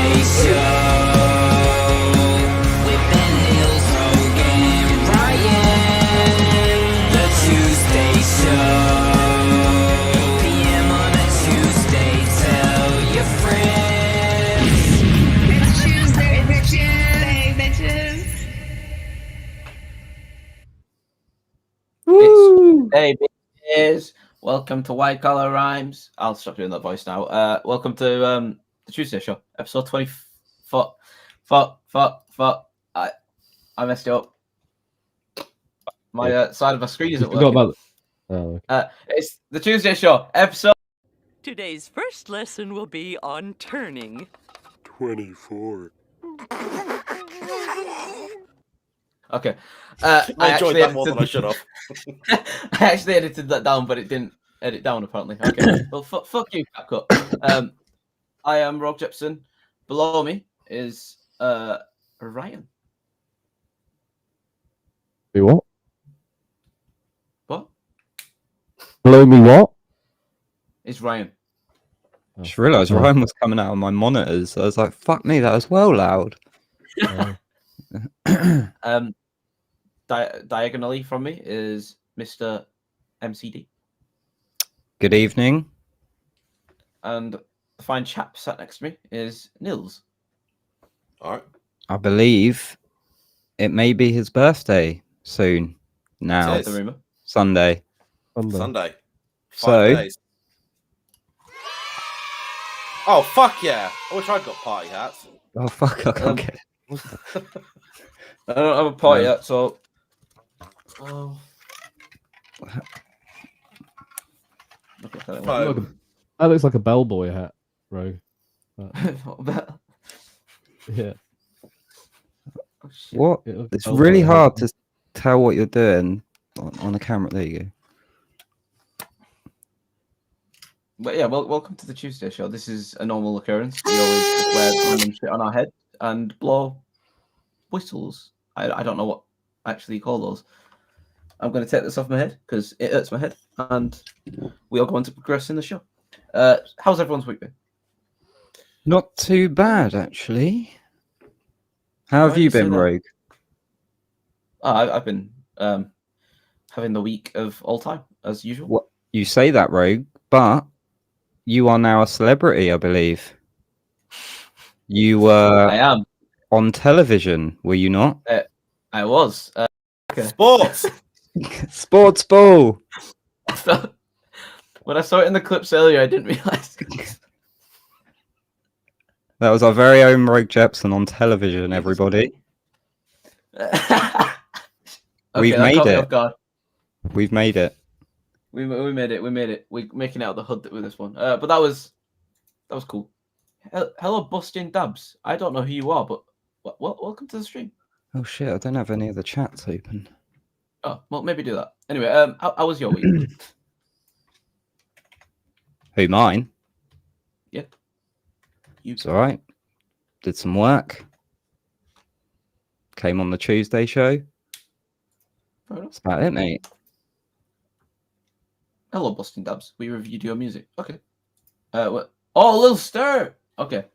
Chewsday Show with Nilzz, Ryan. The Chewsday Show, 8 p.m. on a Tuesday. Tell your friends. It's Chewsday, bitches. Woo! Hey, bitches. Welcome to White Collar Rhymes. I'll stop doing that voice now. Welcome to the Chewsday Show, episode 24. I messed it up. My side of my screen isn't Forgot working. about it. It's the Chewsday Show, episode. Today's first lesson will be on turning. 24. Okay. I enjoyed that more than I should have. I actually edited that down, but it didn't edit down apparently. Okay. Well, fuck you, CapCut. I am Rogue Jepson. Below me is Ryan. Me what? What? Below me what? It's Ryan. I just realised Ryan was coming out of my monitors. I was like, fuck me, that was well loud. Diagonally from me is Mr. MCD. Good evening. And the fine chap sat next to me is Nilzz. All right. I believe it may be his birthday soon. Now, That's the rumor. Sunday. Sunday. So- 5 days. Oh, fuck yeah. I wish I'd got party hats. Oh, fuck, I can't get it. I don't have a party yet, so. Oh. Fine. That looks like a bellboy hat, Rogue. Yeah. What? It looks It's bellboy really hat. hard to tell what you're doing on the camera. There you go. But yeah, welcome to the Chewsday Show. This is a normal occurrence. We always just wear random shit on our head and blow whistles. I don't know what actually you call those. I'm going to take this off my head because it hurts my head, and we are going to progress in the show. How's everyone's week been? Not too bad, actually. How Why have do you you say been, that? Rogue? I've been having the week of all time, as usual. What? You say that, Rogue, but you are now a celebrity, I believe. You I were am. on television, were you not? I was. Okay. Sports. Sports ball. When I saw it in the clips earlier, I didn't realize. That was our very own Rogue Jepson on television, everybody. We've that made caught me it. off guard. We've made it. We made it. We made it. We're making out the hood with this one. But that was cool. Hello, Busting Dabs. I don't know who you are, but welcome to the stream. Oh shit, I don't have any of the chats open. Oh, well, maybe do that. Anyway, how was your week? Who, mine? Yeah. You. It's alright. Did some work. Came on the Chewsday Show. Fair enough. That's about it, mate. Hello, Busting Dabs. We reviewed your music. Okay. What? Oh, a little stir. Okay.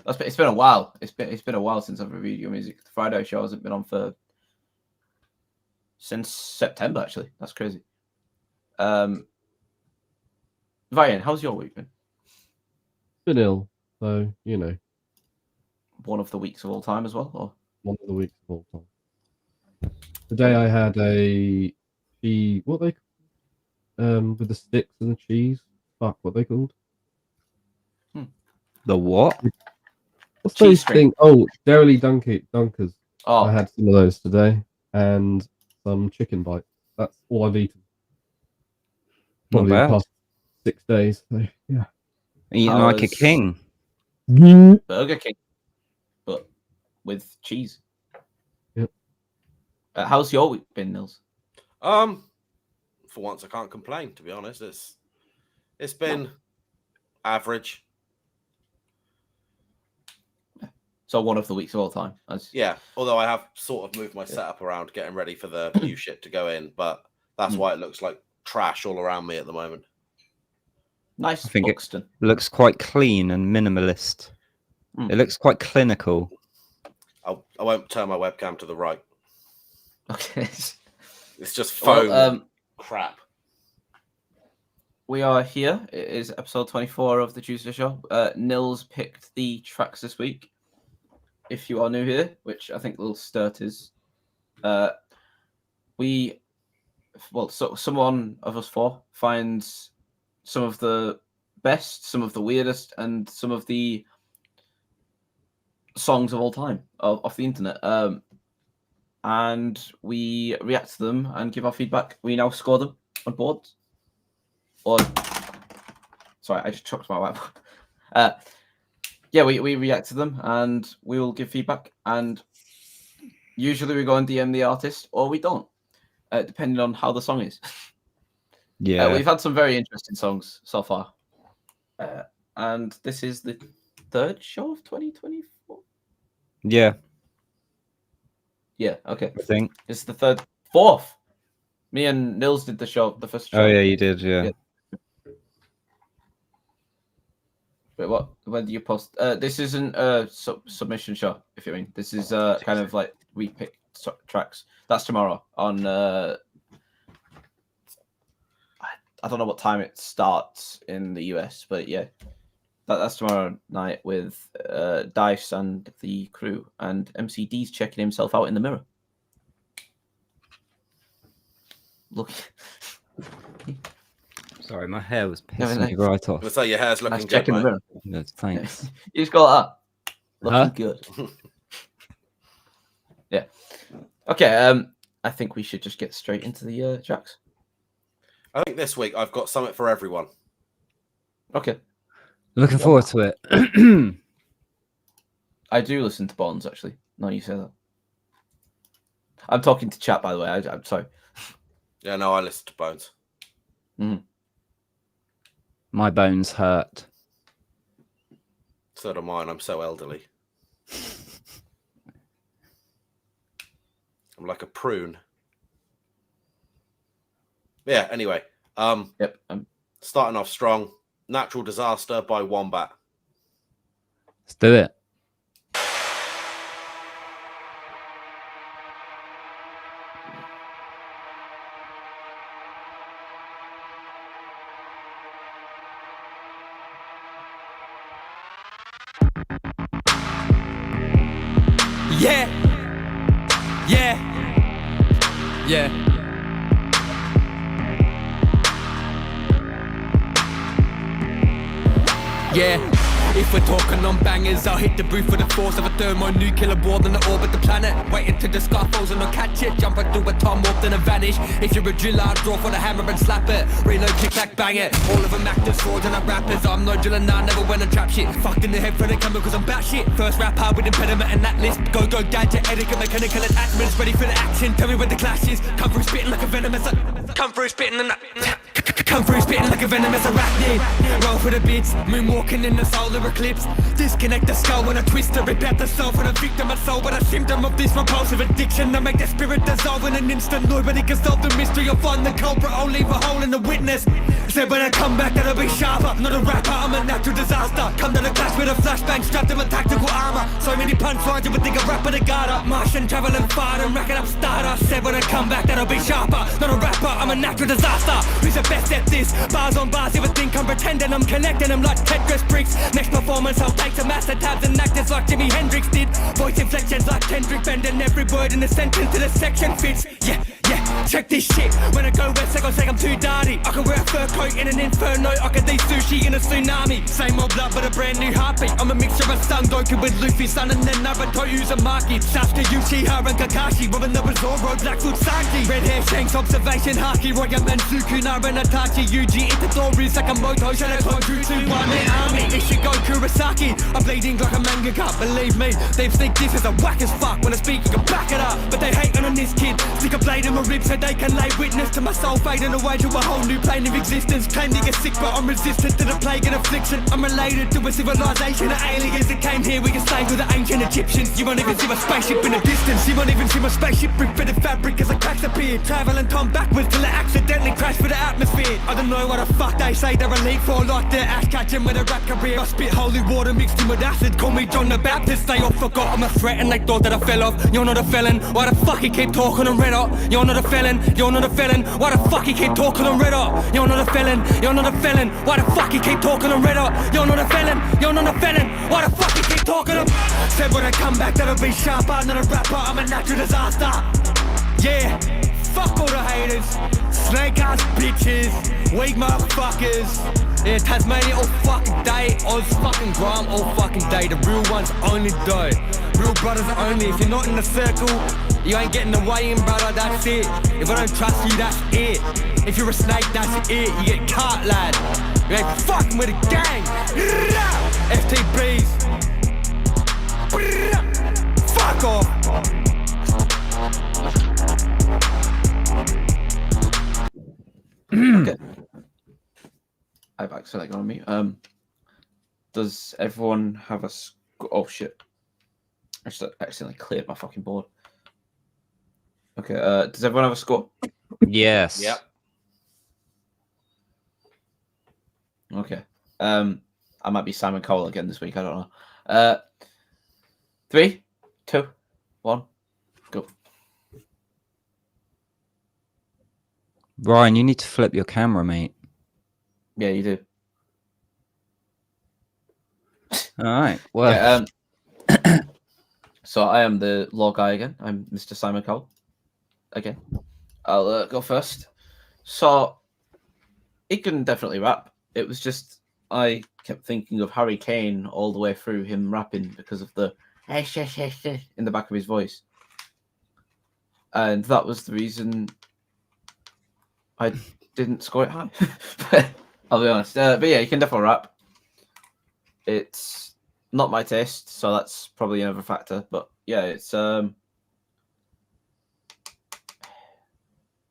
It's been a while. It's been a while since I've reviewed your music. The Friday show hasn't been on since September, actually. That's crazy. Ryan, how's your week been? Been ill, so you know, One of the weeks of all time as well, or? one of the weeks of all time. Today I had a cheese. What they? With the sticks and the cheese. Fuck, what they called? The what? What's Cheese those string. things? Oh, Dairy Dunkers. Oh, I had some of those today, and some chicken bites. That's all I've eaten. Not Probably the bad. past 6 days. So, yeah. Eating I like a was- king. Burger King, but with cheese. Yep. How's your week been, Nilzz? For once, I can't complain. To be honest, it's been average. So one of the weeks of all time. Yeah, although I have sort of moved my setup around, getting ready for the new shit to go in, but that's why it looks like trash all around me at the moment. Nice, I think Buxton. Looks quite clean and minimalist. It looks quite clinical. I won't turn my webcam to the right. Okay. It's just foam Well, crap. we are here. It is episode 24 of the Chewsday Show. Nilzz picked the tracks this week. If you are new here, which I think Little Sturt is, so someone of us four finds some of the best, some of the weirdest, and some of the songs of all time off the internet. And we react to them and give our feedback. We now score them on boards. Sorry, I just chucked my whiteboard. We react to them and we will give feedback. And usually we go and DM the artist, or we don't, depending on how the song is. Yeah. We've had some very interesting songs so far. And this is the third show of 2024. Yeah, Yeah, okay. I think. It's the fourth. Me and Nilzz did the first show. Oh, yeah, you did, yeah. Wait, what? When do you post? This isn't a submission show, if you mean. This is kind of like we pick tracks. That's tomorrow on. I don't know what time it starts in the US, but yeah, that's tomorrow night with Dice and the crew, and MCD's checking himself out in the mirror. Look. Sorry, my hair was Yeah, pissing me right off. Let's say your hair's looking Nice good, checking the mate. mirror. No, thanks. You just go like that. Looking Huh? good. Yeah. Okay. I think we should just get straight into the tracks. I think this week I've got something for everyone. Okay. Looking forward to it. I do listen to Bones, actually. No, you say that. I'm talking to chat, by the way. I'm sorry. Yeah, no, I listen to Bones. My bones hurt. So do mine. I'm so elderly. I'm like a prune. Yeah, anyway. Yep. Starting off strong. Natural Disaster by Wombat. Let's do it. Yeah. Yeah. Yeah. Yeah. If we're talking on bangers, I'll hit the booth with the force of a thermonuclear war than the orbit the planet. Waiting till the scar falls and I'll catch it. Jumping through a tom warp then I vanish. If you're a driller, I'll draw for the hammer and slap it. Reload, click, clack, bang it. All of them actors, swords and rappers. I'm no driller, nah, never went and trap shit. Fucked in the head for the camera cause I'm batshit. First rap hard with impediment and that list. Go, gadget, etiquette, mechanical attachments. Ready for the action, tell me where the clash is. Come through spitting like a venomous. Come through spitting and come through spitting like a venomous arachnid. Roll for the beats, moonwalking in the solar eclipse. Disconnect the skull when I twist to rip out the soul for the victim of soul. But a symptom of this repulsive addiction, I make the spirit dissolve in an instant. Nobody can solve the mystery. I'll find the culprit, I'll leave a hole in the witness. Said when I come back that'll be sharper. Not a rapper, I'm a natural disaster. Come to the clash with a flashbang strapped in my tactical armor. So many punchlines you would think a rapper the guard up. Martian traveling far and racking up stardust. Said when I come back that'll be sharper. Not a rapper, I'm a natural disaster. Who's the best at this? Bars on bars, you would think I'm pretending I'm connecting them like Tetris bricks. Next performance I'll take some master tabs and act like Jimi Hendrix did. Voice inflections like Kendrick, bending every word in the sentence to the section fits. Yeah, check this shit. When I go west, I gon' say I'm too dirty. I can wear a fur coat in an inferno. I can eat sushi in a tsunami. Same old blood, but a brand new heartbeat. I'm a mixture of Son Goku with Luffy, Sun, and then Naruto Uzumaki. Sasuke, Uchiha, and Kakashi. Robin the Zoro, Blackfoot Saki. Red hair, Shanks, Observation, Haki. Roya, Manzuku, Nara, Itachi, Yuji, Itadori, Sakamoto, Shanato, Jutsu, One-Man Army. Ishigo, Kurosaki. I'm bleeding like a mangaka, believe me. They think this is a whack as fuck. When I speak, you can back it up. But they hating on this kid. Stick a blade in my ribs so they can lay witness to my soul fading away to a whole new plane of existence. Claim to get sick, but I'm resistant to the plague and affliction. I'm related to a civilization of aliens that came here. We can stay with the ancient Egyptians. You won't even see my spaceship in the distance. You won't even see my spaceship brick for the fabric as the cracks appear. Travel and time backwards till it accidentally crashed for the atmosphere. I don't know what the fuck they say they're elite for, like they're ass catching with a rap career. I spit holy water mixed in with acid. Call me John the Baptist. They all forgot I'm a threat and they thought that I fell off. You're not a felon. Why the fuck you keep talking on red hot? You're not a felon. You're not a felon. Why the fuck you keep talking on red hot? You're not a felon. You're not a felon. Why the fuck you keep talking on red hot? You're not a felon. You're not a felon. Why the fuck you keep talking on? Said when I come back that'll be sharp. I'm not a rapper. I'm a natural disaster. Yeah. Fuck all the haters. Snake ass bitches. Weak motherfuckers. Yeah, Tasmania all fucking day. Oz fucking grime all fucking day. The real ones only do. Real brothers only. If you're not in the circle, you ain't getting away in, brother, that's it. If I don't trust you, that's it. If you're a snake, that's it. You get caught, lad. You ain't fucking with a gang. FTBs. Fuck off. Okay. I've accidentally gone on mute. Does everyone have a oh shit. I just accidentally cleared my fucking board. Okay, does everyone have a score? Yes. Yep. Okay. I might be Simon Cowell again this week, I don't know. 3, 2, 1, go. Ryan, you need to flip your camera, mate. Yeah, you do. All right. Well, Yeah, so I am the law guy again. I'm Mr. Simon Cowell. Again. I'll go first. So, he can definitely rap. It was just, I kept thinking of Harry Kane all the way through him rapping because of the in the back of his voice. And that was the reason I didn't score it high. I'll be honest. But yeah, you can definitely rap. It's not my taste, so that's probably another factor. But yeah, it's I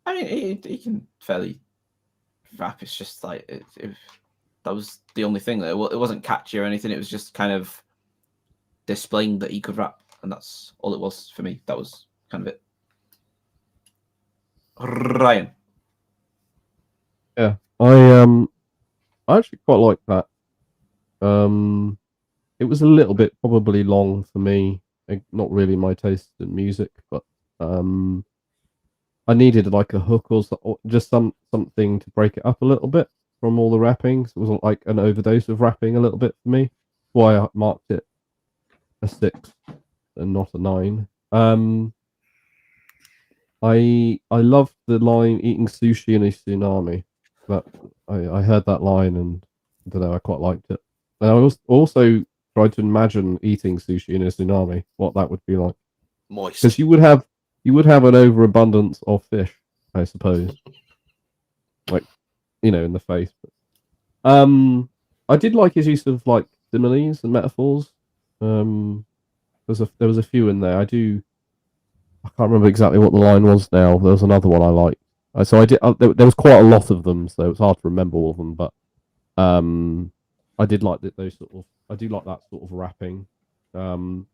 mean, he can fairly rap. It's just like that was the only thing. It wasn't catchy or anything. It was just kind of displaying that he could rap, and that's all it was for me. That was kind of it. Ryan. Yeah, I actually quite like that. It was a little bit probably long for me. Not really my taste in music, but I needed like a hook or just something to break it up a little bit from all the rapping. So it wasn't like an overdose of rapping a little bit for me. That's why I marked it a 6 and not a 9. I loved the line "eating sushi in a tsunami." That I heard that line and I don't know, I quite liked it. And I was also tried to imagine eating sushi in a tsunami, what that would be like. Moist. Because you would have an overabundance of fish, I suppose. Like, in the face. But, I did like his use of like similes and metaphors. There was a few in there. I can't remember exactly what the line was now. There was another one I liked. So I did. There was quite a lot of them, so it's hard to remember all of them. But I did like those sort of. I do like that sort of rapping, and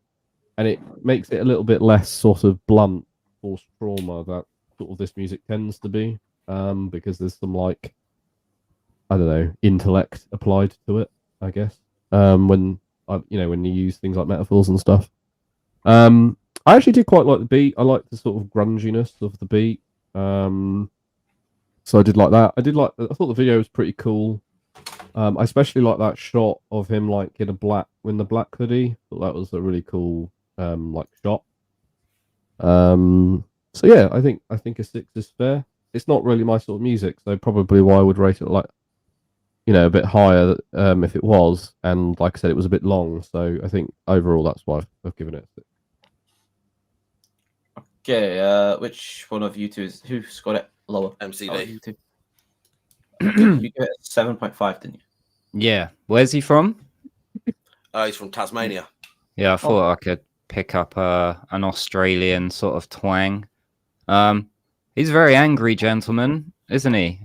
it makes it a little bit less sort of blunt, forced trauma that sort of this music tends to be. Because there's some like, I don't know, intellect applied to it. I guess when you use things like metaphors and stuff. I actually did quite like the beat. I liked the sort of grunginess of the beat. So I did like that. I thought the video was pretty cool. I especially like that shot of him like in the black hoodie. I thought that was a really cool like shot. So yeah, I think a 6 is fair. It's not really my sort of music, so probably why I would rate it like a bit higher if it was. And like I said, it was a bit long, so I think overall that's why I've given it a 6. Okay, which one of you two who's got it lower? MCD. Oh, you two. You gave it a 7.5, didn't you? yeah. Where's he from? He's from Tasmania. Yeah, I thought I could pick up an Australian sort of twang. He's a very angry gentleman, isn't he?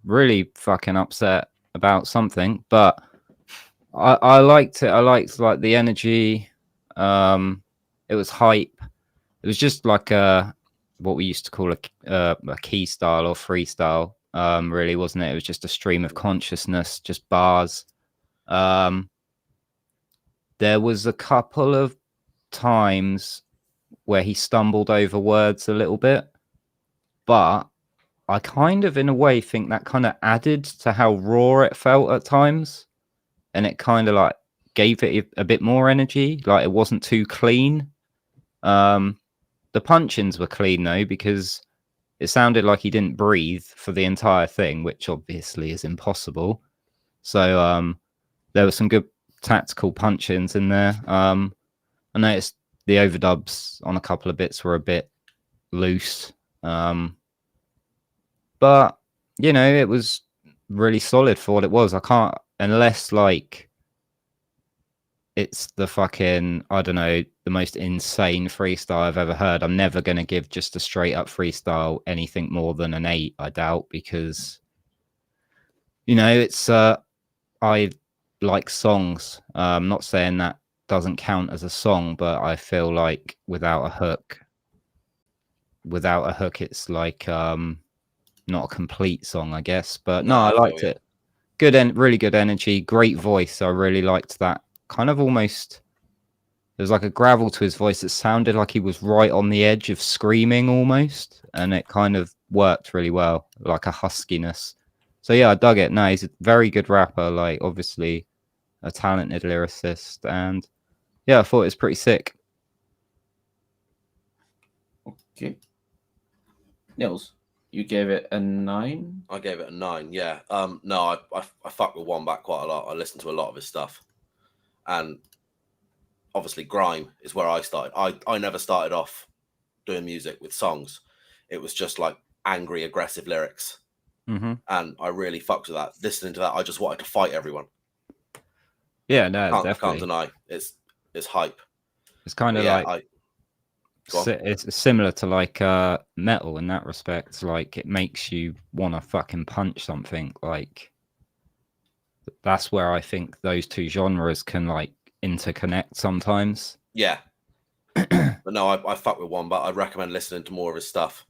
Really fucking upset about something, but I liked it. I liked like the energy. It was hype. It was just like what we used to call a key style or freestyle. Really, wasn't it? It was just a stream of consciousness, just bars. There was a couple of times where he stumbled over words a little bit, but I kind of, in a way, think that kind of added to how raw it felt at times, and it kind of like gave it a bit more energy. Like it wasn't too clean. The punch-ins were clean though, because it sounded like he didn't breathe for the entire thing, which obviously is impossible. So there were some good tactical punch-ins in there. I noticed the overdubs on a couple of bits were a bit loose. But, you know, it was really solid for what it was. I can't, unless like it's the fucking, I don't know, the most insane freestyle I've ever heard. I'm never going to give just a straight up freestyle anything more than an 8, I doubt, because, you know, it's, I like songs. I'm not saying that doesn't count as a song, but I feel like without a hook, it's like, not a complete song, I guess. But no, I liked it. Good and really good energy, great voice. I really liked that. Kind of almost, there was like a gravel to his voice that sounded like he was right on the edge of screaming almost, and it kind of worked really well, like a huskiness. So yeah, I dug it. No, he's a very good rapper, like obviously a talented lyricist, and yeah, I thought it was pretty sick. Okay. Nilzz, you gave it a 9? I gave it a 9, yeah. No, I fuck with Wombat quite a lot. I listened to a lot of his stuff. And obviously grime is where I started. I never started off doing music with songs. It was just like angry, aggressive lyrics. Mm-hmm. And I really fucked with that. Listening to that, I just wanted to fight everyone. Yeah, no, Can't definitely. deny. It's hype. It's kind of like... It's similar to like metal in that respect. Like it makes you want to fucking punch something. Like that's where I think those two genres can like interconnect sometimes. Yeah. But no, I fuck with Wombat. I'd recommend listening to more of his stuff.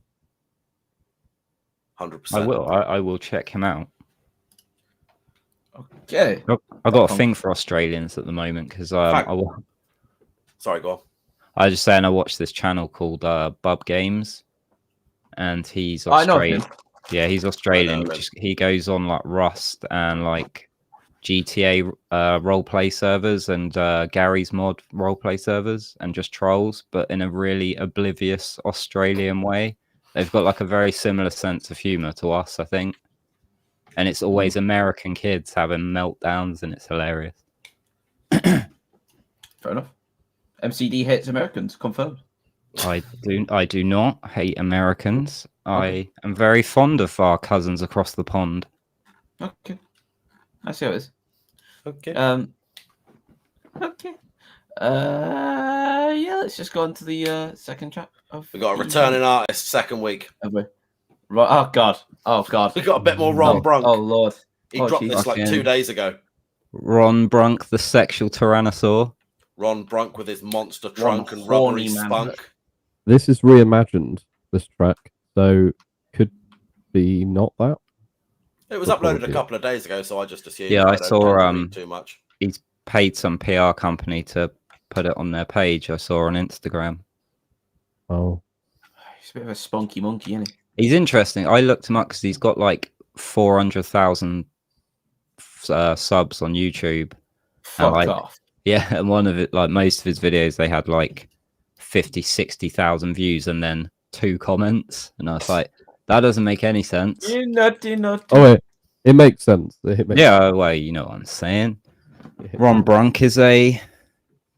100%. I will check him out. Okay. I've got a thing for Australians at the moment because Sorry, go on. I was just saying I watched this channel called Bub Games, and he's Australian. I know him. Yeah, he's Australian. He goes on like Rust and like GTA roleplay servers and Gary's Mod roleplay servers and just trolls, but in a really oblivious Australian way. They've got like a very similar sense of humor to us, I think. And it's always American kids having meltdowns, and it's hilarious. Fair enough. MCD hates Americans, confirmed. I do not hate Americans. I am very fond of our cousins across the pond. Okay. I see how it is. Okay. Okay. Yeah, let's just go on to the second track of We got a returning artist second week. Have we? Right. Oh god. We got a bit more Ron Brunk. Oh lord. He dropped this like 2 days ago. Ron Brunk, the sexual tyrannosaur. Ron Brunk with his monster trunk and rubbery spunk. This is reimagined, this track, so could be not that. It was uploaded a couple of days ago, so I just assumed. Yeah, I saw too much. He's paid some PR company to put it on their page. I saw on Instagram. Oh. He's a bit of a spunky monkey, isn't he? He's interesting. I looked him up because he's got like 400,000 subs on YouTube. Fuck off. Yeah, and one of it, like most of his videos, they had like 50, 60,000 views and then 2 comments. And I was like, that doesn't make any sense. You nutty. Oh, wait. It makes sense. Yeah, well, you know what I'm saying. Ron Brunk is a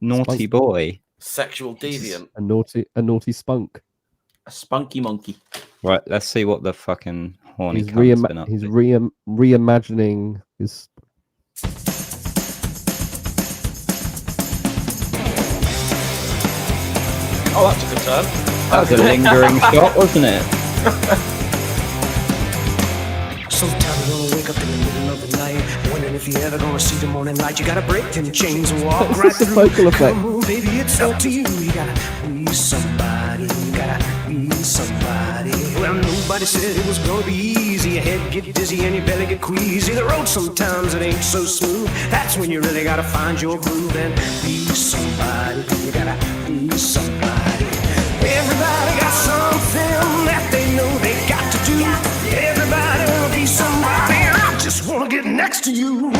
naughty boy. Sexual deviant. A naughty spunk. A spunky monkey. Right, let's see what the fucking horny He's cunt's been up to. reimagining his... Oh, that's a good turn. That was a lingering shot, wasn't it? Sometimes you're gonna wake up in the middle of the night, wondering if you're ever gonna see the morning light. You gotta break them chains and walk right It's a through. vocal effect. Come on, baby, it's up to you. You gotta be somebody. You gotta be somebody. Well, nobody said it was gonna be easy. Your head get dizzy and your belly get queasy. The road sometimes it ain't so smooth. That's when you really gotta find your groove and be somebody. You gotta be somebody. Everybody got something that they know they got to do. Everybody wanna be somebody. I just wanna get next to you.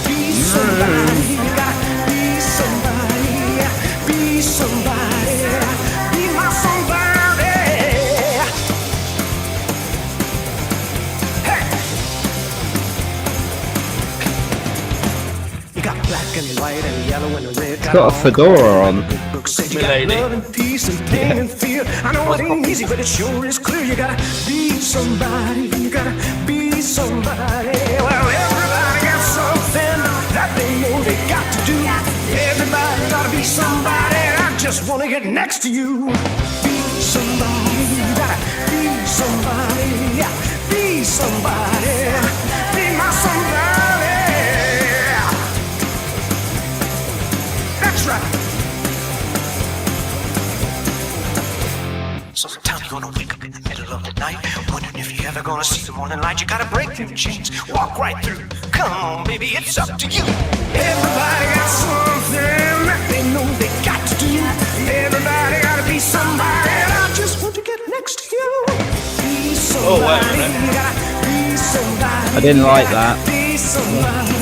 Be somebody. You gotta be somebody. Be somebody. Be my somebody. Hey. You got black and white and yellow and red. Got a fedora on. Said you got love and peace and pain and fear. I know it ain't easy, but it sure is clear. You gotta be somebody. You gotta be somebody. Well, everybody got something that they know they got to do. Everybody gotta be somebody. I just wanna get next to you. Be somebody. You gotta be somebody. Yeah, be somebody. Be my somebody. That's right. Sometimes you're gonna wake up in the middle of the night, wondering if you're ever gonna see the morning light. You gotta break them chains, walk right through. Come on, baby, it's up to you. Everybody got something that they know they got to do. Everybody gotta be somebody, and I just want to get next to you. Be somebody. Oh, wait a minute. You gotta be somebody. I didn't like that. Be somebody.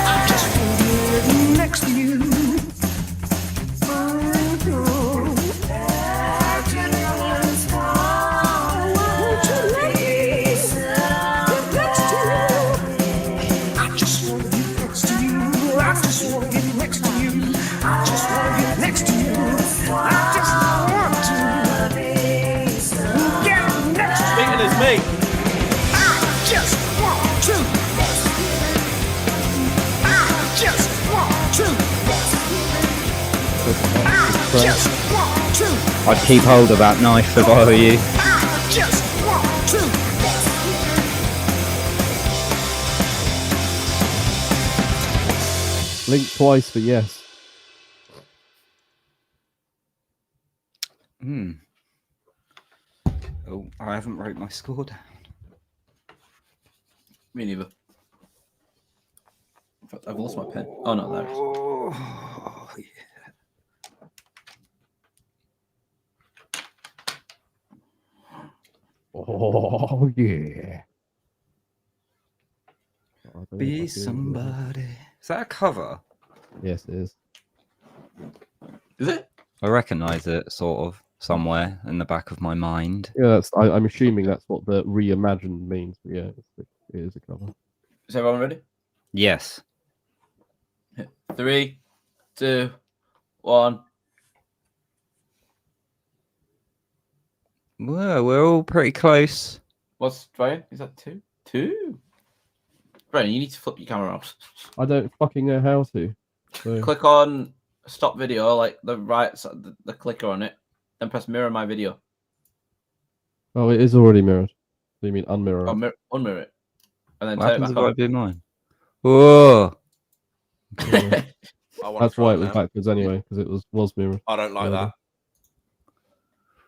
I just want to get next to you. Me. I'd keep hold of that knife if I were you. Blink twice for yes. Oh, I haven't wrote my score down. Me neither. In fact, I've lost my pen. Oh no, there it is. Oh, yeah. Oh yeah. Be somebody. Is that a cover? Yes, it is. Is it? I recognise it sort of somewhere in the back of my mind. Yeah, that's. I'm assuming that's what the reimagined means. But yeah, it is a cover. Is everyone ready? Yes. 3, 2, 1. Well, we're all pretty close. What's Brian? Is that 2? 2. Brian, you need to flip your camera around. I don't fucking know how to. So. Click on stop video, like the right side, the clicker on it, then press mirror my video. Oh, it is already mirrored. So you mean unmirrored? Oh, unmirror it, and then What turn it happens if back I on. do mine? Whoa! That's why it was backwards anyway, because it was mirrored. I don't like that.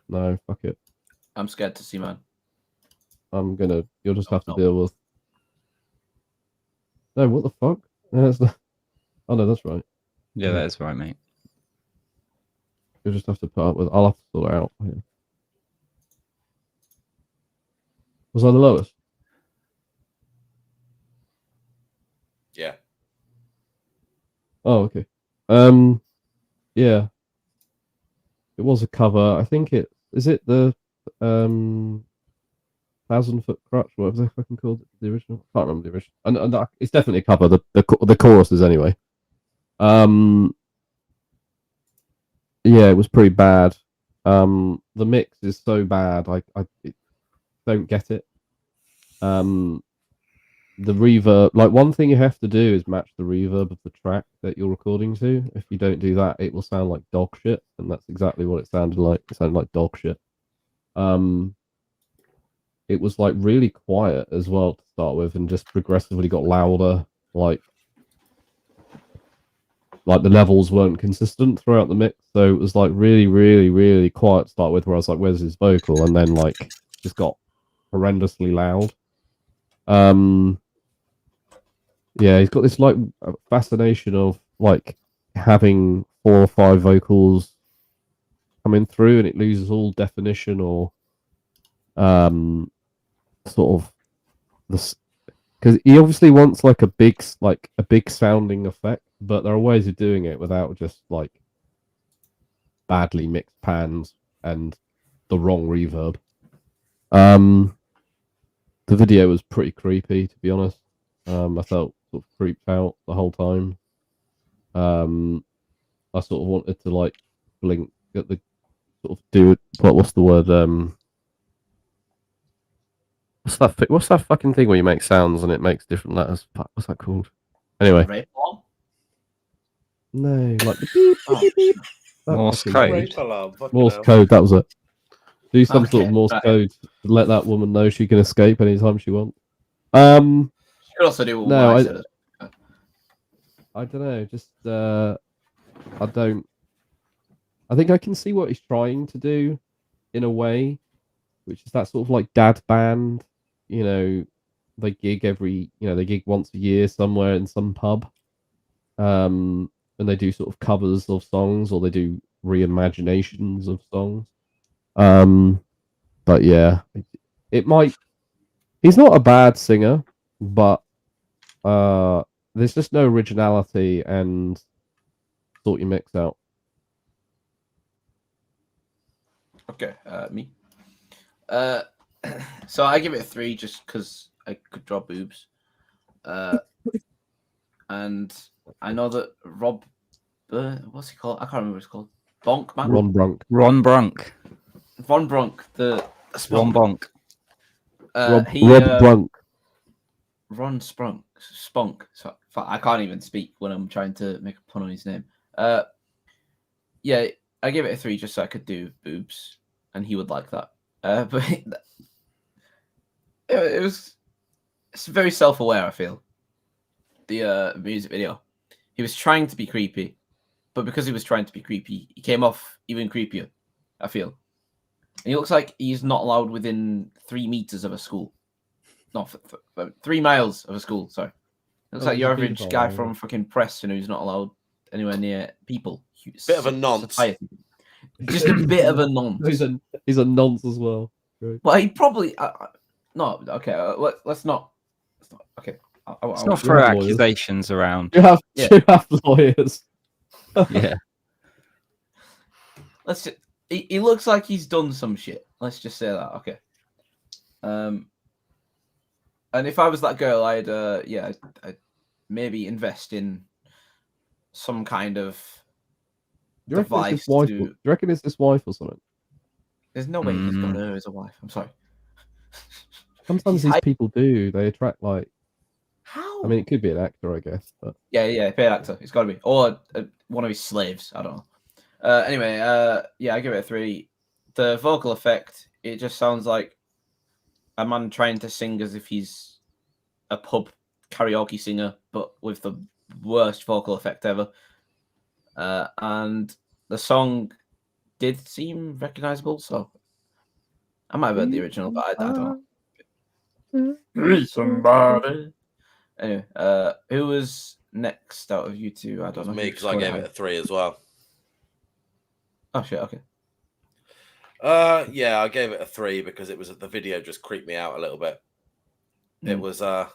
No, fuck it. I'm scared to see mine. You'll just have to deal with. No, what the fuck? No, that's not... Oh no, that's right. Yeah, that is right, mate. You'll just have to put up with. I'll have to sort it out. Yeah. Was I the lowest? Yeah. Oh, okay. Yeah. It was a cover. I think it is it the 1,000-foot crutch, whatever they fucking called it, the original. I can't remember the original. And it's definitely a cover. The choruses anyway. Yeah, it was pretty bad. The mix is so bad. I don't get it. The reverb, like one thing you have to do is match the reverb of the track that you're recording to. If you don't do that, it will sound like dog shit, and that's exactly what it sounded like. It sounded like dog shit. it was like really quiet as well to start with, and just progressively got louder. Like the levels weren't consistent throughout the mix, so it was like really, really, really quiet to start with. Where I was like, "Where's his vocal?" And then like just got horrendously loud. Yeah, he's got this like fascination of like having 4 or 5 vocals coming through, and it loses all definition or sort of this, because he obviously wants like a big sounding effect, but there are ways of doing it without just like badly mixed pans and the wrong reverb. The video was pretty creepy, to be honest. I felt sort of creeped out the whole time. I sort of wanted to like blink at the sort of do it. What's the word? What's that fucking thing where you make sounds and it makes different letters? What's that called? Anyway. Rainbow? No, like the beep, beep, beep. Morse Fucking code. Morse code, that was it. Do some sort Okay, of Morse right. code to let that woman know she can escape anytime she wants. You could also do what No, I said. I don't know. Just I think I can see what he's trying to do in a way, which is that sort of like dad band. You know, they gig once a year somewhere in some pub. And they do sort of covers of songs, or they do reimaginations of songs. But yeah, he's not a bad singer, but there's just no originality, and sort your mix out. Okay, me. So I give it a 3 just because I could draw boobs. And I know that Rob, what's he called? I can't remember what it's called. Bonk, man? Ron Brunk. Ron Brunk. Von Brunk, Ron Bonk. Rob Brunk. Ron Spunk. So, I can't even speak when I'm trying to make a pun on his name. Yeah, I gave it a 3 just so I could do boobs, and he would like that. But it's very self-aware, I feel. The music video. He was trying to be creepy, but because he was trying to be creepy, he came off even creepier, I feel. And he looks like he's not allowed within 3 meters of a school. No, 3 miles of a school, sorry. Looks like your average guy from fucking Preston who's not allowed anywhere near people. Bit of a nonce. Just a bit of a nonce. He's a nonce as well. Well, he probably... no, okay, let's not... Okay. Let's not throw accusations around. You have lawyers. Yeah. Let's just, he looks like he's done some shit. Let's just say that. Okay. And if I was that girl, I'd maybe invest in some kind of device. Do you reckon it's his wife or something? There's no way he's got her as a wife. I'm sorry. Sometimes these people do. They attract like. How? I mean, it could be an actor, I guess. But yeah, paid actor. It's got to be, or one of his slaves. I don't know. Anyway, yeah, I give it a 3. The vocal effect, it just sounds like a man trying to sing as if he's a pub karaoke singer, but with the worst vocal effect ever. And the song did seem recognizable, so I might have heard the original, but I don't know. Somebody. Anyway, who was next out of you two? I don't know. Me, because I gave it a 3 as well. Oh shit! Okay. Yeah, I gave it a 3 because it was the video just creeped me out a little bit. It was I'm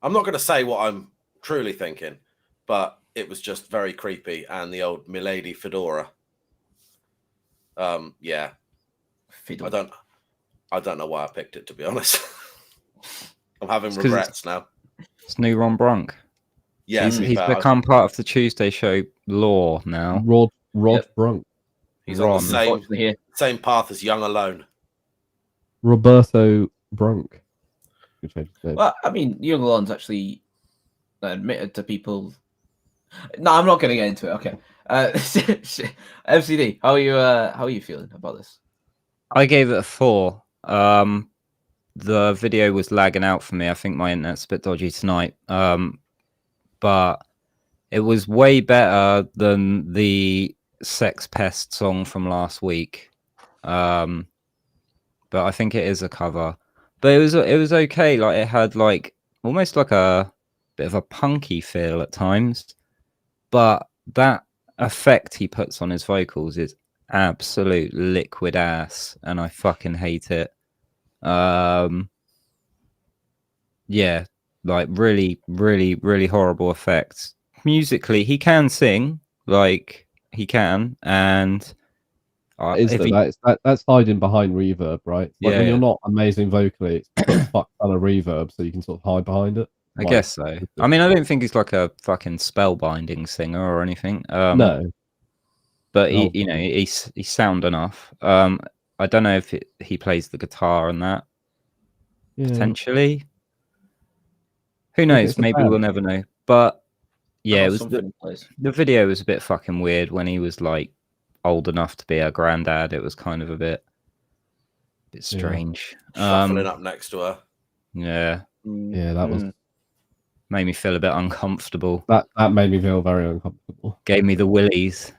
not going to say what I'm truly thinking, but it was just very creepy, and the old Milady fedora. Yeah, I don't know why I picked it, to be honest. I'm having regrets now. It's new Ron Brunk. Yeah, he's become part of the Chewsday Show lore now. Rod Brunk. He's on the same path as Young Alone. Roberto Brunk. Well, I mean, Young Alone's actually admitted to people. No, I'm not going to get into it. Okay. MCD, how are you feeling about this? I gave it a 4. The video was lagging out for me. I think my internet's a bit dodgy tonight. But it was way better than the Sex Pest song from last week. But I think it is a cover. But it was okay. Like it had like almost like a bit of a punky feel at times. But that effect he puts on his vocals is absolute liquid ass, and I fucking hate it. Yeah, like really, really, really horrible effects. Musically, he can sing, like he can, and that's hiding behind reverb, right? Like when Yeah. you're not amazing vocally, it's got a fuck ton of reverb, so you can sort of hide behind it. I Like, guess so. I mean, I don't think he's like a fucking spellbinding singer or anything. no, but No. he's sound enough. I don't know if he plays the guitar and that yeah. potentially. Who If knows? it's a Maybe band. we'll never know. But yeah, I it know was something in place. the video was a bit fucking weird when he was like old enough to be a granddad. It was kind of a bit strange. Shuffling up next to her. Yeah, Yeah, that was made me feel a bit uncomfortable. that made me feel very uncomfortable. Gave me the willies.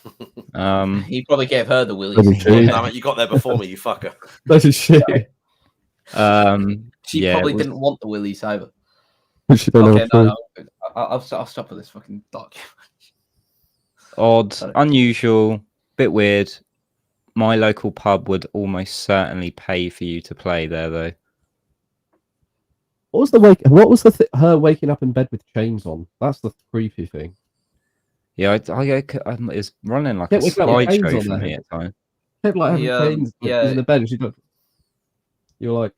He probably gave her the willies. Bloody shit. Damn it, you got there before me, you fucker. That's a shit. She yeah, probably it was- didn't want the willies either. She don't know Okay, what to no, say. no. I'll stop with this fucking document. Odd, Sorry. unusual, bit weird. My local pub would almost certainly pay for you to play there, though. What was her waking up in bed with chains on? That's the creepy thing. Yeah, it's running like Yeah, a waking up with chains slideshow on for there. me at times. Kept like having Yeah, chains. yeah. She's in the bed and you're like,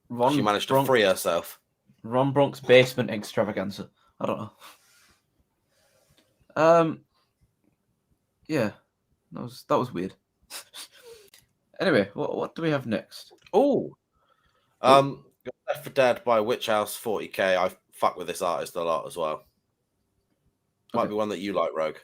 Ron She managed to Bronx, free herself. Ron Bronx basement extravaganza. I don't know. Yeah, that was weird. Anyway, what do we have next? Oh, Left 4 Dead by Witch House 40k. I fuck with this artist a lot as well. Might be one that you like, Rogue.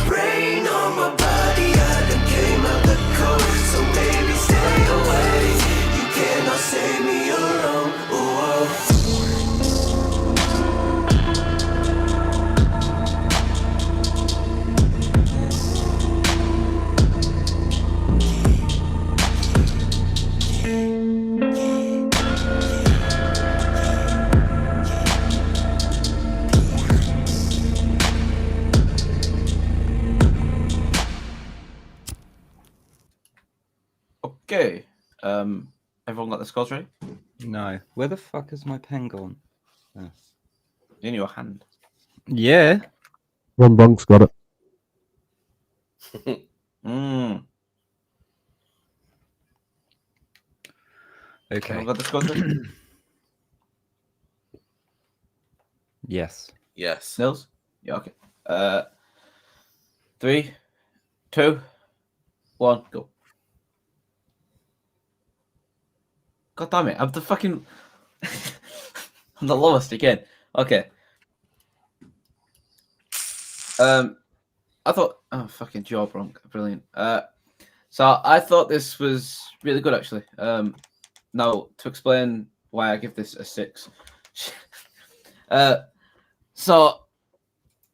Rain on my body, I done Everyone got the scores ready? No. Where the fuck has my pen gone? Oh. In your hand. Yeah. Ron Bronx got it. Mm. Okay. Everyone got the scores ready? Yes. Yes. Nilzz? Yeah, okay. 3, 2, 1, go. God damn it, I'm the fucking... I'm the lowest again. Okay. I thought... Oh, fucking jaw bronc. Brilliant. So I thought this was really good, actually. Now, to explain why I give this a 6. So,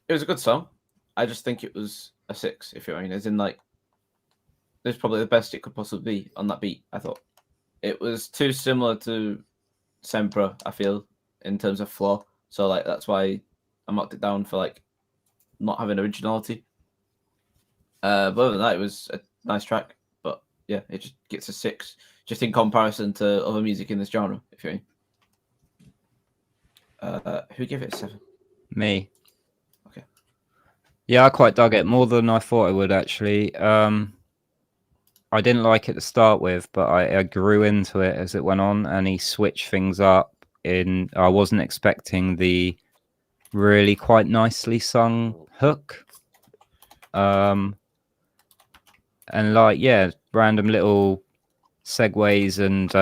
it was a good song. I just think it was a 6, if you know what I mean. As in, like, it's probably the best it could possibly be on that beat, I thought. It was too similar to Sempra, I feel, in terms of flow. So, like, that's why I marked it down for, like, not having originality. But other than that, it was a nice track. But, yeah, it just gets a 6, just in comparison to other music in this genre, if you know what I mean. Who gave it a 7? Me. Okay. Yeah, I quite dug it more than I thought I would, actually. I didn't like it to start with, but I grew into it as it went on, and he switched things up. I wasn't expecting the really quite nicely sung hook. And like, yeah, random little segues and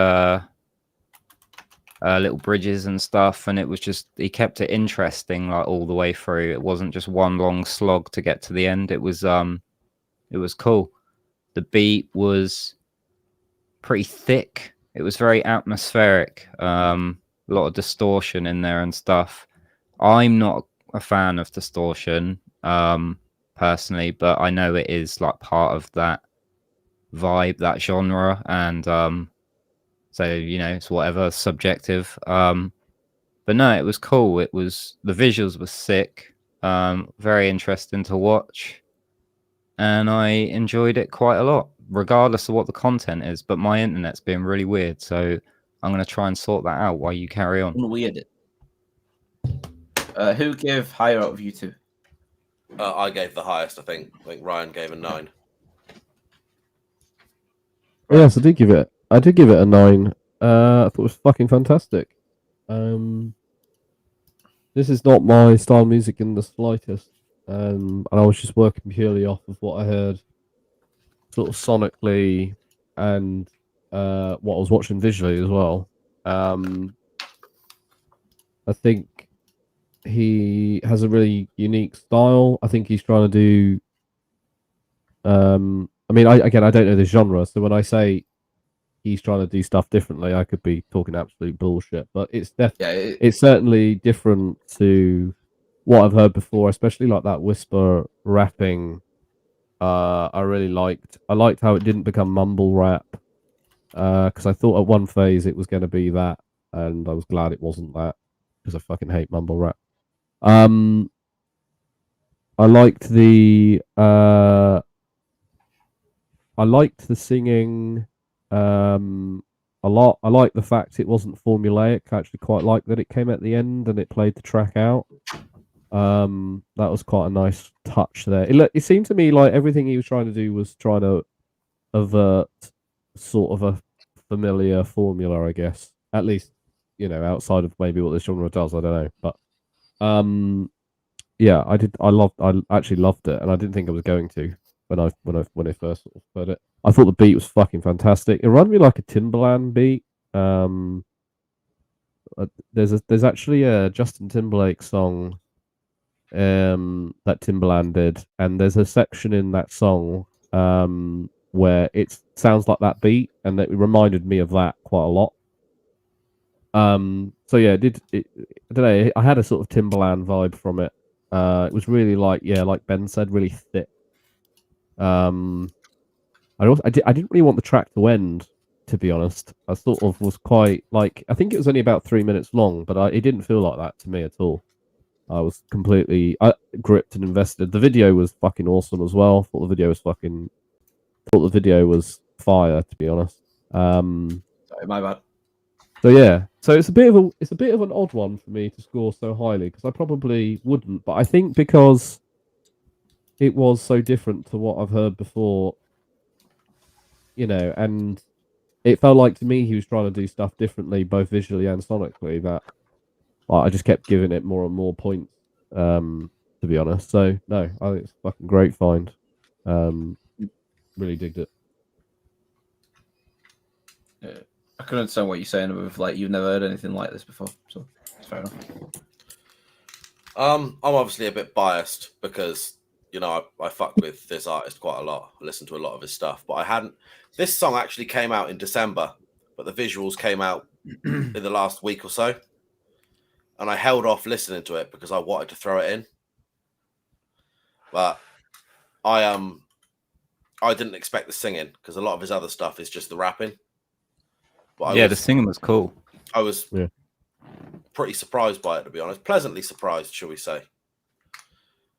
little bridges and stuff, and it was just, he kept it interesting like all the way through. It wasn't just one long slog to get to the end. It was cool. The beat was pretty thick. It was very atmospheric. A lot of distortion in there and stuff. I'm not a fan of distortion personally, but I know it is like part of that vibe, that genre, and so, you know, it's whatever, subjective. But no, it was cool. It was, the visuals were sick, very interesting to watch, and I enjoyed it quite a lot, regardless of what the content is. But my internet's been really weird, so I'm going to try and sort that out while you carry on. Weird. Who gave higher out of you two? I gave the highest, I think. I think Ryan gave a 9. Yes, I did give it a 9. I thought it was fucking fantastic. This is not my style of music in the slightest. And I was just working purely off of what I heard sort of sonically and what I was watching visually as well. I think he has a really unique style. I think he's trying to do I mean, I don't know the genre, so when I say he's trying to do stuff differently, I could be talking absolute bullshit, but it's definitely it's certainly different to what I've heard before, especially like that whisper rapping. I really liked. I liked how it didn't become mumble rap, because I thought at one phase it was going to be that, and I was glad it wasn't that, because I fucking hate mumble rap. I liked the singing a lot. I liked the fact it wasn't formulaic. I actually quite liked that it came at the end and it played the track out. That was quite a nice touch there. It seemed to me like everything he was trying to do was trying to avert sort of a familiar formula, I guess. At least, you know, outside of maybe what this genre does, I don't know. But yeah, I actually loved it, and I didn't think I was going to when I first sort of heard it. I thought the beat was fucking fantastic. It reminded me like a Timbaland beat. There's actually a Justin Timberlake song that Timbaland did, and there's a section in that song where it sounds like that beat, and it reminded me of that quite a lot. So yeah, I don't know, I had a sort of Timbaland vibe from it. It was really like Ben said, really thick. I didn't really want the track to end, to be honest. I sort of was quite like, I think it was only about 3 minutes long, but it didn't feel like that to me at all. I was completely gripped and invested. The video was fucking awesome as well. Thought the video was fire, to be honest. Sorry, my bad. So yeah, so it's a bit of an odd one for me to score so highly because I probably wouldn't, but I think because it was so different to what I've heard before, and it felt like to me he was trying to do stuff differently, both visually and sonically. That I just kept giving it more and more points, to be honest. So no, I think it's a fucking great find. Really digged it. Yeah. I can understand what you're saying with like you've never heard anything like this before, so it's fair enough. I'm obviously a bit biased because I fuck with this artist quite a lot. I listen to a lot of his stuff, but I hadn't. This song actually came out in December, but the visuals came out in the last week or so, and I held off listening to it because I wanted to throw it in. But I didn't expect the singing because a lot of his other stuff is just the rapping. But the singing was cool. I was pretty surprised by it, to be honest. Pleasantly surprised, shall we say.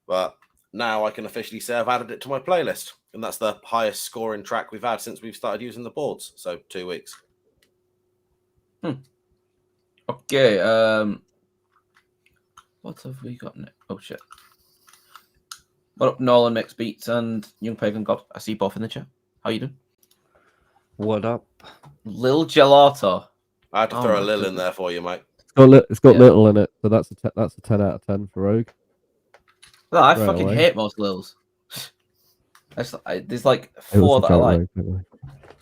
But now I can officially say I've added it to my playlist. And that's the highest scoring track we've had since we've started using the boards. So 2 weeks. Okay. What have we got next? Oh, shit. What up, Nolan, Mixed Beats, and Young Pagan God? I see both in the chat. How you doing? What up? Lil Gelato. I had to throw a Lil in there for you, mate. It's got little in it, so that's a 10 out of 10 for Rogue. Well, I Right fucking away. hate most Lils. There's like 4 that I like. Rogue,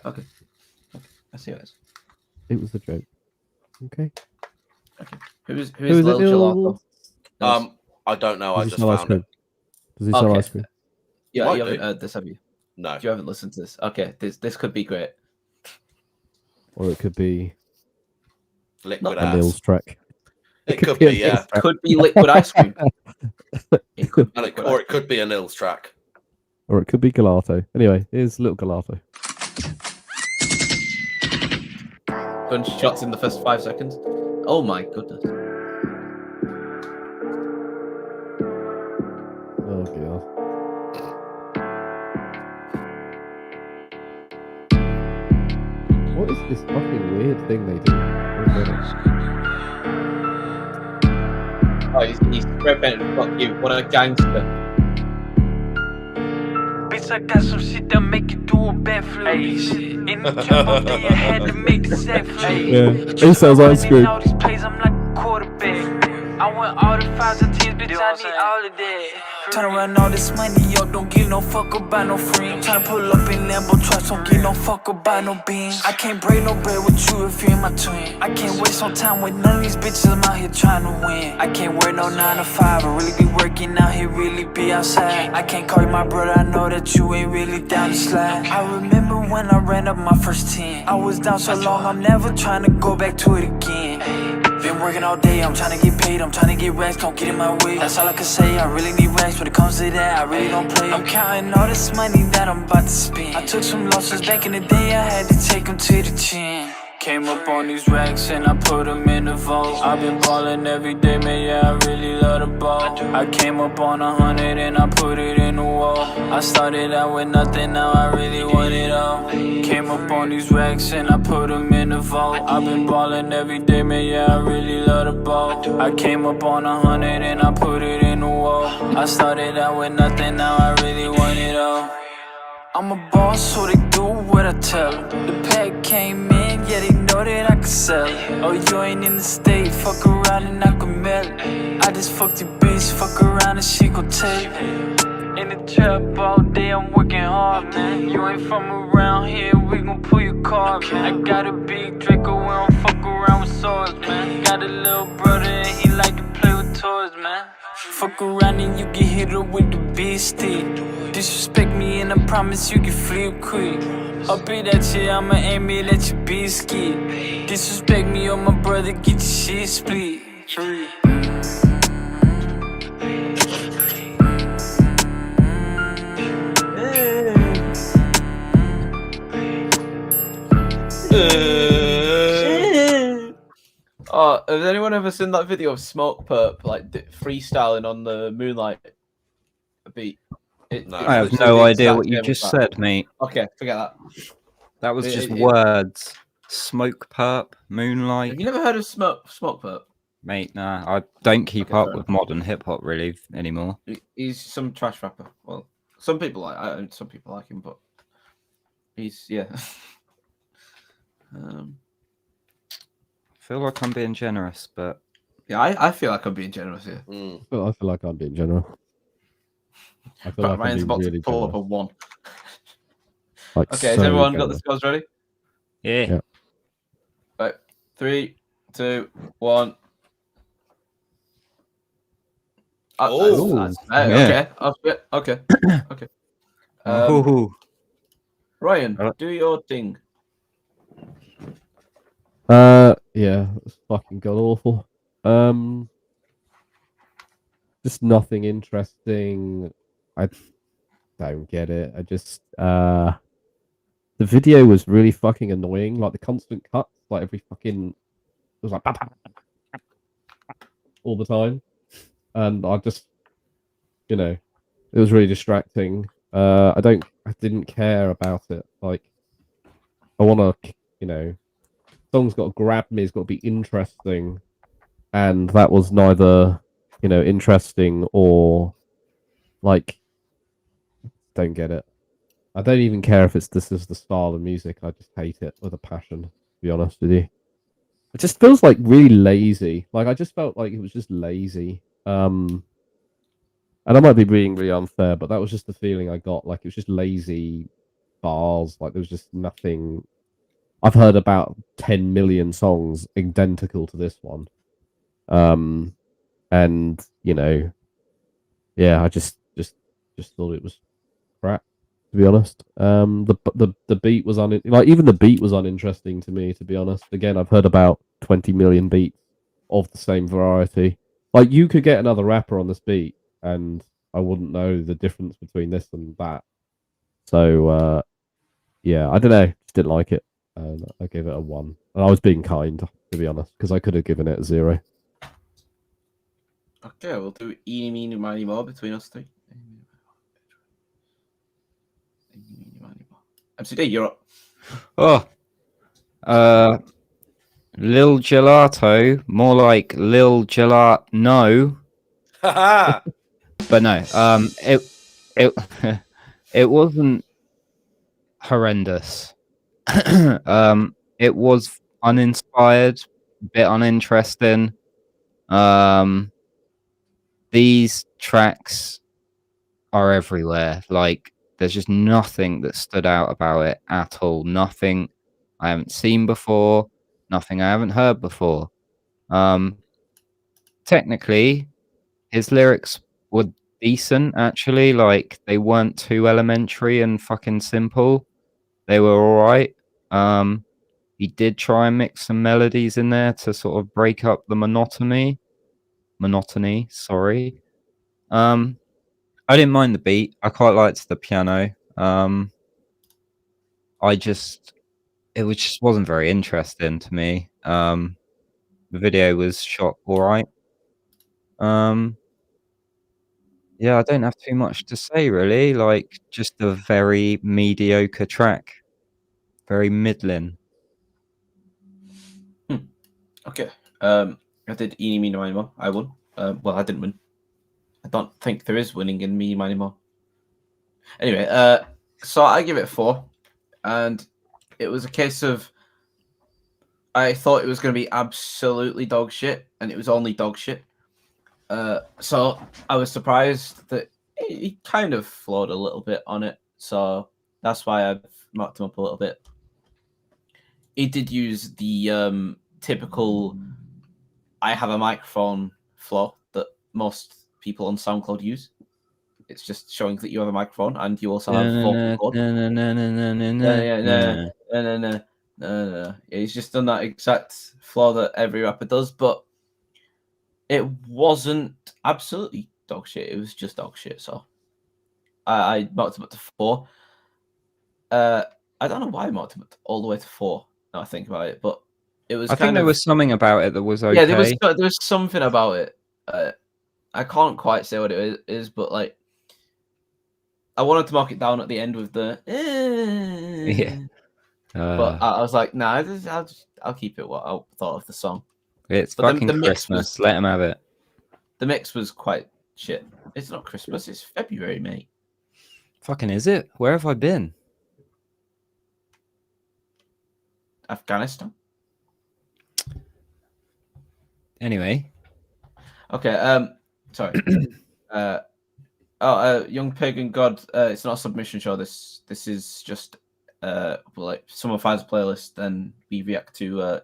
Okay. I see what it is. it was a joke. Okay. Who is Who is Lil it, Gelato? Nilzz? I don't know. Does I he just sell ice found cream? it. Does he sell Okay. ice cream? Yeah, Might you haven't do. heard this, have you? No. You haven't listened to this. Okay, this could be great. Or it could be Liquid a ass. Nilzz track. It could be, yeah. It could be liquid ice cream. It could be Or it could be a Nilzz track. Or it could be Gelato. Anyway, here's little Gelato. Gunshots in the first 5 seconds. Oh my goodness. Oh god. What is this fucking weird thing they do? Oh, he's spray painted. Fuck you. What a gangster. Bitch, I got some shit that make you do a backflip. In the trap all day, I had to make the sack flip. Yeah, he sells ice cream. All these plays, I'm like a quarterback. I want all the 5s and 10s, bitch, I need all of that. Turn around all this money, yo, don't give no fuck about no friend. Tryna pull up in Lambo trucks, don't give no fuck about no beans. I can't break no bread with you if you're my twin. I can't waste no time with none of these bitches, I'm out here trying to win. I can't work no 9 to 5, I really be working out here, really be outside. I can't call you my brother, I know that you ain't really down to slide. I remember when I ran up my first 10. I was down so long, I'm never trying to go back to it again. Been working all day, I'm trying to get paid, I'm trying to get racks, don't get in my way. That's all I can say, I really need racks, when it comes to that, I really don't play. I'm counting all this money that I'm about to spend. I took some losses back in the day, I had to take them to the chin. Came up on these racks and I put them in the vault. I've been ballin' every day, man, yeah, I really love the ball. I came up on 100 and I put it in the wall. I started out with nothing, now I really want it all. Came up on these racks and I put them in the vault. I've been ballin' every day, man, yeah, I really love the ball. I came up on 100 and I put it in the wall. I started out with nothing, now I really want it all. I'm a boss, so they do what I tell them. The pack came in, yeah, they know that I can sell it. Oh, you ain't in the state, fuck around and I can melt it. I just fucked your bitch, fuck around and she gon' tell you. In the trap all day, I'm working hard, man. You ain't from around here, we gon' pull your card, man. I got a big Draco, we don't fuck around with swords, man. Got a little brother and he like to play with toys, man. Fuck around and you get hit up with the big stick. Disrespect me and I promise you can flip quick. Up it at you, I'ma aim it at your biscuit. Disrespect me or my brother, get your shit split. Oh, has anyone ever seen that video of Smoke Perp like freestyling on the Moonlight beat? No. I have it's no the idea exact what you same just as that. said, mate. Okay, forget that. That was just It- words. Smoke perp, moonlight. Have you never heard of Smoke Perp? Mate, nah, I don't keep Okay, up fair with enough. modern hip hop really anymore. He's some trash rapper. Well, some people some people like him, but he's I feel like I'm being generous, but yeah. I feel like I'm being generous here. Mm. I feel like I'm being generous. I feel But like I'm Ryan's being about really to pull up generous. a 1. Like, Okay, has so everyone got the generous. scores ready? yeah. Yeah. Right, 3, 2, 1. Oh. That's Yeah. okay. Okay. Oh, Ryan, do your thing. Yeah, it's fucking god awful. Just nothing interesting. I don't get it. I just the video was really fucking annoying. Like the constant cuts, like every fucking it was like all the time, and I just it was really distracting. I didn't care about it. Like I want to, song's got to grab me. It's got to be interesting, and that was neither, interesting or like don't get it. I don't even care if this is the style of music. I just hate it with a passion, to be honest with you. It just feels like really lazy. Like I just felt like it was just lazy. And I might be being really unfair, but that was just the feeling I got. Like it was just lazy bars. Like there was just nothing. I've heard about 10 million songs identical to this one. And yeah, I just thought it was crap, to be honest. The beat was even the beat was uninteresting to me, to be honest. Again, I've heard about 20 million beats of the same variety. Like you could get another rapper on this beat, and I wouldn't know the difference between this and that. So yeah, I don't know, just didn't like it, and I gave it a 1. And I was being kind, to be honest, because I could have given it a 0. Okay, we'll do eeny, meeny, miny, moe between us three. MCD, you're up. Lil Gelato, more like Lil Gelat no. But no, it it wasn't horrendous. It was uninspired, a bit uninteresting. These tracks are everywhere. Like there's just nothing that stood out about it at all. Nothing I haven't seen before, nothing I haven't heard before. Technically, his lyrics were decent actually. Like they weren't too elementary and fucking simple. They were all right. He did try and mix some melodies in there to sort of break up the monotony, sorry. I didn't mind the beat. I quite liked the piano. It just wasn't very interesting to me. The video was shot all right. Yeah, I don't have too much to say really. Like just a very mediocre track, very middling. Okay. I did eeny, meeny, miny, moe. I won. Well, I didn't win. I don't think there is winning in meeny, miny, moe. Anyway, so I give it a 4, and it was a case of I thought it was going to be absolutely dog shit, and it was only dog shit. So I was surprised that he kind of flawed a little bit on it. So that's why I've marked him up a little bit. He did use the typical I have a microphone flaw that most people on SoundCloud use. It's just showing that you have a microphone and you also have vocal cord. No. He's just done that exact flaw that every rapper does, but it wasn't absolutely dog shit. It was just dog shit. So I marked him up to 4. I don't know why I marked him up all the way to 4. Now I think about it, but it was. I think there was something about it that was okay. Yeah, there was something about it. I can't quite say what it is, but like I wanted to mark it down at the end with the Yeah. But I was like, nah, I'll keep it what I thought of the song. It's But fucking the mix Christmas. was- Let him have it. The mix was quite shit. It's not Christmas, it's February, mate. Fucking is it? Where have I been? Afghanistan. Anyway. Okay, sorry. Young Pagan God, it's not a submission show. This is just like someone finds a playlist, then we react to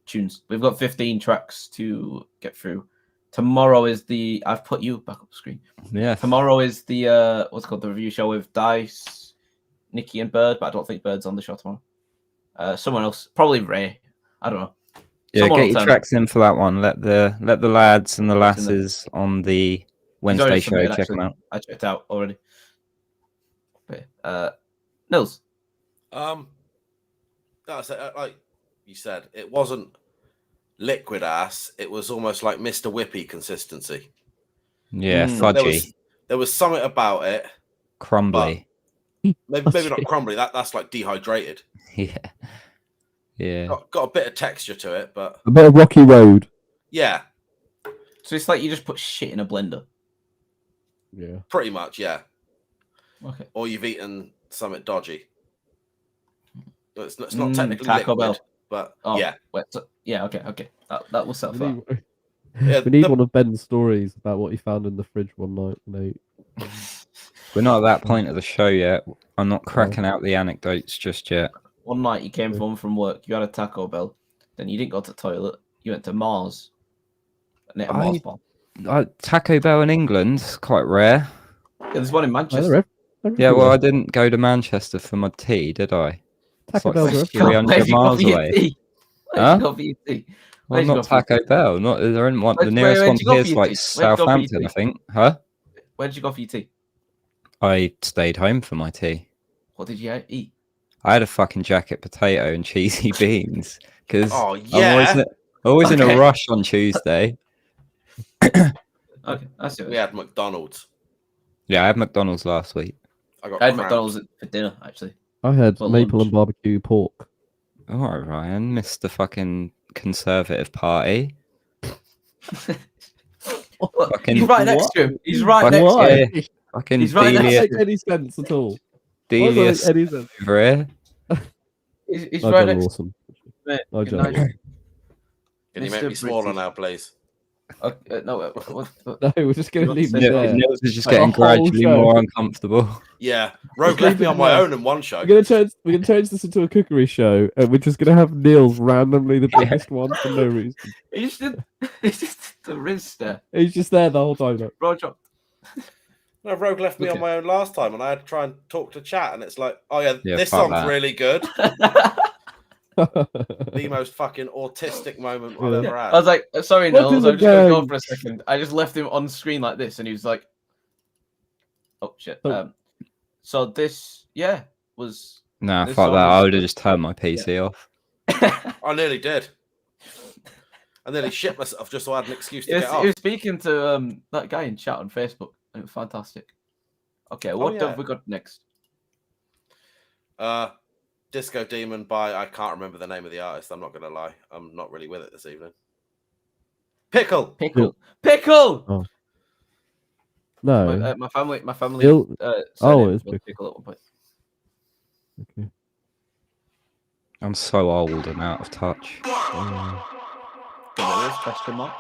tunes. We've got 15 tracks to get through. Tomorrow is I've put you back up the screen. Yeah. Tomorrow is the what's it called, the review show with Dice, Nikki, and Bird, but I don't think Bird's on the show tomorrow. Someone else, probably Ray. I don't know. Yeah, Someone get will your turn tracks in for that one. Let the lads and the lasses on the He's Wednesday already show submitted, check actually. them out. I checked out already. Okay. Nilzz. Like you said, it wasn't liquid ass. It was almost like Mr. Whippy consistency. Yeah, Mm, fudgy, There was something about it. crumbly. Maybe not crumbly. That's like dehydrated. Yeah. Yeah. Got a bit of texture to it, but A bit of Rocky Road. yeah, So it's like you just put shit in a blender. Yeah. pretty much, yeah. Okay. Or you've eaten something dodgy. It's not technically Taco liquid, Bell. but Oh, yeah. Wait, yeah, okay. That will settle We that. need, Yeah, we need the- one of Ben's stories about what he found in the fridge one night. We're not at that point of the show yet. I'm not cracking out the anecdotes just yet. One night you came home from work, you had a Taco Bell, then you didn't go to the toilet, you went to Mars. And ate a Mars bar. Taco Bell in England is quite rare. Yeah, there's one in Oh, Manchester. Yeah, well, I didn't go to Manchester for my tea, did I? It's Taco like Bell's are 300 miles away. Where'd you go for your tea? Well, Where'd you not go for your Taco tea? Bell. Not there isn't one. The Where'd nearest you one go here for is your like tea? Where'd you go for your Southampton, tea? I think. Huh? Where did you go for your tea? I stayed home for my tea. What did you eat? I had a fucking jacket potato and cheesy beans because Oh, I'm yeah. always in a Okay. rush on Tuesday. Okay, I see. We had McDonald's. Yeah, I had McDonald's last week. I got I had cramps. McDonald's for dinner, actually. I had For maple lunch. and barbecue pork. All right, Ryan, missed the fucking Conservative Party. Look, Fucking he's right next to him. He's right Fucking next to Why? him. yeah, fucking He's right next Doesn't Delia, make any sense at all. Why Delia does that make any sense? over here. He's I right don't next awesome. to him. I Good don't. night. Can you Mr. make me smaller British. now, please? No, No, we're just going to leave it there. Nilzz is just Like, getting the whole gradually show. more uncomfortable. Yeah, Rogue Just left leave me it on my there. own in one show. We're gonna change this into a cookery show, and we're just gonna have Nilzz randomly the biggest one for no reason. he's just the wrist there. He's just there the whole time. Like, Roger. No, Rogue left me Okay. on my own last time, and I had to try and talk to chat, and it's like, oh yeah, Yeah, this fuck song's that. really good. The most fucking autistic moment I've Yeah. ever had. I was like, sorry, What Nilzz, is I'm it just gonna go going? for a second. I just left him on screen like this, and he was like, "Oh shit." Oh. So this, was. Nah, This fuck song that. is- I would have just turned my PC off. I nearly did. I nearly shit myself just so I had an excuse to He get was, off. he was speaking to that guy in chat on Facebook. It was fantastic. Okay, what yeah. have we got next? Disco Demon by, I can't remember the name of the artist. I'm not gonna lie. I'm not really with it this evening. Pickle. Pickle. Pickle. no. My family. Ill- surname it's was Pickle. Pickle at one point. Okay. I'm so old and out of touch. There is question mark.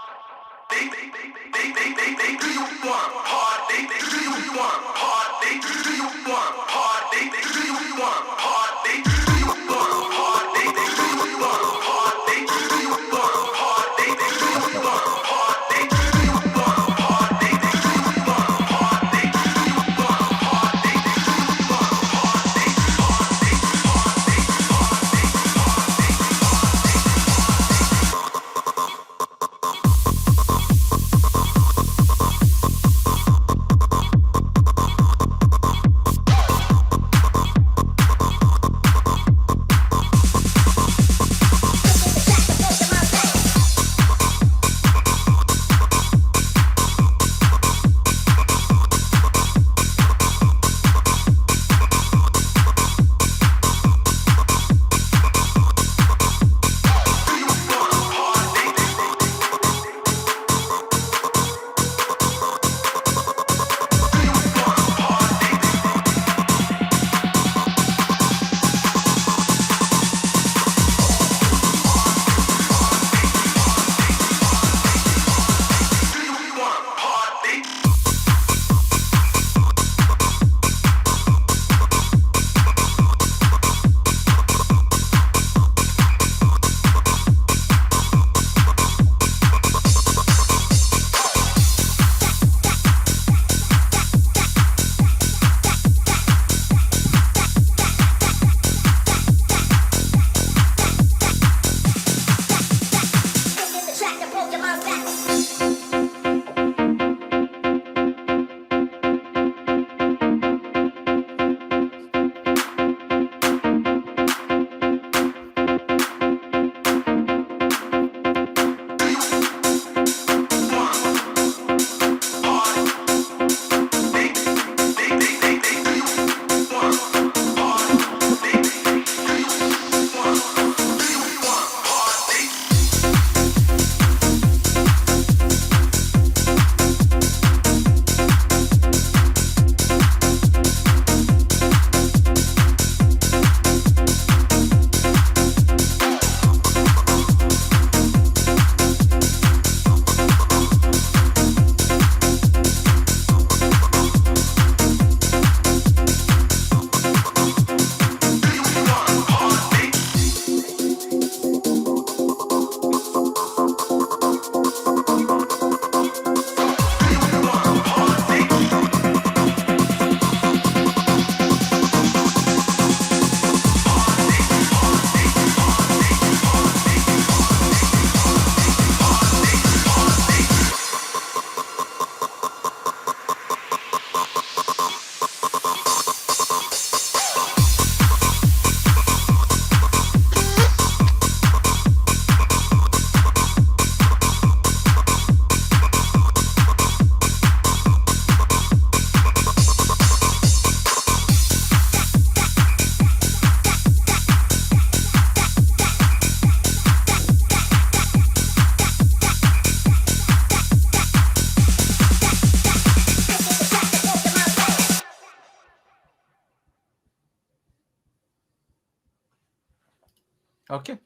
Okay,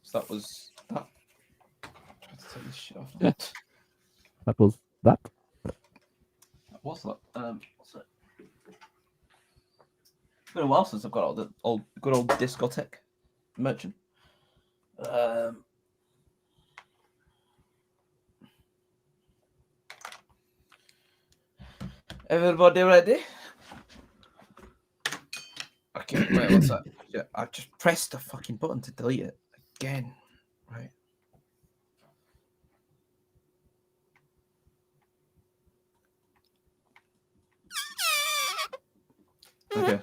so that was that. Try to take this shit off. Yeah. That was that. What's that? What's it? It's been a while since I've got all the good old discotheque merchant. Everybody ready? Okay, wait, what's that? Yeah, I just pressed the fucking button to delete it again. Right. Okay.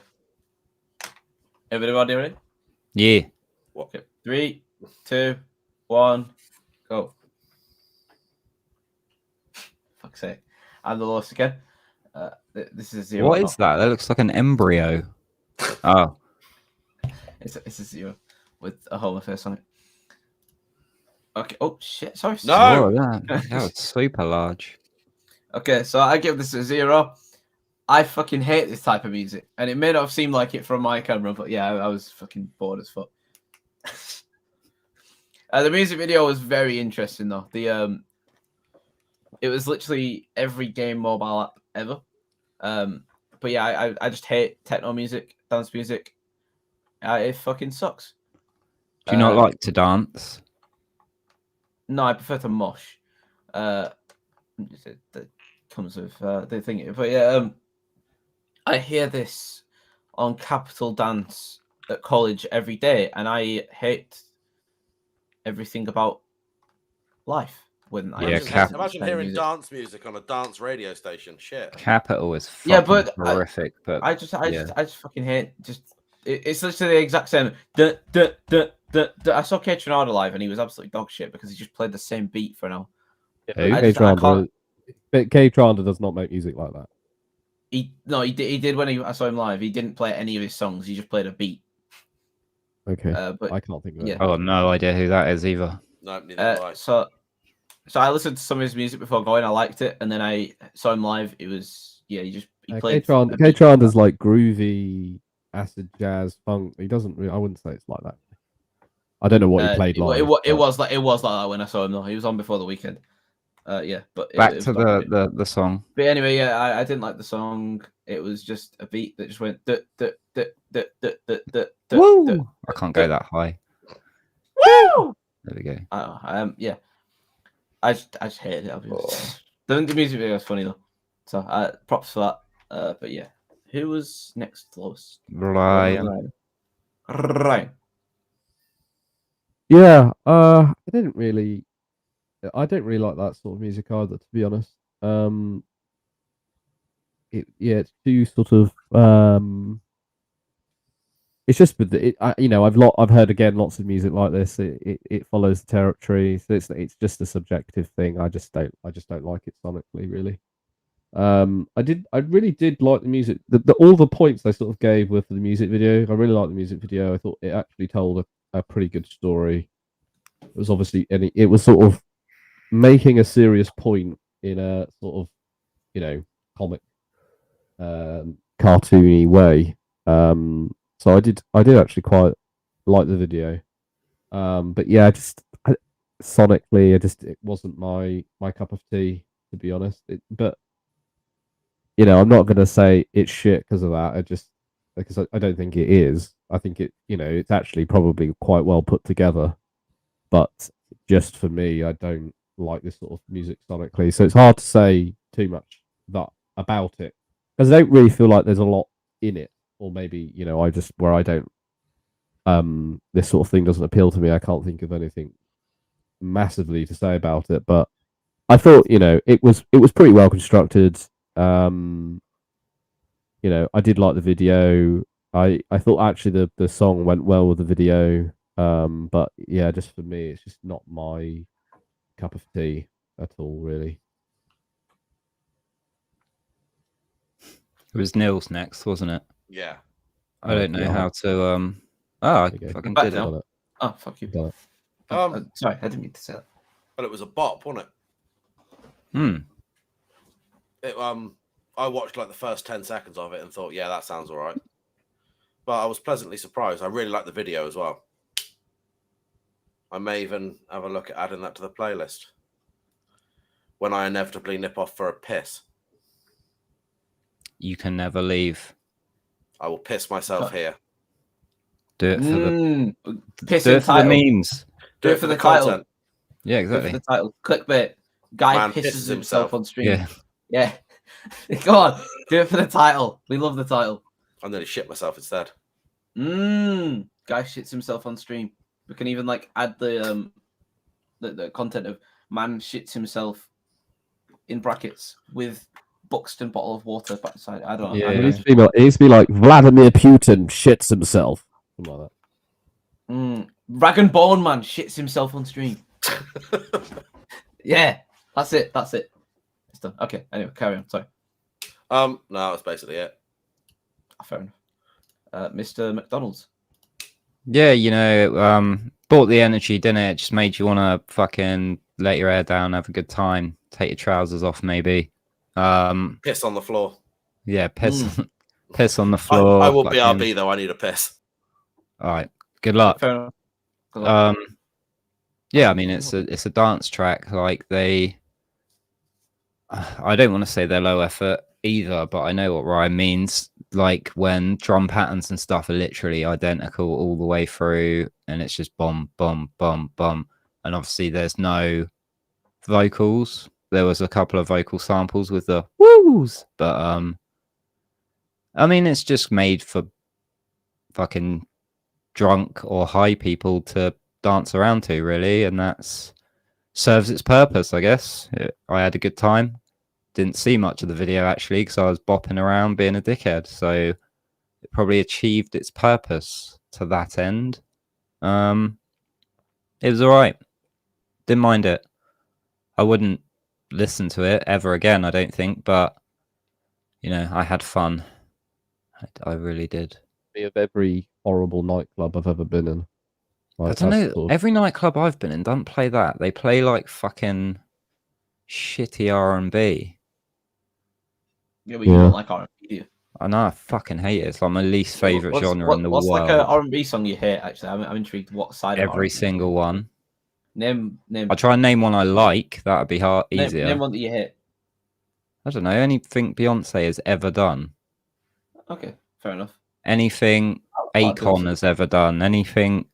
Everybody ready? Yeah. Okay. 3, 2, 1, go. Fuck's sake. I'm the lowest again. This is 0. What is that? That looks like an embryo. Oh. It's a 0 with a hover face on it. Okay. Oh shit! Sorry. No, that was super large. Okay, so I give this a 0. I fucking hate this type of music, and it may not have seemed like it from my camera, but yeah, I was fucking bored as fuck. The music video was very interesting though. It was literally every game mobile app ever. But yeah, I just hate techno music, dance music. It fucking sucks. Do you not like to dance? No, I prefer to mosh. That comes with the thing. But yeah, I hear this on Capital Dance at college every day, and I hate everything about life. When imagine hearing dance music on a dance radio station. Shit. Capital is horrific, but I just fucking hate it's literally the exact same. I saw K Tronada live, and he was absolutely dog shit because he just played the same beat for an hour. K Tronada does not make music like that. He did when I saw him live. He didn't play any of his songs. He just played a beat. Okay, but I can't think of it. Yeah. Oh, no idea who that is either. No, neither do I. So I listened to some of his music before going. I liked it, and then I saw him live. It was he played. K Tronada's like groovy acid jazz funk. He doesn't really, I wouldn't say it's like that. I don't know what he played live. It was like that when I saw him though. He was on before the weekend. Yeah, but back to the song. But anyway, yeah, I didn't like the song. It was just a beat that just went. Woo! I can't go that high. Woo! There we go. Yeah. I just hated it. The music video was funny though, so props for that. But yeah, who was next close? Ryan. Yeah, I don't really like that sort of music either, to be honest. It's too sort of it's just with it. I've heard again lots of music like this. It follows the territory, so it's just a subjective thing. I just don't like it sonically, really. I really did like the music. All the points I sort of gave were for the music video. I really liked the music video. I thought it actually told a pretty good story. It was obviously it was sort of making a serious point in a sort of comic cartoony way. So I did actually quite like the video. But yeah, sonically, it wasn't my cup of tea, to be honest. But I'm not gonna say it's shit because of that. Because I don't think it is. I think it's actually probably quite well put together. But just for me, I don't like this sort of music sonically, so it's hard to say too much about it because I don't really feel like there's a lot in it, or maybe this sort of thing doesn't appeal to me. I can't think of anything massively to say about it, but I thought it was pretty well constructed. I did like the video. I thought actually the song went well with the video. But yeah, just for me, it's just not my cup of tea at all, really. It was Nilzz next, wasn't it? Yeah. I don't know how to. I fucking did it. Oh, fuck you. Sorry, I didn't mean to say that. But it was a bop, wasn't it? I watched like the first 10 seconds of it and thought, yeah, that sounds all right. But I was pleasantly surprised. I really liked the video as well. I may even have a look at adding that to the playlist when I inevitably nip off for a piss. You can never leave. I will piss myself here. Do it for the Pissing title. memes. Do it for the title. content. Yeah, Do it exactly. for the title. Clickbait. Guy Man pisses himself on stream. Yeah. Yeah. Go on. Do it for the title. We love the title. I'm going to shit myself instead. Guy shits himself on stream. We can even like add the content of man shits himself in brackets with Buxton bottle of water by the side. I don't know. Yeah. It needs to be like Vladimir Putin shits himself. Something like that. Rag and Bone Man shits himself on stream. Yeah, that's it. That's it. It's done. Okay. Anyway, carry on. Sorry. No, that's basically it. Fair enough. Mr. McDonald's. Yeah, you know, bought the energy, didn't it? It just made you want to fucking let your hair down, have a good time, take your trousers off, maybe. Piss on the floor. Yeah, piss, piss on the floor. I will fucking... BRB though. I need a piss. All right, good luck. Fair enough. Good luck. Yeah, I mean, it's a dance track. Like I don't want to say they're low effort either, but I know what Ryan means. Like when drum patterns and stuff are literally identical all the way through, and it's just bum, bum, bum, bum. And obviously there's no vocals. There was a couple of vocal samples with the woos, but I mean, it's just made for fucking drunk or high people to dance around to, really, and that's serves its purpose, I guess. I had a good time. Didn't see much of the video actually because I was bopping around being a dickhead, so it probably achieved its purpose to that end. It was all right. Didn't mind it. I wouldn't listen to it ever again, I don't think, but you know, I had fun. I really did. Of every horrible nightclub I've ever been in. Like, I don't know. sort of... Every nightclub I've been in don't play that. They play like fucking shitty R&B. Yeah, but you don't like R&B, do you? I know, I fucking hate it. It's like my least favorite genre in the world. What's like a R&B song you hate? Actually, I'm intrigued. What side? Every of single one. Name. I'll try and name one I like. That would be easier. Name one that you hate. I don't know. Anything Beyonce has ever done. Okay, fair enough. Anything Akon has ever done. Anything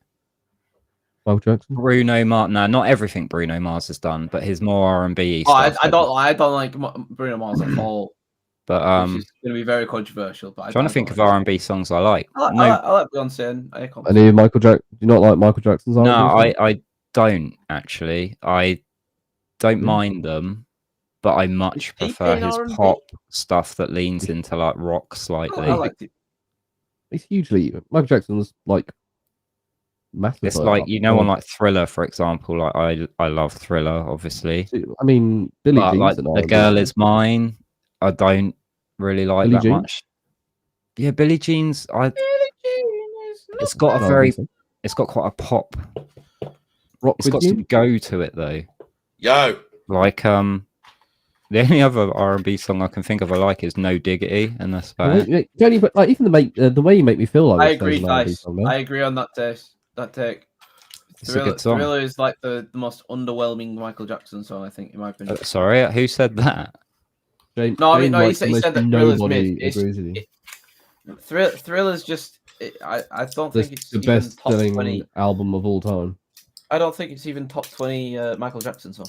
Michael Jackson. Bruno Mars. No, not everything Bruno Mars has done, but his more R&B. I don't like Bruno Mars at all. But which is going to be very controversial. But trying to think of R&B songs I like. I like Beyonce and Akon. Any Michael Jackson? Do you not like Michael Jackson's R&B? No, I don't actually. I don't mind them, but I much prefer his R&B? pop stuff that leans into like rock slightly. I liked it. It's hugely Michael Jackson's like massive. It's like, you know, on like Thriller, for example. Like I love Thriller, obviously. I mean, Billie Jean's like an The R&B. Girl Is Mine. I don't really like Billie that Jean? much. Yeah, Billie Jean's. It's got a very. It's got quite a pop. Rock It's with got you? some go to it though. Yo. Like the only other R&B song I can think of I like is No Diggity, and that's about it. Don't even, like, even the way you make me feel. I agree, Dice. I agree on that take. It's a good song. Thriller is like the most underwhelming Michael Jackson song, I think, in my opinion. Sorry, who said that? James, No, I mean, James no, he likes said almost that Thriller's nobody mid. agrees with you. Thriller's just. I don't think it's the even best top selling 20. album of all time. I don't think it's even top 20 Michael Jackson song.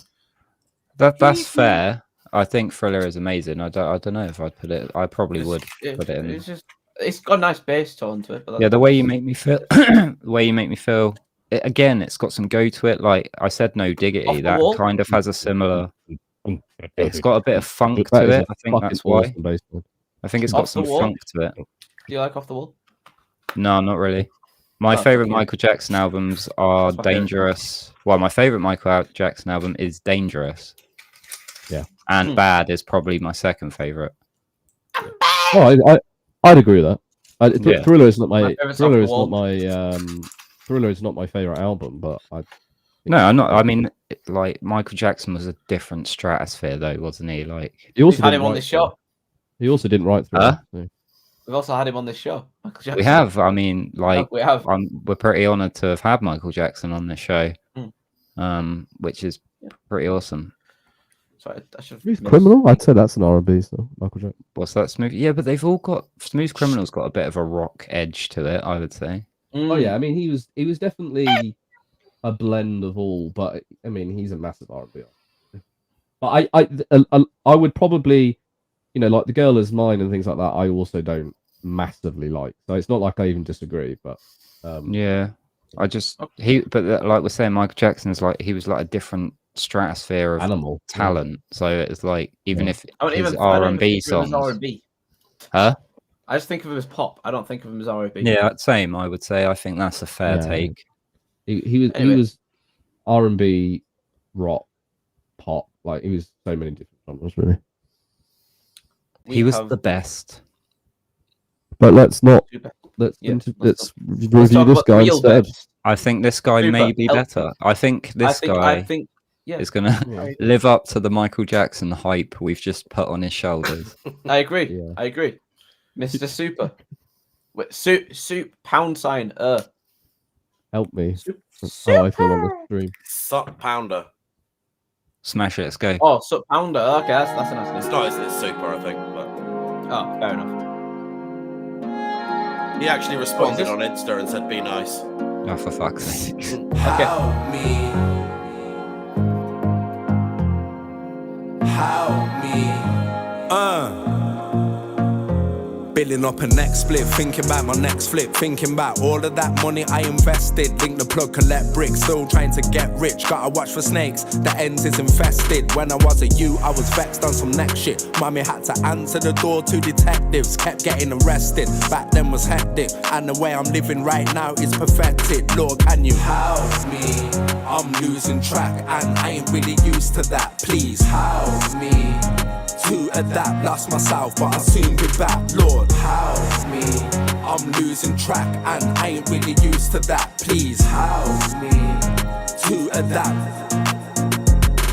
That's fair. I think Thriller is amazing. I don't know if I'd put it. I probably would put it in. It's got a nice bass tone to it. But Yeah, the way you make me feel. The way you make me feel. Again, it's got some go to it. Like I said, No Diggity. That kind of has a similar. It's got a bit of funk to it. I think that's why. I think it's got some funk to it. Do you like Off the Wall? No, not really. My favorite Michael Jackson albums are Dangerous. Well, my favorite Michael Jackson album is Dangerous. Yeah. And Bad is probably my second favorite. Oh, I'd agree with that. Yeah. Thriller is not my Thriller is not my favorite album, but No, I'm not. I mean, like Michael Jackson was a different stratosphere, though, wasn't he? Like he also had him on this show. He also didn't write Thriller. So. We've also had him on this show. Michael Jackson. We have. I mean, like we have. we're pretty honoured to have had Michael Jackson on this show. which is pretty awesome. Sorry, I should. Smooth Criminal? I'd say that's an R&B song. Michael Jackson. What's that? Smooth? Yeah, but they've all got Smooth Criminal's got a bit of a rock edge to it, I would say. Oh yeah, I mean he was definitely a blend of all, but I mean he's a massive R&B artist. But I would probably, you know, like The Girl Is Mine and things like that. I also don't massively like, so it's not like I even disagree. But yeah, I just like we're saying, Michael Jackson is like he was like a different stratosphere of animal talent. So it's like even if I don't his even R&B think of him as songs, R&B. huh? I just think of him as pop. I don't think of him as R&B. Yeah, same. I would say. I think that's a fair take. He was R&B, rock, pop. Like he was so many different genres, really. He was the best. But let's review this guy instead. I think this guy may be better. I think this guy is going to live up to the Michael Jackson hype we've just put on his shoulders. I agree. I agree. Mr. Super. Wait, soup pound sign. Help me. That's how I feel on the stream. Sup pounder. Smash it. Let's go. Oh, sup pounder. Okay, that's a nice name. It's not. It's super, I think. But oh, fair enough. He actually responded on Insta and said, "Be nice." Oh, for fuck's sake. Okay. Help me. Billing up a next split, thinking about my next flip, thinking about all of that money I invested. Link the plug, collect bricks, still trying to get rich. Gotta watch for snakes, the ends is infested. When I was a youth, I was vexed on some next shit. Mommy had to answer the door to detectives, kept getting arrested. Back then was hectic, and the way I'm living right now is perfected. Lord, can you help me? I'm losing track, and I ain't really used to that. Please help me to adapt, lost myself, but I'll soon be back. Lord, help me. I'm losing track, and I ain't really used to that. Please help me to adapt.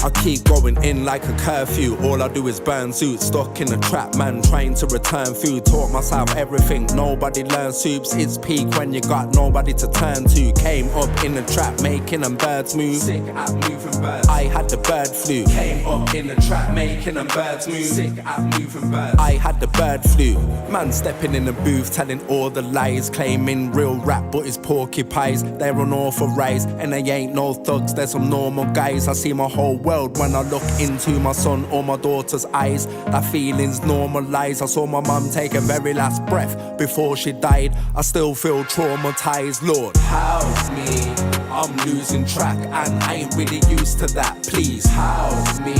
I keep going in like a curfew. All I do is burn suits, stuck in a trap, man, trying to return food. Taught myself everything, nobody learns soups. It's peak when you got nobody to turn to. Came up in a trap, making them birds move. Sick at moving birds. I had the bird flu. Came up in a trap, making them birds move. Sick at moving birds. I had the bird flu. Man stepping in the booth, telling all the lies, claiming real rap, but it's porcupines. They're unauthorized, and they ain't no thugs. They're some normal guys. I see my whole world when I look into my son or my daughter's eyes. That feelings normalize. I saw my mum take a very last breath before she died. I still feel traumatized. Lord, help me. I'm losing track, and I ain't really used to that. Please help me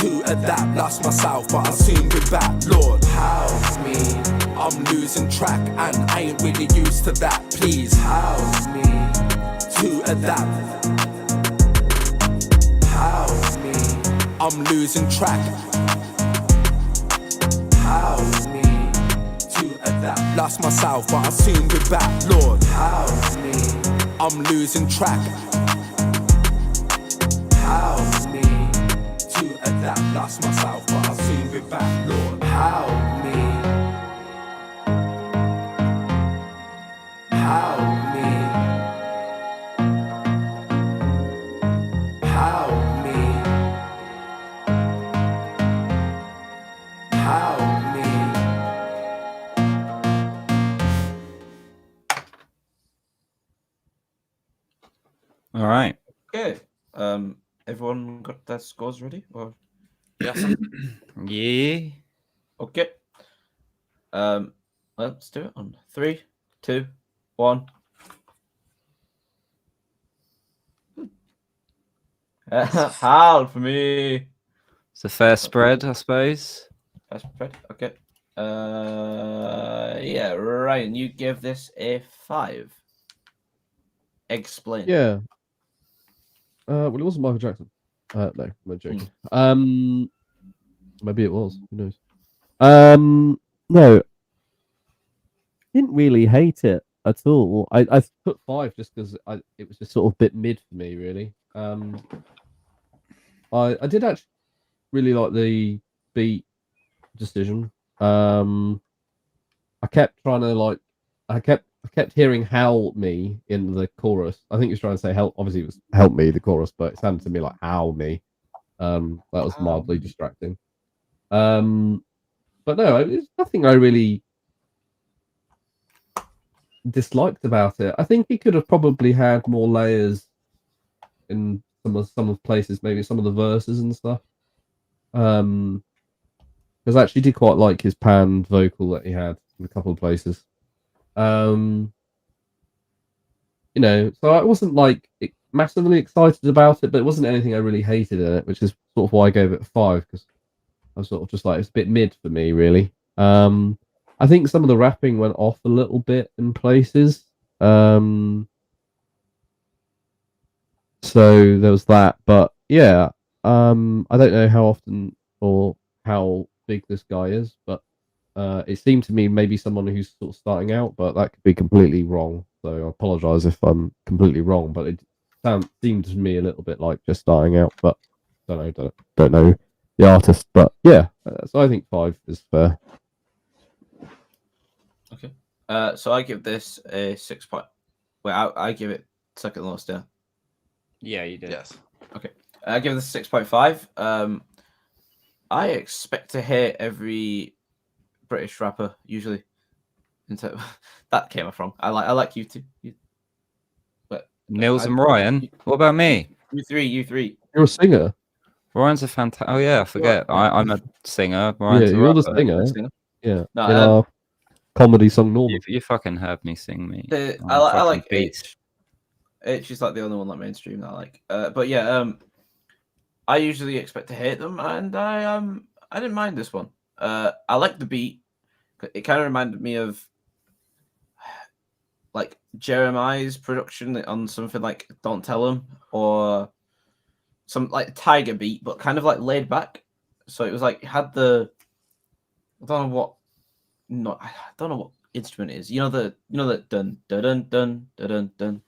to adapt. Lost myself, but I'll soon be back. Lord, help me. I'm losing track, and I ain't really used to that. Please help me to adapt. Help me. I'm losing track. Help me to adapt. Lost myself, but I'll soon be back. Lord, help me. I'm losing track. Help me to adapt. Lost myself, but I'll soon be back. Lord, help me. Help me. Help me. Help me. All right. Okay. Everyone got their scores ready? Or Yes. Yeah. okay. Let's do it on 3, 2, 1. Hard for me. It's a fair spread, I suppose. That's right. Okay. Yeah, Ryan, you give this a 5. Explain. Yeah. Well, it wasn't Michael Jackson. No, I'm joking. Maybe it was. Who knows? No, didn't really hate it at all. I put 5 just because it was just sort of a bit mid for me, really. I did actually really like the beat decision. I kept trying to I kept hearing "help me" in the chorus. I think he was trying to say help. Obviously, it was "help me" the chorus, but it sounded to me like "how me." That was mildly distracting. But no, there's nothing I really disliked about it. I think he could have probably had more layers in some of places, maybe some of the verses and stuff. Because I actually did quite like his panned vocal that he had in a couple of places. You know, so I wasn't like massively excited about it, but it wasn't anything I really hated in it, which is sort of why I gave it a 5, because I was sort of just like, it's a bit mid for me, really. I think some of the rapping went off a little bit in places. So there was that, but yeah, I don't know how often or how big this guy is, but it seemed to me maybe someone who's sort of starting out, but that could be completely wrong. So I apologize if I'm completely wrong, but it seemed to me a little bit like just starting out. But don't know the artist, but yeah. So I think 5 is fair. Okay. So I give this a 6 point. Wait, I give it second lowest. Yeah. Yeah, you did. Yes. Okay. I give this 6.5. I expect to hate every British rapper usually. That came off wrong. I like you too. But Nilzz and Ryan. What about me? You three. You're a singer. Ryan's a fantastic. Oh yeah, I forget. I'm a singer. Ryan's Yeah, a you're the rapper. singer. Yeah. No, in our comedy song Norman. You fucking heard me sing me. I like beats. H is like the only one like mainstream that I like. But yeah, I usually expect to hate them, and I didn't mind this one. I like the beat. It kind of reminded me of like Jeremiah's production on something like "Don't Tell Him" or some like Tiger beat, but kind of like laid back. So it was like had the I don't know what instrument it is. You know the dun dun dun dun dun dun.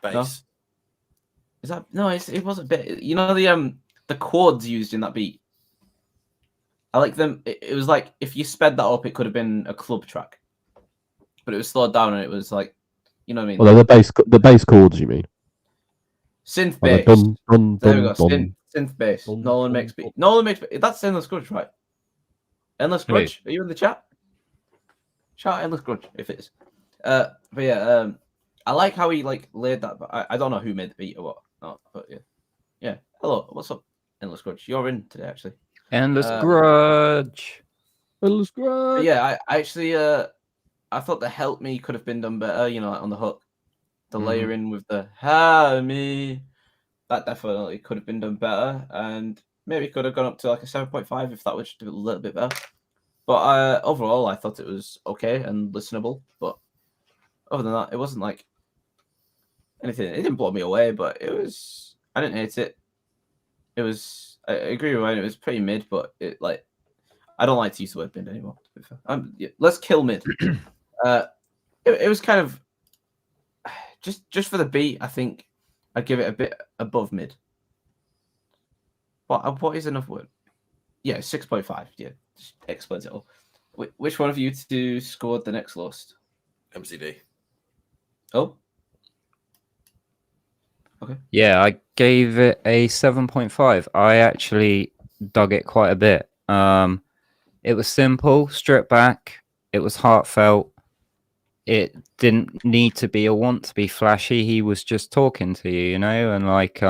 Bass. No? Is that no? It was a bit. You know the chords used in that beat. I like them. It was like if you sped that up, it could have been a club track, but it was slowed down and it was like, you know what I mean? Well, the bass chords, you mean? Synth Like bass. dun, dun, There we go. dun, Synth bass. dun, Nolan dun, makes beat. dun. Nolan makes beat. That's Endless Grudge, right? Endless Who? Grudge. Are you in the chat? Shout Endless Grudge if it is. But yeah, I like how he like laid that. But I don't know who made the beat or what. No, but yeah. Hello, what's up, Endless Grudge? You're in today, actually. Endless grudge. Endless But grudge. yeah, I actually I thought the "Help Me" could have been done better. You know, like on the hook, the layering with the "Help Me." That definitely could have been done better, and maybe could have gone up to like a 7.5 if that was just a little bit better. But overall, I thought it was okay and listenable. But other than that, it wasn't like anything. It didn't blow me away, but it was. I didn't hate it. It was. I agree with Ryan. It was pretty mid, but it like. I don't like to use the word mid anymore. To be fair. Yeah, let's kill mid. It was kind of just for the beat. I think I'd give it a bit above mid. What is enough word? Yeah, 6.5. Yeah, just explains it all. Which one of you two scored the next lowest? MCD. Oh. Okay. Yeah, I gave it a 7.5. I actually dug it quite a bit. It was simple, stripped back. It was heartfelt. It didn't need to be or want to be flashy. He was just talking to you, you know, and like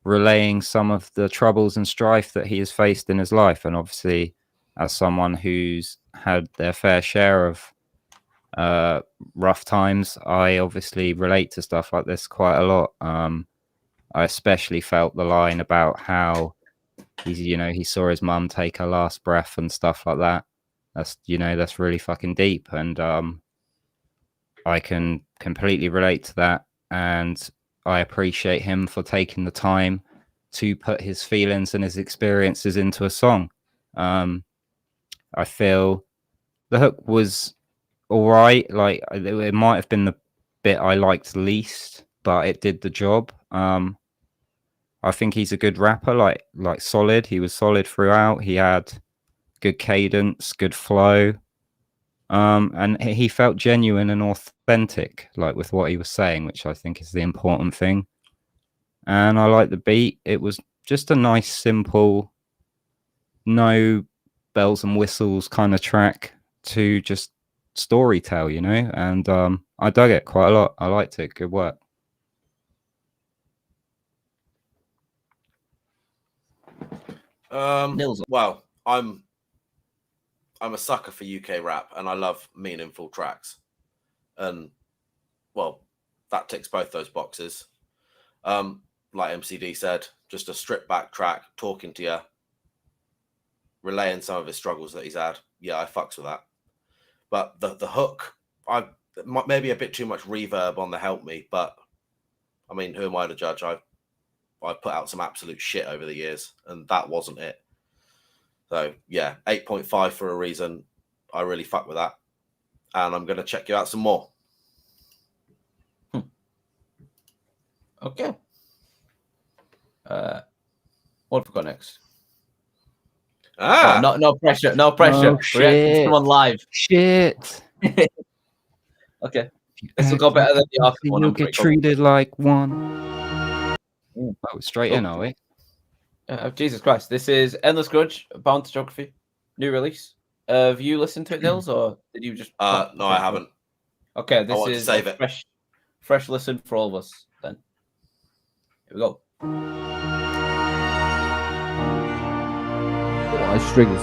relaying some of the troubles and strife that he has faced in his life. And obviously, as someone who's had their fair share of rough times, I obviously relate to stuff like this quite a lot. I especially felt the line about how he saw his mum take her last breath and stuff like that. That's really fucking deep, and I can completely relate to that, and I appreciate him for taking the time to put his feelings and his experiences into a song. I feel the hook was all right. Like it might have been the bit I liked least, but it did the job. I think he's a good rapper, like solid. He was solid throughout. He had good cadence, good flow. And he felt genuine and authentic, like with what he was saying, which I think is the important thing. And I like the beat. It was just a nice, simple, no bells and whistles kind of track to just story tell, you know. And I dug it quite a lot. I liked it. Good work. Nilzz. Well, I'm a sucker for UK rap, and I love meaningful tracks. And well, that ticks both those boxes. Like MCD said, just a stripped back track, talking to you, relaying some of his struggles that he's had. Yeah, I fucks with that. But the hook, maybe a bit too much reverb on the Help Me, but I mean, who am I to judge? I've put out some absolute shit over the years, and that wasn't it. So yeah, 8.5 for a reason. I really fuck with that, and I'm gonna check you out some more. Okay. What have we got next? Oh, no pressure. No pressure. Oh, We're reacting to someone live. Shit. Okay. This will go better than the after one. You'll get treated like one. Oh, straight in, are we? Jesus Christ. This is Endless Grudge, Bound to Geography, new release. Have you listened to it, Nilzz, or did you just... No, I haven't. Okay, this is save it. Fresh listen for all of us, then. Here we go. Nice strings.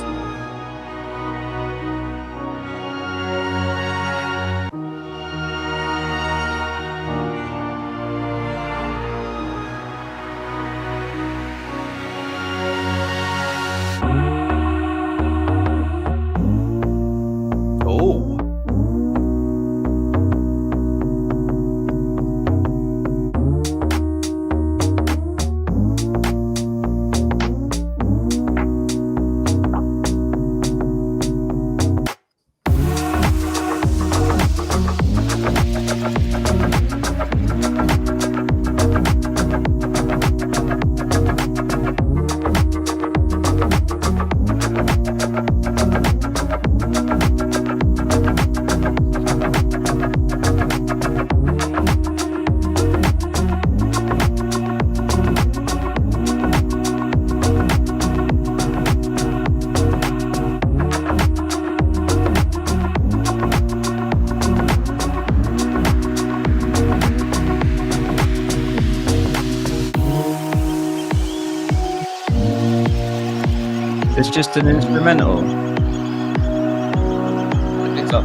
It's just an instrumental. I think so.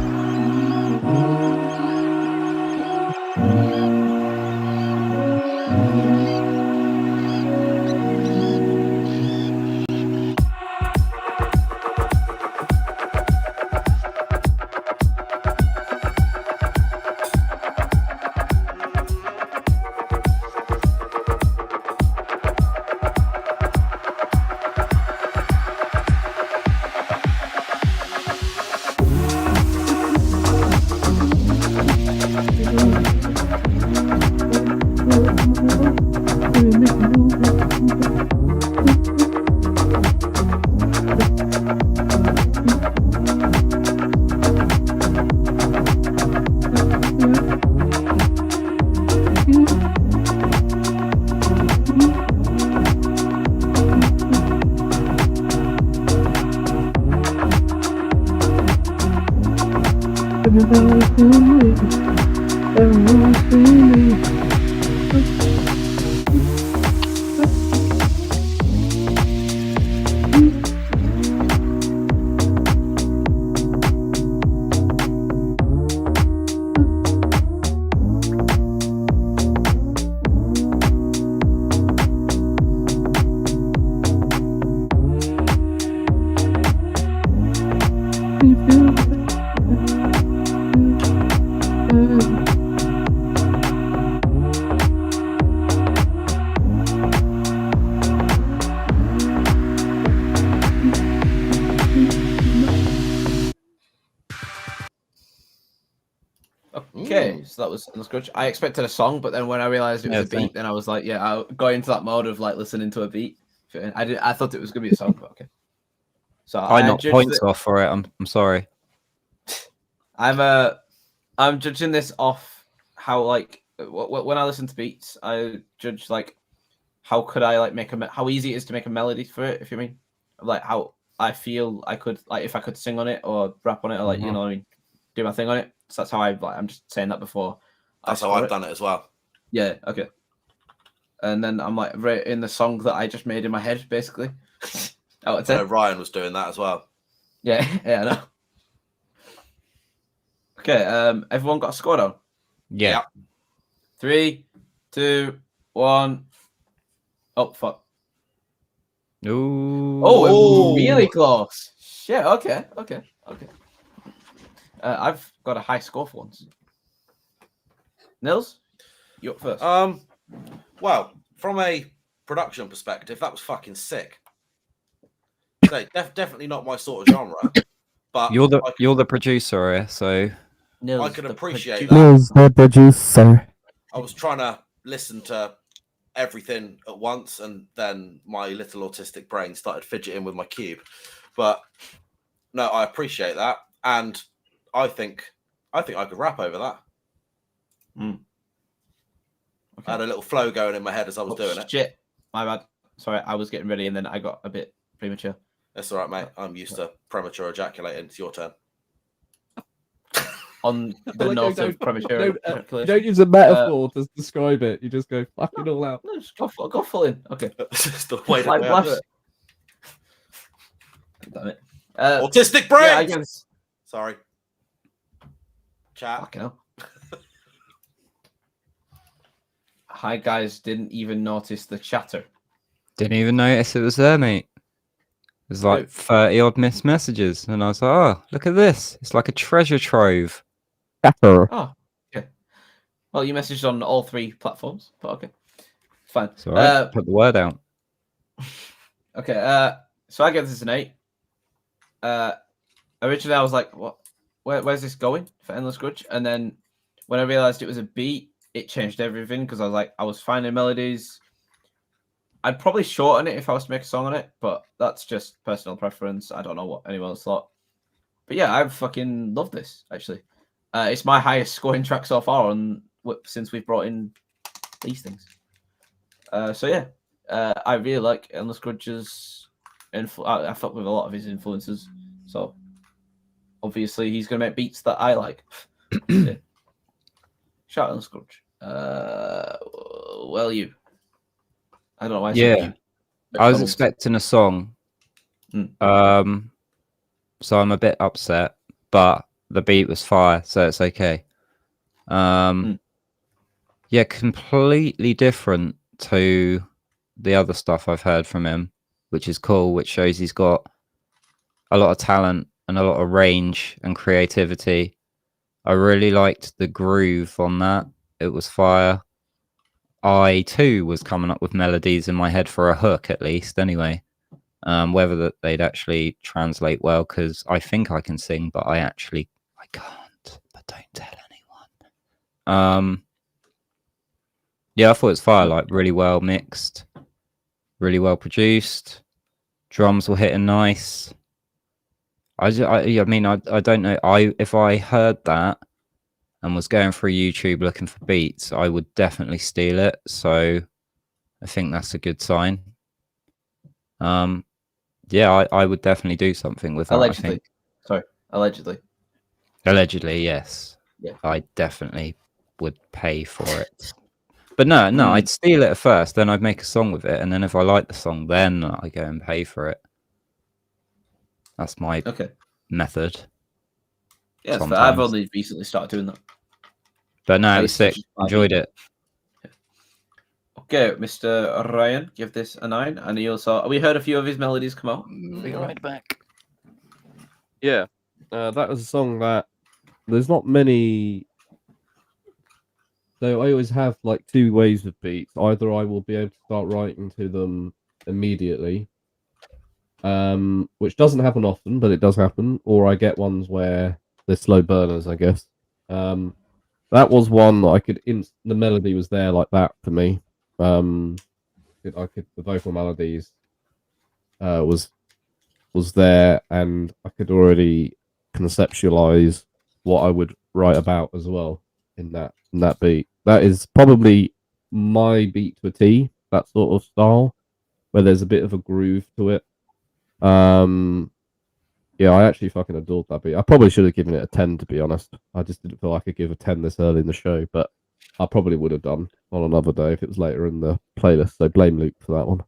Okay, so that was Endless Grudge. I expected a song, but then when I realized it was a beat, then I was like, yeah, I got into that mode of like listening to a beat. I thought it was gonna be a song, but okay. So I knocked points off for it. I'm sorry. I'm judging this off how like when I listen to beats, I judge like how could I like make how easy it is to make a melody for it, if you mean, like how I feel I could like if I could sing on it or rap on it or like you know what I mean, do my thing on it. So that's how I'm just saying that before. That's how I've done it as well. Yeah. Okay. And then I'm like right in the song that I just made in my head, basically. Out of 10. I know Ryan was doing that as well. Yeah. Yeah. I know. Okay. Everyone got a score down. Yeah. 3, 2, 1. Oh fuck. Ooh. Oh, it was really close. Shit. Okay. I've got a high score for once. Nilzz, you up first. Well, from a production perspective, that was fucking sick. So, definitely not my sort of genre, but you're the producer here, so Nilzz, I can appreciate that. Nilzz, the producer. I was trying to listen to everything at once, and then my little autistic brain started fidgeting with my cube. But no, I appreciate that, and I think I could rap over that. Okay. I had a little flow going in my head as I was doing it. Shit, my bad. Sorry, I was getting ready and then I got a bit premature. That's all right, mate. I'm used to premature ejaculating. It's your turn. On the note of premature ejaculation. You don't use a metaphor to describe it. You just go fucking all out. No, just go full in. Okay. It's the way Like that Flash. Damn it. autistic brain. Yeah, I guess. Sorry. Chat. Fucking hell. Hi guys, didn't even notice the chatter. didn't even notice it was there, mate. There's like 30 odd missed messages, and I was like, "Oh, look at this! It's like a treasure trove." Oh, okay. Well, you messaged on all 3 platforms, but okay, fine. So I put the word out. Okay, so I give this an 8. Originally I was like, "What? Where's this going for Endless Grudge?" And then when I realized it was a beat, it changed everything because I was finding melodies. I'd probably shorten it if I was to make a song on it, but that's just personal preference. I don't know what anyone else thought. But yeah, I fucking love this, actually. It's my highest scoring track so far since we've brought in these things. So yeah, I really like Endless Grudge's I fuck with a lot of his influences. So obviously he's going to make beats that I like. Yeah. Shout out Endless Grudge. Well, you. I don't know why. Yeah, I was expecting a song. So I'm a bit upset, but the beat was fire, so it's okay. Yeah, completely different to the other stuff I've heard from him, which is cool, which shows he's got a lot of talent and a lot of range and creativity. I really liked the groove on that. It was fire. I too was coming up with melodies in my head for a hook, at least, anyway. Whether that they'd actually translate well, because I think I can sing, but I can't. But don't tell anyone. Yeah, I thought it was fire, like really well mixed, really well produced. Drums were hitting nice. I mean, I don't know. If I heard that and was going through YouTube looking for beats, I would definitely steal it. So I think that's a good sign. Yeah, I would definitely do something with that. Allegedly. I think. Sorry, allegedly. Allegedly, yes. Yeah. I definitely would pay for it. But no, I'd steal it at first, then I'd make a song with it, and then if I like the song, then I go and pay for it. That's my method. Yeah, I've only recently started doing that. But no, it was sick. Enjoyed it. Okay, Mr. Ryan, give this a 9. And he also, we heard a few of his melodies come out. Be right back. Yeah, that was a song that there's not many. So I always have like 2 ways of beats. Either I will be able to start writing to them immediately, which doesn't happen often, but it does happen, or I get ones where they're slow burners, I guess. That was one that I could. The melody was there like that for me. The vocal melodies was there, and I could already conceptualize what I would write about as well in that beat. That is probably my beat to a T. That sort of style where there's a bit of a groove to it. Yeah, I actually fucking adored that beat. I probably should have given it a 10, to be honest. I just didn't feel I could give a 10 this early in the show, but I probably would have done on another day if it was later in the playlist. So blame Luke for that one.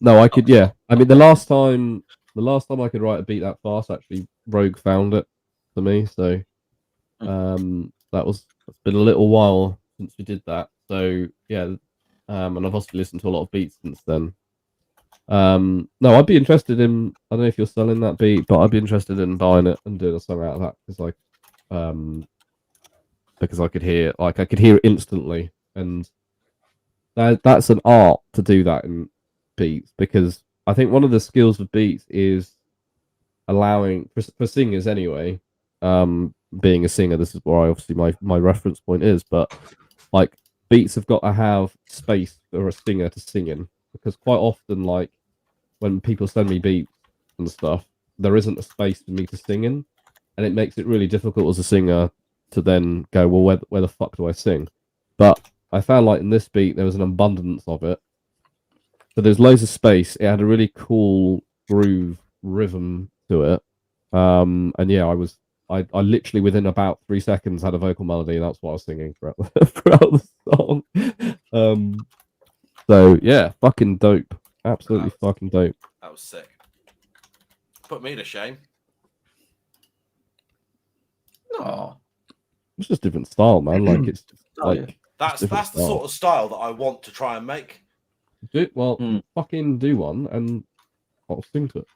No, I could. Yeah, I mean, the last time I could write a beat that fast, actually, Rogue found it for me. So, it's been a little while since we did that. So yeah, and I've also listened to a lot of beats since then. No, I'd be interested in. I don't know if you're selling that beat, but I'd be interested in buying it and doing a song out of that because I could hear it instantly, and that's an art to do that in beats, because I think one of the skills of beats is allowing for singers anyway. Being a singer, this is where obviously my reference point is, but like beats have got to have space for a singer to sing in, because quite often, like when people send me beats and stuff, there isn't a space for me to sing in, and it makes it really difficult as a singer to then go, well, where the fuck do I sing? But I found like in this beat there was an abundance of it, so there's loads of space. It had a really cool groove rhythm to it, and yeah, I literally within about 3 seconds had a vocal melody, and that's what I was singing throughout the song. So yeah, fucking dope. Absolutely fucking dope. That was sick. Put me to shame. No, it's just different style, man. Like it's like that's the sort of style that I want to try and make. Fucking do one, and I'll sing to it.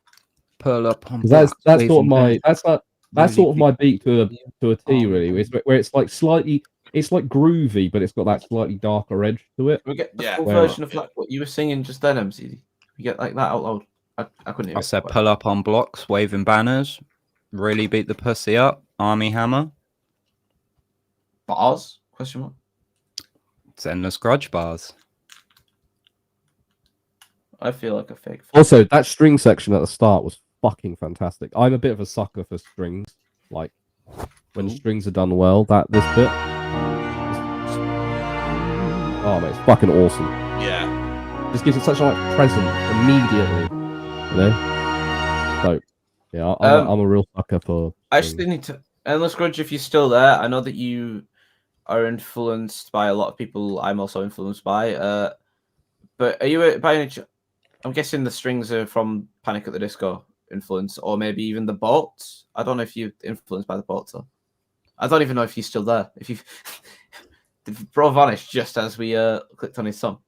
Pull up on that's sort of my that's sort of my beat to a T, really. Where it's like slightly. It's like groovy, but it's got that slightly darker edge to it. We get a full version of like what you were singing just then, MC. We get like that out loud. I couldn't hear. I said pull up on blocks, waving banners, really beat the pussy up, Army Hammer. Bars? Question mark. It's endless grudge bars. I feel like a fake. Also, that string section at the start was fucking fantastic. I'm a bit of a sucker for strings. Like when strings are done well, this bit. Oh man, it's fucking awesome. Yeah. Just gives it such a like present immediately. You know? So yeah, I'm a real sucker for. I actually need to. Endless Grudge, if you're still there, I know that you are influenced by a lot of people. I'm also influenced by. But are you by any? I'm guessing the strings are from Panic at the Disco influence, or maybe even the boats. I don't know if you're influenced by the boats though. I don't even know if you're still there. If you the bro vanished just as we clicked on his song.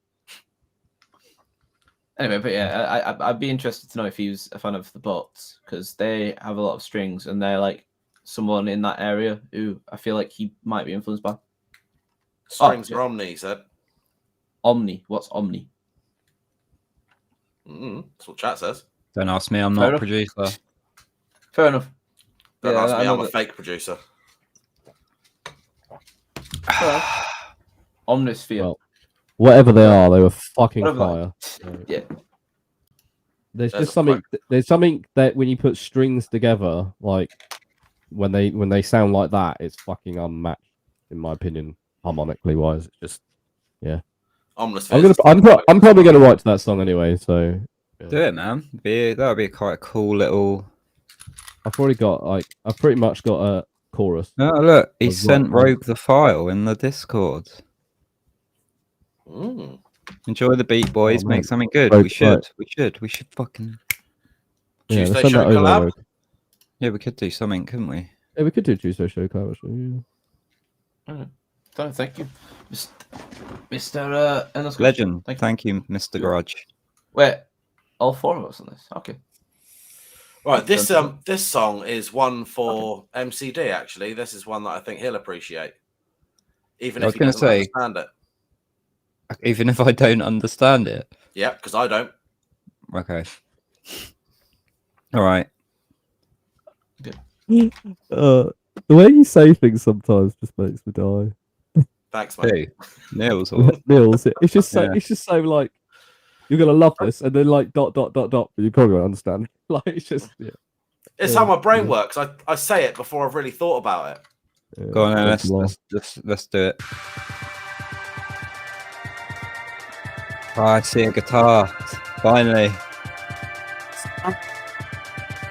Anyway, but yeah, I'd be interested to know if he was a fan of the boats, because they have a lot of strings and they're like someone in that area who I feel like he might be influenced by. Strings are Omni, he said. Omni. What's Omni? That's what chat says. Don't ask me, I'm not a producer. Fair enough. Don't ask me, I'm a fake producer. Omnisphere. Well, whatever they are, they were fucking fire. Yeah. There's just something. There's something that when you put strings together, like when they sound like that, it's fucking unmatched, in my opinion, harmonically wise. It's just, yeah. I'm probably gonna write to that song anyway. So yeah. Do it, man. That would be quite a cool little. I've pretty much got a chorus. Oh look, he sent Rogue the file in the Discord. Enjoy the beat, boys. Make something good. We should fucking. Chewsday Show collab. Yeah, we could do something, couldn't we? Yeah, we could do Chewsday Show collab. Yeah. Thank you, Mr. Legend. Thank you, Mr. Garage. Wait, all four of us on this. Okay. Right, this song is one for MCD. Actually, this is one that I think he'll appreciate, even if he doesn't understand it. Even if I don't understand it. Yeah, because I don't. Okay. All right. The way you say things sometimes just makes me die. Thanks, mate. Nilzz. Nilzz. It's just so. Yeah. It's just so like you're gonna love this, and then like ... but you probably won't understand. Like it's just yeah. It's how my brain works. I say it before I've really thought about it. Go on, then, let's do it. Oh, I see a guitar. Finally.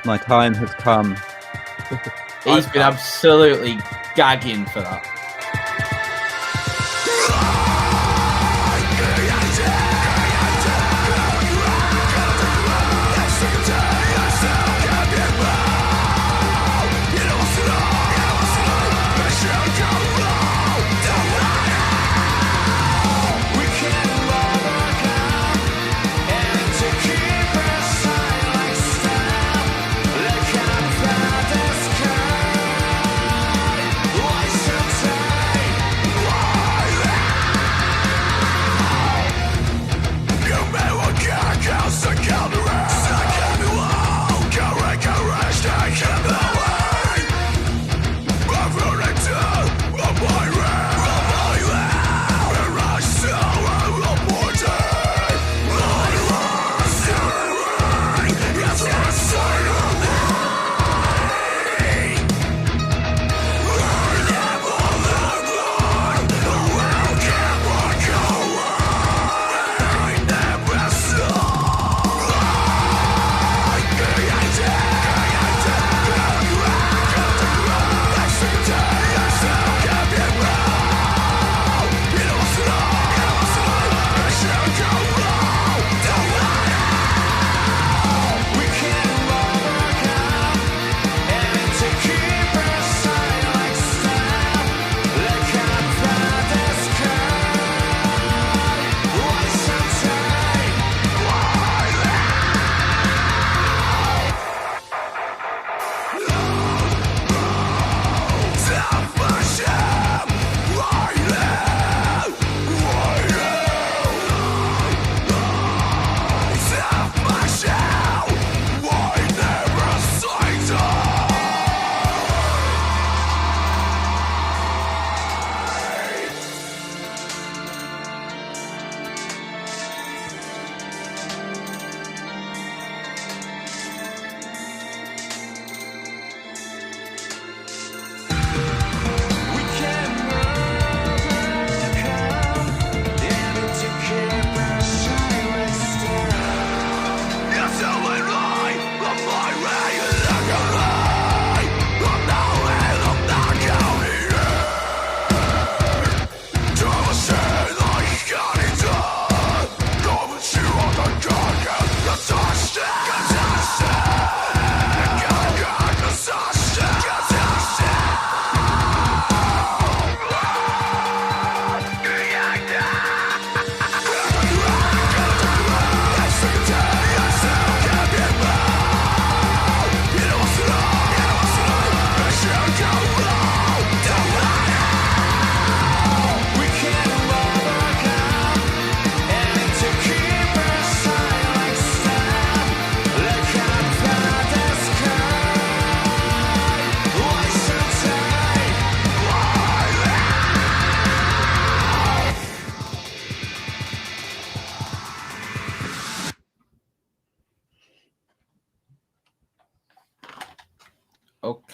My time has come. He's been absolutely gagging for that.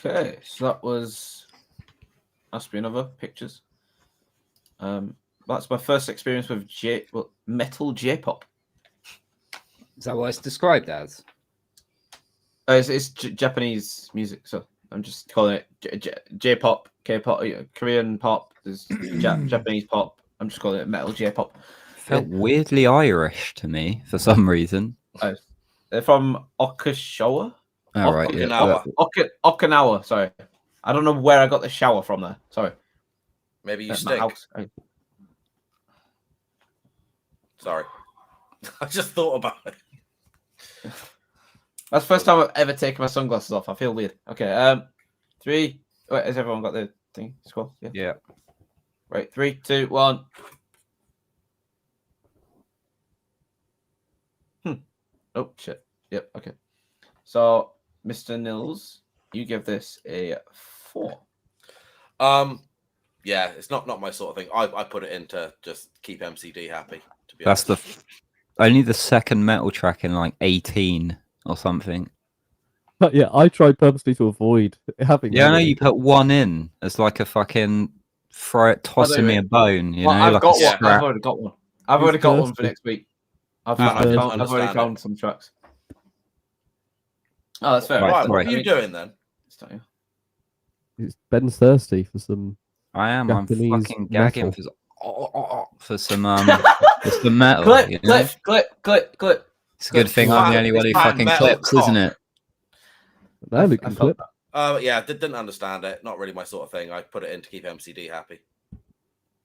Okay, so that was must be another pictures. That's my first experience with metal J-pop. Is that what it's described as? It's Japanese music, so I'm just calling it J-pop, K-pop, Korean pop. There's Japanese pop. I'm just calling it metal J-pop. Felt weirdly Irish to me for some reason. They're from Okinawa. All right, Okinawa. Okinawa. Sorry, I don't know where I got the shower from there. Sorry. Maybe you My stink. house. Sorry. I just thought about it. That's the first time I've ever taken my sunglasses off. I feel weird. Okay, 3. Wait, has everyone got the thing? Scroll. Yeah. Right, 3, 2, 1. Oh shit. Yep. Okay. So, Mr. Nilzz, you give this a 4. Yeah, it's not my sort of thing. I put it in to just keep MCD happy. To be That's honest. only the second metal track in like 18 or something. Yeah, I tried purposely to avoid having. Yeah, I know many. you put one in as like a fucking tossing me a bone. You Well, know, I've like got a one. I've strap. already got one. I've Who's already got one for thirsty? next week. I've And I don't already understand found it. some tracks. Oh, that's fair. Right, Right, right. what are you doing then? Ben's thirsty for some. I am. Japanese I'm fucking gagging metal. for some metal. Clip, You know? clip. It's a good thing I'm the only one who It's fucking metal clips, isn't cock. it? Now we can clip. Yeah, didn't understand it. Not really my sort of thing. I put it in to keep MCD happy.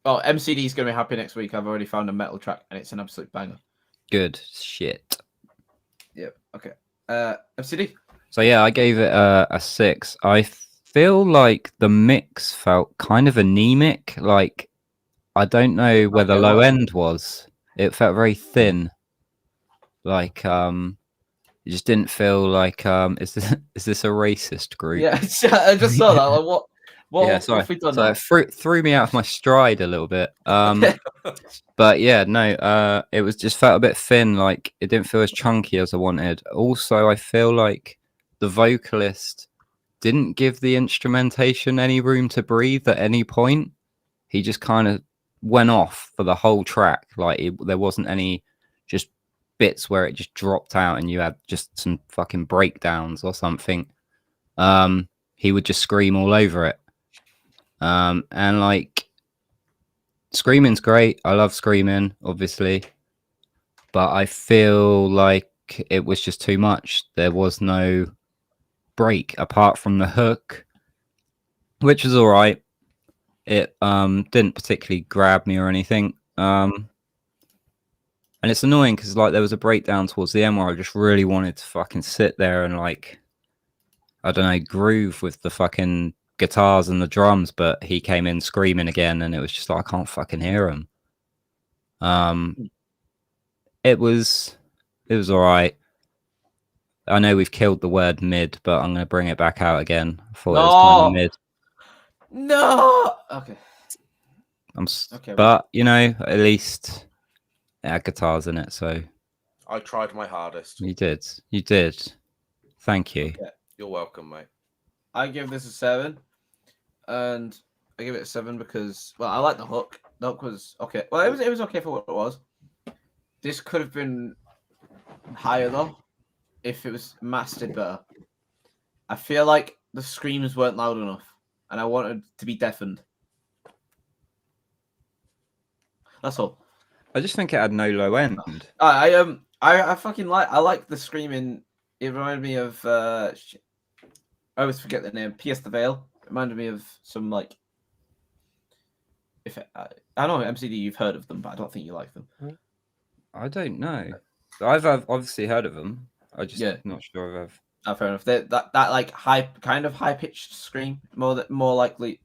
Oh, MCD is going to be happy next week. I've already found a metal track, and it's an absolute banger. Good shit. Yep. Okay. MCD. So yeah, I gave it a 6. I feel like the mix felt kind of anemic. Like I don't know where the low end was. It felt very thin. Like it just didn't feel like is this a racist group? Yeah, I just saw that. Like, what Yeah, sorry. have we done So now? it threw me out of my stride a little bit. But yeah, no, it was just felt a bit thin. Like it didn't feel as chunky as I wanted. Also, I feel like the vocalist didn't give the instrumentation any room to breathe at any point. He just kind of went off for the whole track. Like there wasn't any just bits where it just dropped out and you had just some fucking breakdowns or something. He would just scream all over it. And like screaming's great. I love screaming, obviously, but I feel like it was just too much. There was no break apart from the hook, which was all right. It didn't particularly grab me or anything. And it's annoying because like there was a breakdown towards the end where I just really wanted to fucking sit there and like I don't know, groove with the fucking guitars and the drums, but he came in screaming again and it was just like I can't fucking hear him. It was all right. I know we've killed the word mid, but I'm going to bring it back out again. I thought it was kind of mid. No. Okay. Okay. But you know, at least it had guitars in it, so I tried my hardest. you did. Thank you. Okay. You're welcome, mate. I give this a 7, and I give it a 7 because I like the hook. The hook was okay. Well, it was okay for what it was. This could have been higher though, if it was mastered better. I feel like the screams weren't loud enough, and I wanted to be deafened. That's all. I just think it had no low end. I fucking like the screaming. It reminded me of I always forget the name. Pierce the Veil. It reminded me of some like. I know MCD, you've heard of them, but I don't think you like them. I don't know. I've obviously heard of them. I just not sure if I've. Fair enough. That like high pitched scream, more like the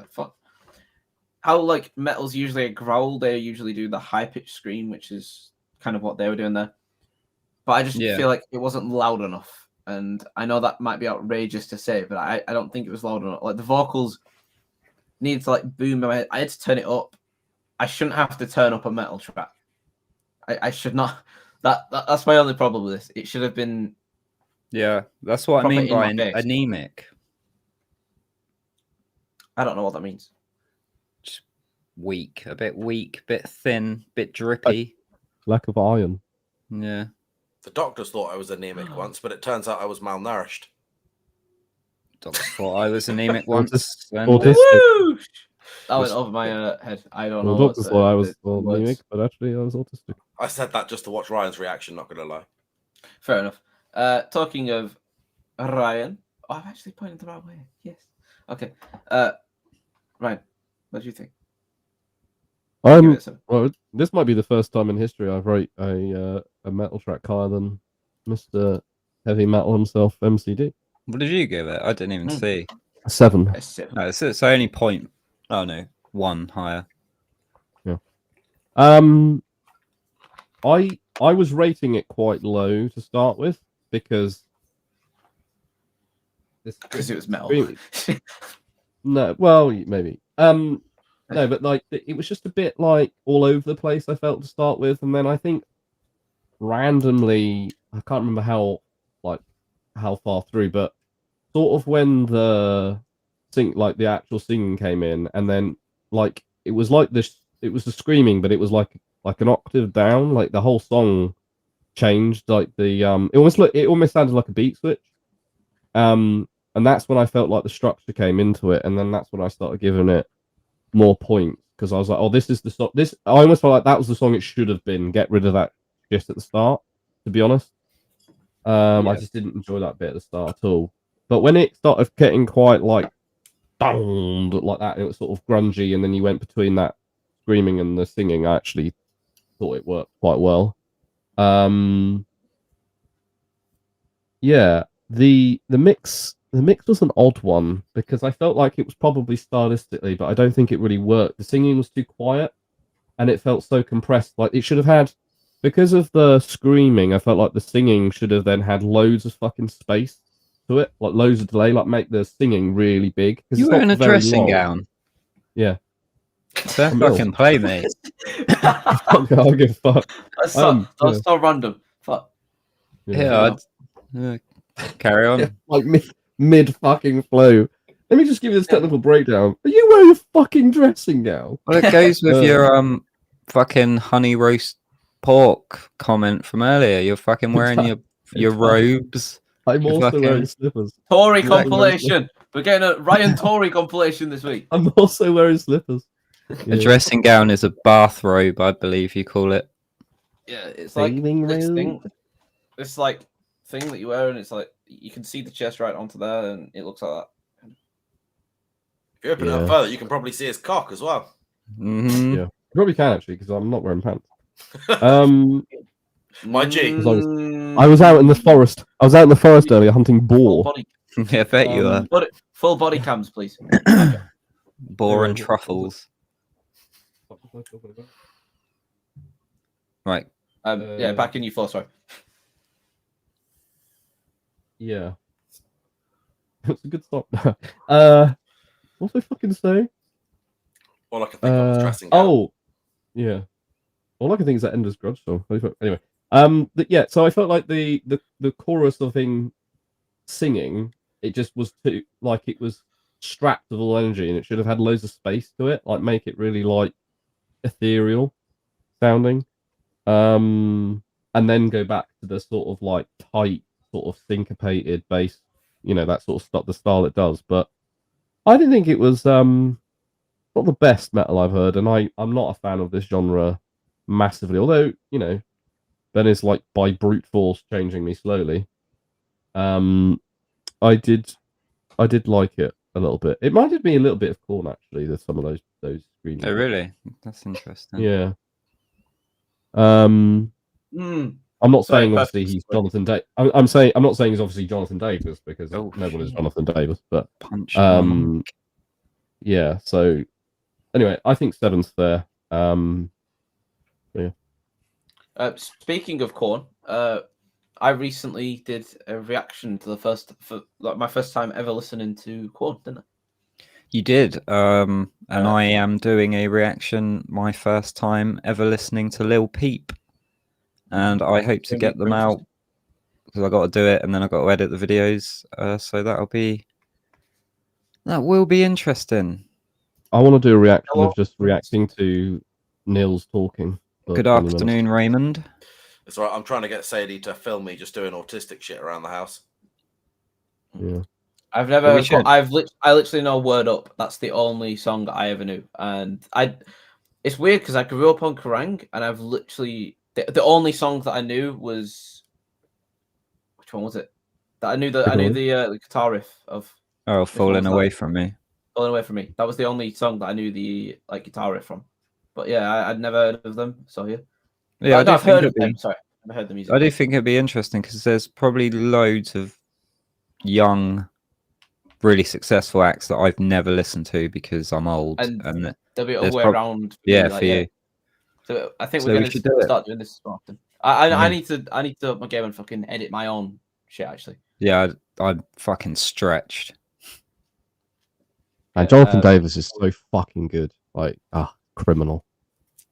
fuck. How like metal's usually a growl, they usually do the high pitched scream, which is kind of what they were doing there. But I just feel like it wasn't loud enough, and I know that might be outrageous to say, but I don't think it was loud enough. Like the vocals needed to like boom. I had to turn it up. I shouldn't have to turn up a metal track. I should not. That's my only problem with this. It should have been. Yeah, that's what I mean by anemic. I don't know what that means. Just weak, a bit thin, bit drippy. Lack of iron. Yeah. The doctors thought I was anemic once, but it turns out I was malnourished. Doctors thought I was anemic once. Autistic. That went over my head. I don't know. Doctors thought I was anemic, but actually I was autistic. I said that just to watch Ryan's reaction, not going to lie. Fair enough. Talking of Ryan. Oh, I've actually pointed the right way. Yes. Okay. Ryan, what do you think? Well, this might be the first time in history I've rate a metal track higher than Mr. Heavy Metal himself, MCD. What did you give it? I didn't even see. A 7. No, it's only point. Oh no, 1 higher. Yeah. I was rating it quite low to start with because it was metal. No, well, maybe. No, but like it was just a bit like all over the place. I felt to start with, and then I think randomly, I can't remember how like how far through, but sort of when the actual singing came in, and then like it was like this, it was the screaming, but it was like an octave down. Like the whole song changed. Like the it almost sounded like a beat switch. And that's when I felt like the structure came into it, and then that's when I started giving it more points, because I was like, oh, this is the song. I almost felt like that was the song it should have been. Get rid of that just at the start, to be honest. I just didn't enjoy that bit at the start at all. But when it started getting quite like down like that, it was sort of grungy, and then you went between that screaming and the singing, I actually thought it worked quite well. Yeah, the mix was an odd one, because I felt like it was probably stylistically, but I don't think it really worked. The singing was too quiet, and it felt so compressed. Like it should have had, because of the screaming, I felt like the singing should have then had loads of fucking space to it, like loads of delay, like make the singing really big. You were in a dressing gown. Yeah. Don't fucking play me. I'll give a fuck. That's so random. Fuck. Yeah, carry on. Yeah, like mid fucking flow. Let me just give you this technical breakdown. Are you wearing a fucking dressing gown? Well, it goes with your fucking honey roast pork comment from earlier. You're fucking wearing your robes. I'm also wearing slippers. Tory compilation. We're getting a Ryan Tory compilation this week. I'm also wearing slippers. A dressing gown is a bathrobe, I believe you call it. Yeah, it's like this thing. This like thing that you wear, and it's like you can see the chest right onto there, and it looks like that. If you open it up further, you can probably see his cock as well. Mm-hmm. Yeah, you probably can actually, because I'm not wearing pants. My G. I was out in the forest. I was out in the forest earlier hunting boar. Yeah, I bet you are. Full body cams, please. Boar and truffles. Right. Yeah, back in you floor, sorry. Yeah. It's a good stop. What was I fucking say? All I can think of is dressing gown. Oh, yeah. All I can think is that Ender's Grudge song. Anyway, yeah. So I felt like the chorus of him singing, it just was too like it was strapped with all energy, and it should have had loads of space to it, like make it really like ethereal sounding, and then go back to the sort of like tight, sort of syncopated bass, that sort of stuff, the style it does. But I didn't think it was not the best metal I've heard, and I'm not a fan of this genre massively, although Ben is like by brute force changing me slowly. I did like it a little bit. It reminded me a little bit of Korn, actually. There's some of those screens. Oh, really? That's interesting. Yeah. I'm not saying obviously he's Jonathan Davis. I'm not saying he's obviously Jonathan Davis, because no one is Jonathan Davis. But yeah. So anyway, I think 7's fair. Yeah. Speaking of Korn, I recently did a reaction to my first time ever listening to Korn, didn't I? You did, and I am doing a reaction my first time ever listening to Lil Peep, and I hope to get them out, because I got to do it, and then I got to edit the videos, so that will be interesting. I want to do a reaction of just reacting to Nilzz talking. Good afternoon, Raymond. It's all right. I'm trying to get Sadie to film me just doing autistic shit around the house. Yeah. I've never. I literally know Word Up. That's the only song I ever knew, and It's weird because I grew up on Kerrang, and I've literally the only song that I knew was, which one was it? That I knew the guitar riff of. Oh, Falling Away From Me. Falling Away From Me. That was the only song that I knew the guitar riff from. But yeah, I'd never heard of them. So yeah. Yeah, I've heard of them. Sorry, I've heard the music. I do think it'd be interesting because there's probably loads of young, really successful acts that I've never listened to because I'm old, and they'll be all the way around. Yeah, for you. So I think we're going to start doing this more often. I need to up my game and fucking edit my own shit. Actually. Yeah, I'm fucking stretched. And Jonathan Davis is so fucking good. Like, criminal.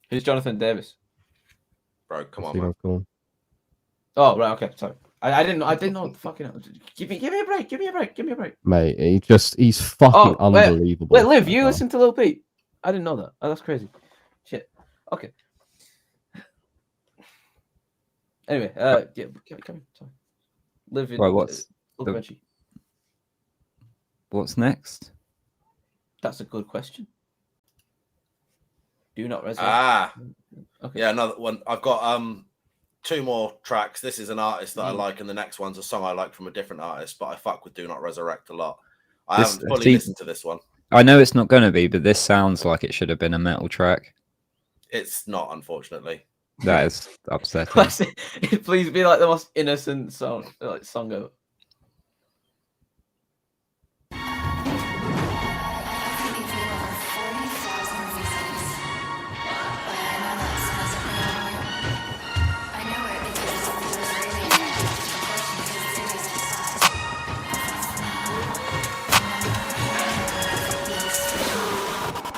Who's Jonathan Davis? Bro, come on, man. Oh, right, okay, sorry. I didn't know. Fucking give me a break. Give me a break. Mate, he's fucking unbelievable. Wait, Liv, you listen to Lil Peep? I didn't know that. Oh, that's crazy. Shit. Okay. Anyway, yeah, come on. Sorry. Liv, Right, what's next? That's a good question. Do not resurrect. Okay. Yeah, another one. I've got 2 more tracks. This is an artist that I like, and the next one's a song I like from a different artist, but I fuck with Do Not Resurrect a lot. I haven't fully listened to this one. I know it's not going to be, but this sounds like it should have been a metal track. It's not, unfortunately. That is upsetting. Please be like the most innocent song ever.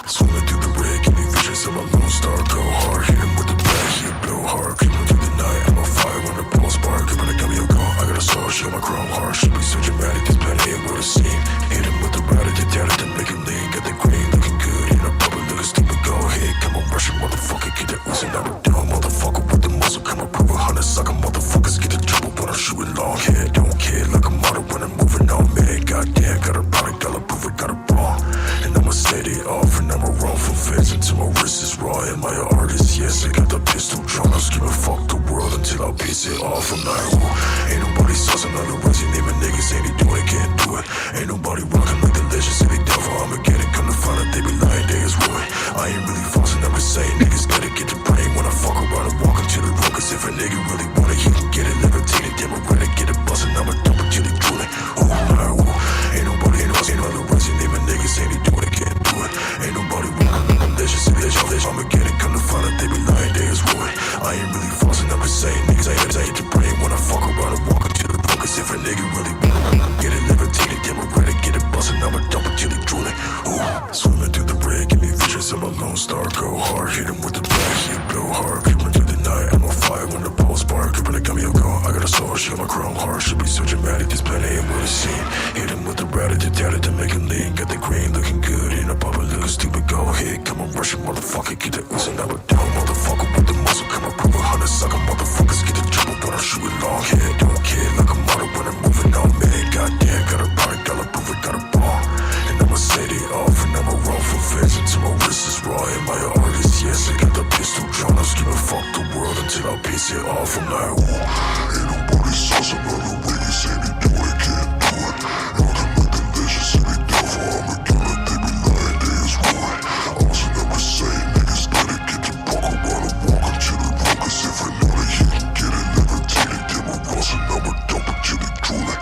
Swimming through the red, give me visions of my lone star. Go hard, hit him with the back, he blow hard. Creeping through the night, I'm on fire when the pulse bar. Gripping the gummy, go. I got a soul, show my chrome heart. Should be so dramatic, this planet ain't what it seem. Hit him with the router, the data to make him lean. Got the green, looking good in a bubble, looking stupid. Go ahead, come on, rushing, motherfucker, get the oozing out of down, motherfucker with the muscle. Come on, prove 100 sucker, motherfuckers get the trouble when I'm shooting long hair. Don't care, like a model when I'm moving on, man. Goddamn, got a product, gotta prove it, got a ball. And I'ma set it off, and I'ma roll for feds until my wrist is raw. Am I an artist? Yes, I got the pistol drawn. I'm screaming fuck the world until I piss it off. I'm like, ooh, ain't nobody saucing on the words you naming niggas, ain't he doing it, can't do it. Ain't nobody rocking like the legends, say they down for Armageddon. Come to find out they be lying, they is ruined. I ain't really falsing, I'm just saying niggas gotta get the brain when I fuck around and walk into the room. Cause if a nigga really want it, he can get it, levitated, democratic, get it bustin', I'ma dump it till he drooling. Ooh, like, ooh, ain't nobody ain't all the words you naming niggas, ain't he doing it, can't do it. Ain't nobody rocking like the legends, say they Armageddon. Come to find out they be lying, they is ruined. I ain't really falsing, I'm just saying niggas, I hit the brain when I fuck around and walk into the room. Cause if a nigga really want it, get it, levitated, democratic, get it bustin', I'ma dump it till he drooling. Ooh, swimming through the red, give me visions of my lone star. Go hard, hit him with the back, he blow hard. Creeping through the night, I'm on fire when the pulse bar. Gripping the gummy, go. I got a soul, show my chrome heart. Should be so dramatic, this planet ain't what it seem. Hit him with the router, the data to make him lean. Got the green, looking good in a bubble, looking stupid. Go ahead, come on, rushing, motherfucker, get the oozing out of down, motherfucker with the muscle. Come on, prove 100 sucker, motherfuckers get the trouble when I'm shooting long hair. Don't care, like a model when I'm moving on, man. Goddamn, got a product, gotta prove it, got a ball. And I'ma set it off, and I'ma roll for feds until my wrist is raw. Am I an artist? Yes, I got the pistol drawn. I'm screaming fuck the world until I piss it off. I'm like, ooh, ain't nobody saucing on the niggas, ain't he do it, can't do it. Rockin' like the legends, say they down for Armageddon, they be lying, they is ruined. Also never say niggas gotta get the buck around and walk into the room. Cause if I know that he can get it, levitated, then we're rustin', I'ma dump it till he drooling.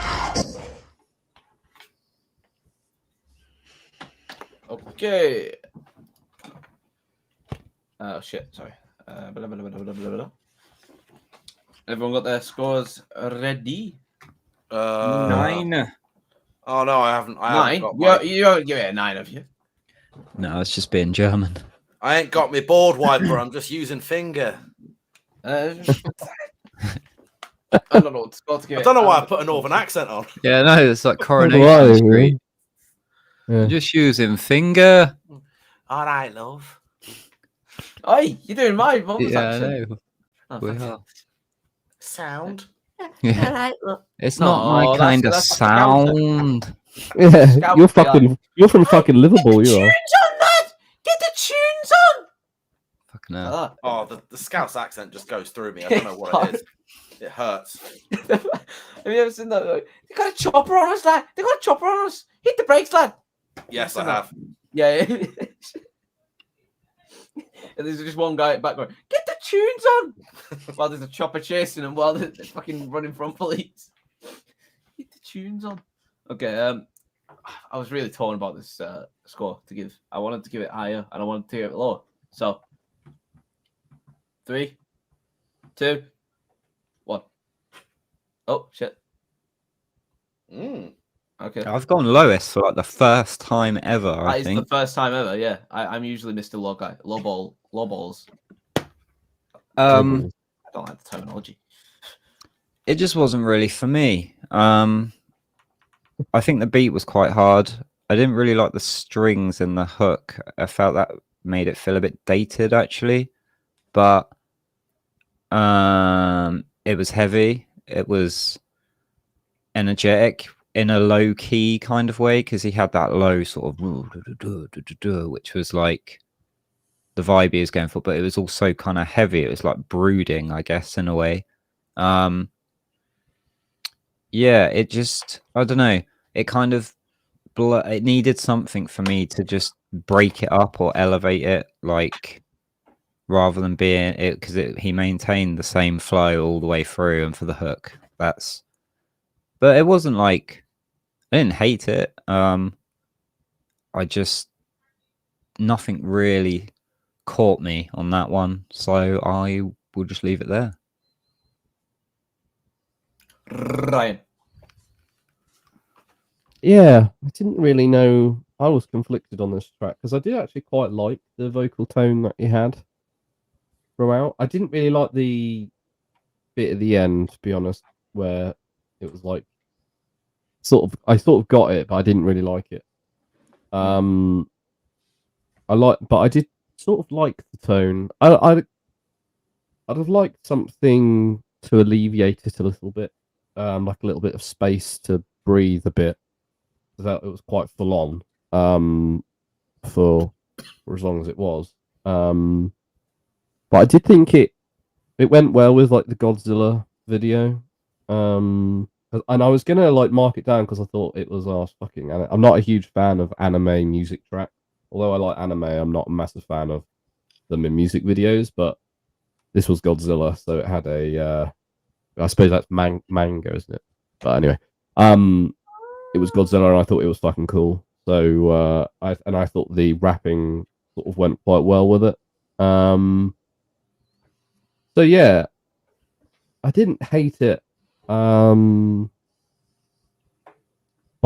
Okay. Oh shit, sorry. Blah, blah, blah, blah, blah, blah. Everyone got their scores ready? 9. Oh no, I haven't. I 9? haven't got You don't give it a 9 of you. No, it's just being German. I ain't got my board wiper. I'm just using finger. I don't know what score to give I it. don't know why I put a northern accent on. Yeah, no, it's like Why, Coronation Street. Yeah. Just using finger. All right, love. Oi, you're doing my mum's Yeah, I accent. know. Oh, We thank you. are. Sound. Yeah. It's No, not my that's- kind of that's like a Scouser. sound. Yeah, Scout, you're from fucking Liverpool, you are. on, lad! Get the tunes on! Fucking hell. Oh, the Scouse accent just goes through me. I don't know what it is. It hurts. Have you ever seen that? Like, they got a chopper on us, lad! They got a chopper on us! Hit the brakes, lad! Yes, I have. Yeah. And there's just one guy at the back going, get the tunes on! While there's a chopper chasing them while they're fucking running from police. Get the tunes on. Okay, I was really torn about this score to give. I wanted to give it higher and I wanted to give it lower. So, 3, 2, 1. Oh, shit. Okay. I've gone lowest for like the first time ever, I That think. is the first time ever, yeah. I'm usually Mr. Low Guy. Low balls. Um, I don't like the terminology. it just wasn't really for me. I think the beat was quite hard. I didn't really like the strings and the hook. I felt that made it feel a bit dated, actually. But it was heavy. It was energetic in a low key kind of way because he had that low sort of, which was like the vibe he was going for, but it was also kind of heavy. It was like brooding, I guess, in a way. Yeah, it just, I don't know. It kind of, it needed something for me to just break it up or elevate it, like, rather than being it, because he maintained the same flow all the way through, and for the hook, but it wasn't like, I didn't hate it. I just, nothing really caught me on that one, so I will just leave it there. Ryan. Yeah, I didn't really know. I was conflicted on this track because I did actually quite like the vocal tone that he had throughout. I didn't really like the bit at the end, to be honest, where it was like I sort of got it, but I didn't really like it. But I did sort of like the tone. I'd have liked something to alleviate it a little bit, like a little bit of space to breathe a bit. That it was quite full on, for as long as it was. But I did think it went well with like the Godzilla video. And I was gonna like mark it down because I thought it was fucking. I'm not a huge fan of anime music track. Although I like anime, I'm not a massive fan of them in music videos. But this was Godzilla, so it had a. I suppose that's manga, isn't it? But anyway, it was Godzilla, and I thought it was fucking cool. So I thought the rapping sort of went quite well with it. So yeah, I didn't hate it. But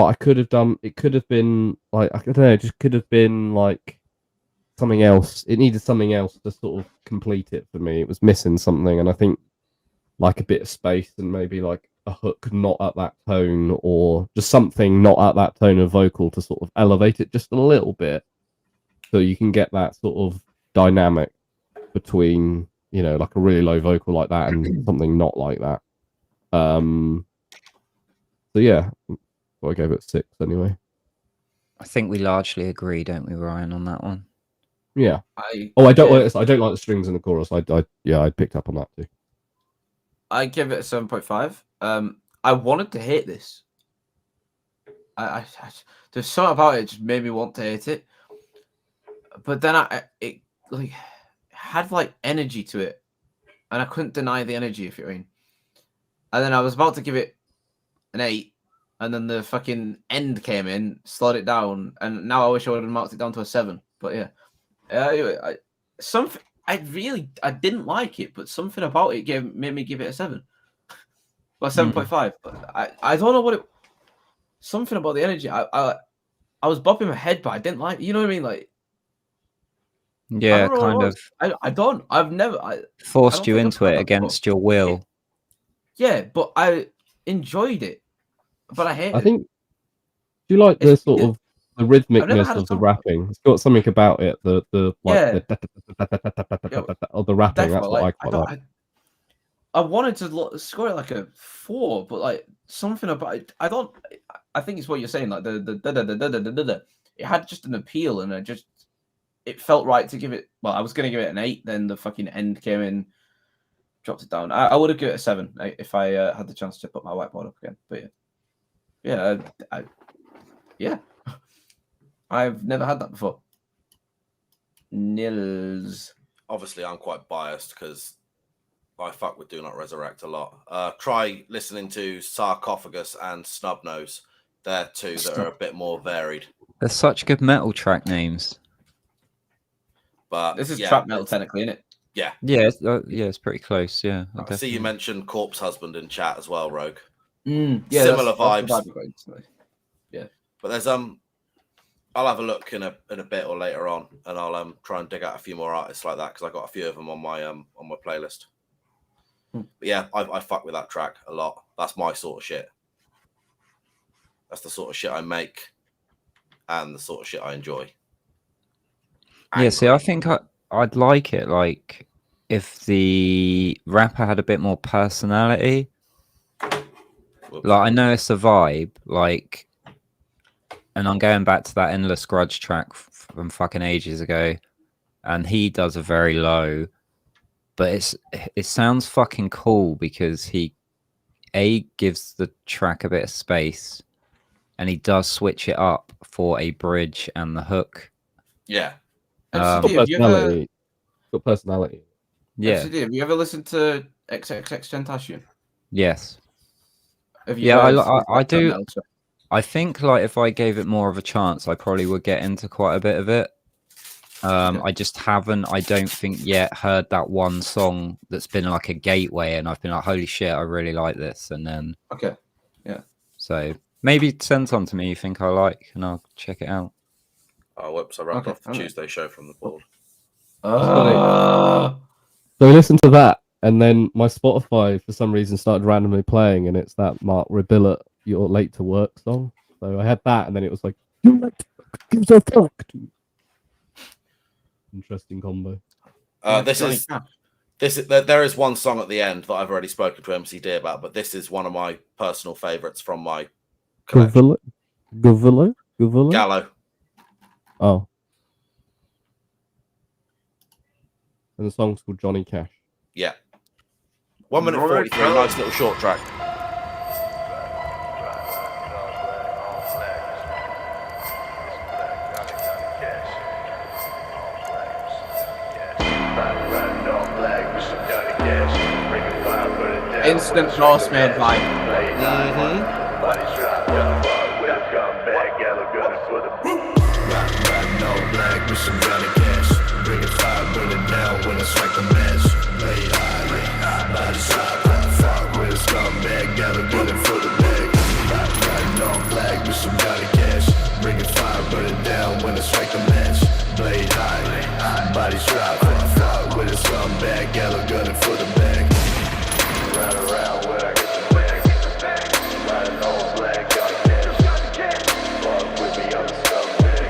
I could have done. It could have been like, I don't know. It just could have been like something else. It needed something else to sort of complete it for me. It was missing something, and I think like a bit of space and maybe like a hook not at that tone, or just something not at that tone of vocal to sort of elevate it just a little bit, so you can get that sort of dynamic between, you know, like a really low vocal like that and something not like that. So yeah, well, I gave it 6 anyway. I think we largely agree, don't we, Ryan, on that one? Yeah. I don't like the strings in the chorus. I picked up on that too. I give it a 7.5. I wanted to hate this. I there's something about it just made me want to hate it. But then it like had like energy to it, and I couldn't deny the energy, if you mean. And then I was about to give it an 8, and then the fucking end came in, slowed it down, and now I wish I would have marked it down to a 7. But yeah, I didn't like it, but something about it made me give it a 7. Well, 7.5. But I don't know what it. Something about the energy. I was bopping my head, but I didn't like. You know what I mean? Like. Yeah, kind of. I don't. I've never. Forced you into it against your will. Yeah, but I enjoyed it. But I hate it. I think. Do you like the sort of the rhythmicness of the rapping? It's got something about it. The like of the rapping. That's what I quite like. I wanted to score it like a 4, but like something about it, I think it's what you're saying. Like the it had just an appeal, and it felt right to give it. Well, I was going to give it an 8, then the fucking end came in, dropped it down. I would have given it a 7 if I had the chance to put my whiteboard up again. But yeah, I've never had that before. Nilzz. Obviously, I'm quite biased because I fuck with Do Not Resurrect a lot. Try listening to Sarcophagus and Snubnose. They're two that are a bit more varied. They're such good metal track names. But this is trap metal, technically, isn't it? Yeah. Yeah, it's pretty close. Yeah. I see you mentioned Corpse Husband in chat as well, Rogue. Yeah, similar vibes. Yeah, but there's I'll have a look in a bit or later on, and I'll try and dig out a few more artists like that because I got a few of them on my playlist. But yeah, I fuck with that track a lot. That's my sort of shit. That's the sort of shit I make, and the sort of shit I enjoy. Yeah, see, I think I'd like it like if the rapper had a bit more personality. Whoops. Like I know it's a vibe, like, and I'm going back to that Endless Grudge track from fucking ages ago, and he does a very low, but it sounds fucking cool because he gives the track a bit of space, and he does switch it up for a bridge and the hook. Yeah. Got MCD, have you ever, personality. Got personality. Yeah. MCD, have you ever listened to XXXTentacion? Yes. Have you Yeah, heard I do. Metal Track? I think like if I gave it more of a chance, I probably would get into quite a bit of it. I just haven't. I don't think yet heard that one song that's been like a gateway, and I've been like, holy shit, I really like this. And then Okay. Yeah. so maybe send some to me you think I like, and I'll check it out. Oh, whoops! I wrapped Okay, off the alright. Chewsday Show from the board. So we listened to that, and then my Spotify for some reason started randomly playing, and it's that Mark Rebillet "You're Late to Work" song. So I had that, and then it was like, "You're late to work, gives a fuck." Interesting combo. There is one song at the end that I've already spoken to MCD about, but this is one of my personal favorites from my collection. Gavilla? Gallo. Oh. And the song's called Johnny Cash. Yeah. 1 minute 43, nice little short track. Instant Norseman vibe. Body strap, fuck with a scumbag, yellow gunning for the bag. Ride around where I get the bag. Riding all black, got a cash. Fuck with me, I'm a scumbag.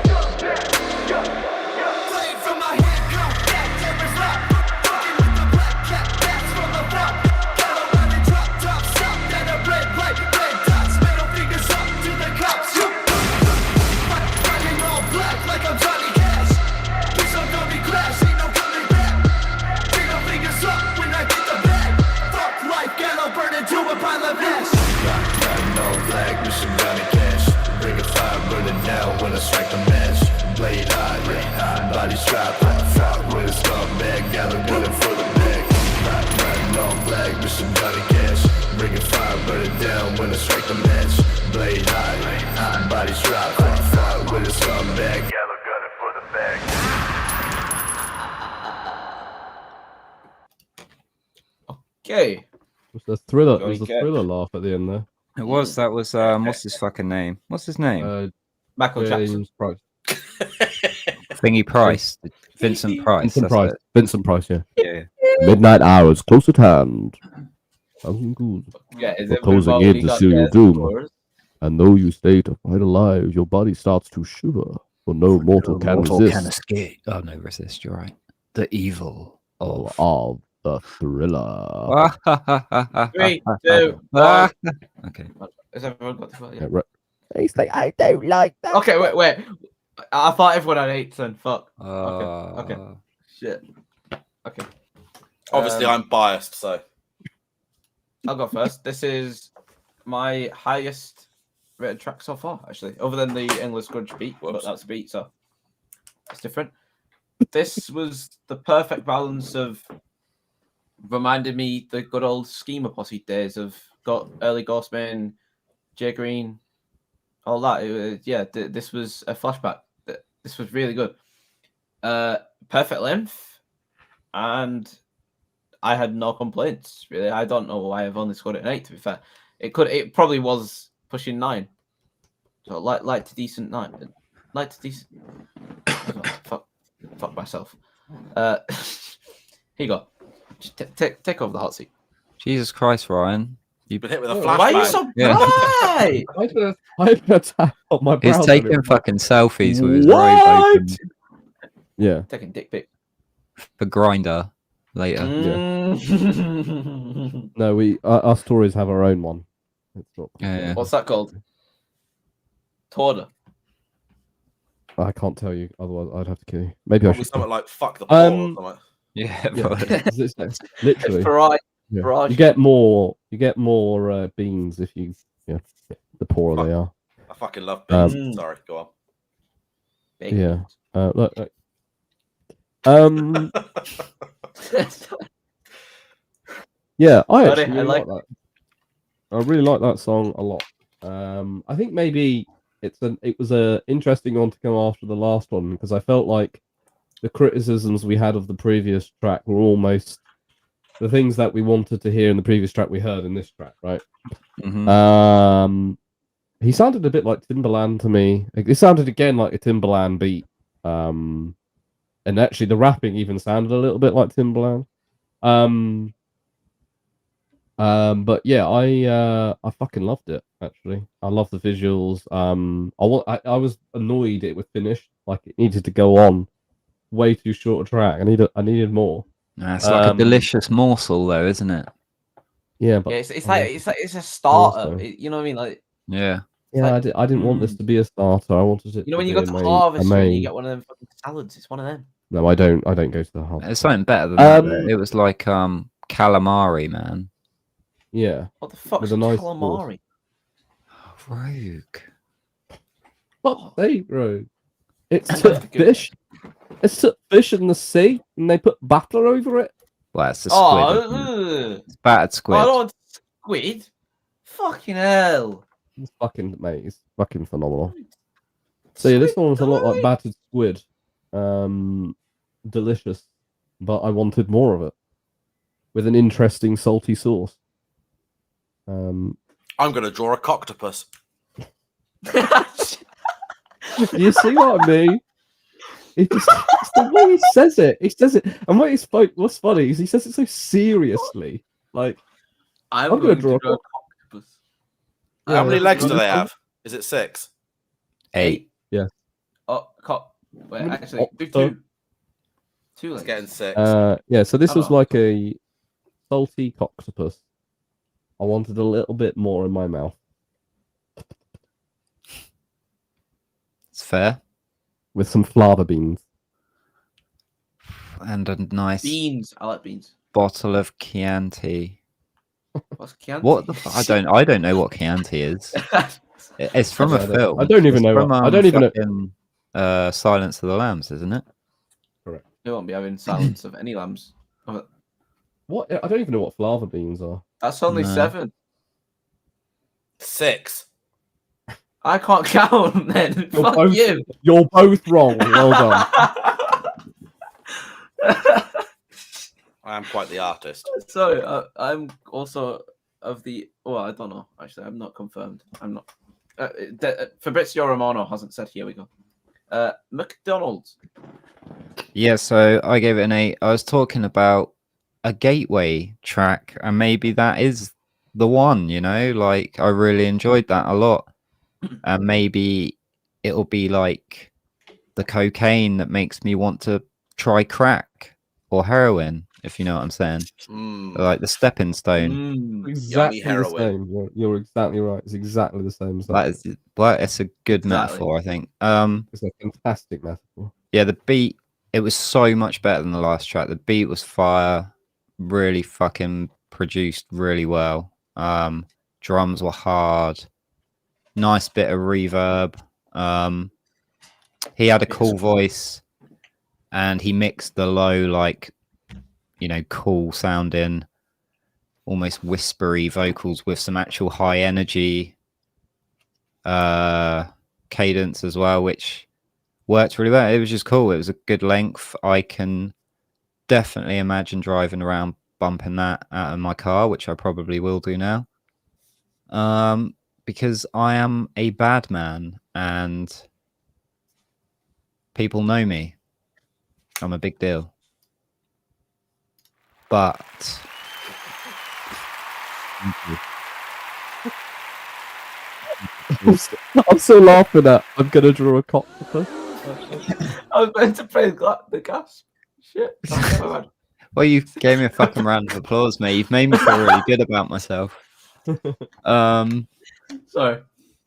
Playing from my head, count that terror's lock. Fucking with the black cat, that's from the block. Gallo on the drop, top, stop, then a red light, red dots, middle fingers up to the cops. Riding all black like I'm Johnny Cash. Please don't know me clash, ain't no coming back. Middle fingers up when I get the bag. Fuck life, Gallo burn into a pile of ash. Riding all black with some Johnny Cash. Bring a fire, burn it down when I strike the match. Blade high, body strap, fuck with a scumbag, yellow gunning for the bag. Riding all black with some Johnny Cash. Bring a fire, burn it down when I strike the match. Blade high, body strap, fuck with a scumbag, yellow gunning for the bag. Okay. It was a thriller. It Johnny was a Cash. thriller laugh at the end there. It was. That was. What's his fucking name? What's his name? Michael Jackson. James Price. Thingy Price. Vincent Price. Vincent that's Price. it. Vincent Price. Yeah. Yeah. Midnight hours close at hand. Thousand ghouls Yeah, is are it closing about in when he to got seal your there doom. scores? And though you stay to fight alive, your body starts to shiver. For no mortal can resist escape. Oh no, resist. You're right. The evil of. of the thriller. 3, 2, 1. Okay. Has everyone got this? Yeah, right. He's like, I don't like that. Okay, wait. I thought everyone had 8, then fuck. Okay. Shit. Okay. Obviously, I'm biased, so I'll go first. This is my highest rated track so far, actually, other than the Endless Grudge beat, but that's a beat, so it's different. This was the perfect balance of reminded me the good old Schema Posse days of early Ghostman, Jay Green, all that. This was a flashback. This was really good. Perfect length, and I had no complaints, really. I don't know why I've only scored it an 8, to be fair. It probably was pushing 9. So light to decent 9. Light to decent. Fuck myself. Here you go. Just take over the hot seat. Jesus Christ, Ryan. You've been hit with a Why Why are you flashbang. so Yeah. bright? I put a tap on my He's browser. taking fucking selfies with his robe What? open Yeah. Taking dick pic. for Grinder later. Mm. No, us Tories have our own one. It's not. Yeah. What's that called? Torda. I can't tell you. Otherwise, I'd have to kill you. Maybe I Probably should. something like fuck the poor or something. Yeah, Yeah, but it's literally. Variety. Yeah. Variety. You get more. You get more beans if you. Yeah. The poorer they are. I fucking love beans. Um, Sorry, go on. Yeah. Look. Yeah, I Got it, actually I really like like that. I really like that song a lot. I think maybe it was a interesting one to come after the last one because I felt like the criticisms we had of the previous track were almost the things that we wanted to hear in the previous track we heard in this track, right? He sounded a bit like Timbaland to me. It sounded again like a Timbaland beat. And actually the rapping even sounded a little bit like Timbaland. But yeah, I fucking loved it. Actually, I love the visuals. I was annoyed it was finished. Like it needed to go on. Way too short a track. I needed more. it's like a delicious morsel, though, isn't it? Yeah, but Yeah, it's a starter. Also. You know what I mean? Like Yeah. yeah, I didn't want this to be a starter. I wanted it. you know to when you be go to a Harvest and you main. get one of them fucking salads. It's one of them. No, I don't. I don't go to the Harvest. It's something better than that. Though. It was like calamari, man. Yeah. What the fuck's With a nice calamari? Rogue. What they rogue? It's fish. It's fish in the sea, and they put batter over it. Well, it's a squid. Isn't it? It's battered squid. I don't want squid. Fucking hell. It's fucking mate. It's fucking phenomenal. So yeah, this one was a lot like battered squid. Delicious, but I wanted more of it with an interesting salty sauce. I'm gonna draw a cocktopus. You see what I mean? It's the way he says it. He says it, and what he spoke. What's funny is he says it so seriously. Like I'm gonna going draw to draw a octopus. How many legs do they have? Is it 6? 8. Yeah. Oh, wait, Many actually, do octo- 2. 2 It's legs. getting 6. Yeah. So this Oh. was like a salty cocktopus. I wanted a little bit more in my mouth. It's fair. With some flava beans. And a nice Beans. I like beans. bottle of Chianti. What's Chianti? What the fuck? I don't know what Chianti is. It's from a film. I don't even know. From, I don't even know. know. Silence of the Lambs, isn't it? Correct. They won't be having silence of any lambs. What? I don't even know what flava beans are. That's only No. 7. 6. I can't count then. You're Fuck both, you. You're both wrong. Well done. I am quite the artist. So I'm also of the. Oh, I don't know. Actually, I'm not confirmed. I'm not. Fabrizio Romano hasn't said. Here we go. McDonald's. Yeah, so I gave it an 8. I was talking about a gateway track, and maybe that is the one, you know? Like, I really enjoyed that a lot. And maybe it'll be like the cocaine that makes me want to try crack or heroin, if you know what I'm saying. Like the stepping stone. Exactly the heroin. same. You're exactly right. It's exactly the same. It's a good metaphor, I think. It's a fantastic metaphor. Yeah, the beat, it was so much better than the last track. The beat was fire, really fucking produced really well. Drums were hard. Nice bit of reverb. He had a cool voice, and he mixed the low, like, you know, cool sounding, almost whispery vocals with some actual high energy cadence as well, which worked really well. It was just cool. It was a good length. I can definitely imagine driving around bumping that out of my car, which I probably will do now. Because I am a bad man and people know me. I'm a big deal. But I'm still laughing at. I'm gonna draw a cocktopus. I was meant to play the gas. Shit. Oh, my bad. Well, you gave me a fucking round of applause, mate. You've made me feel really good about myself. Sorry.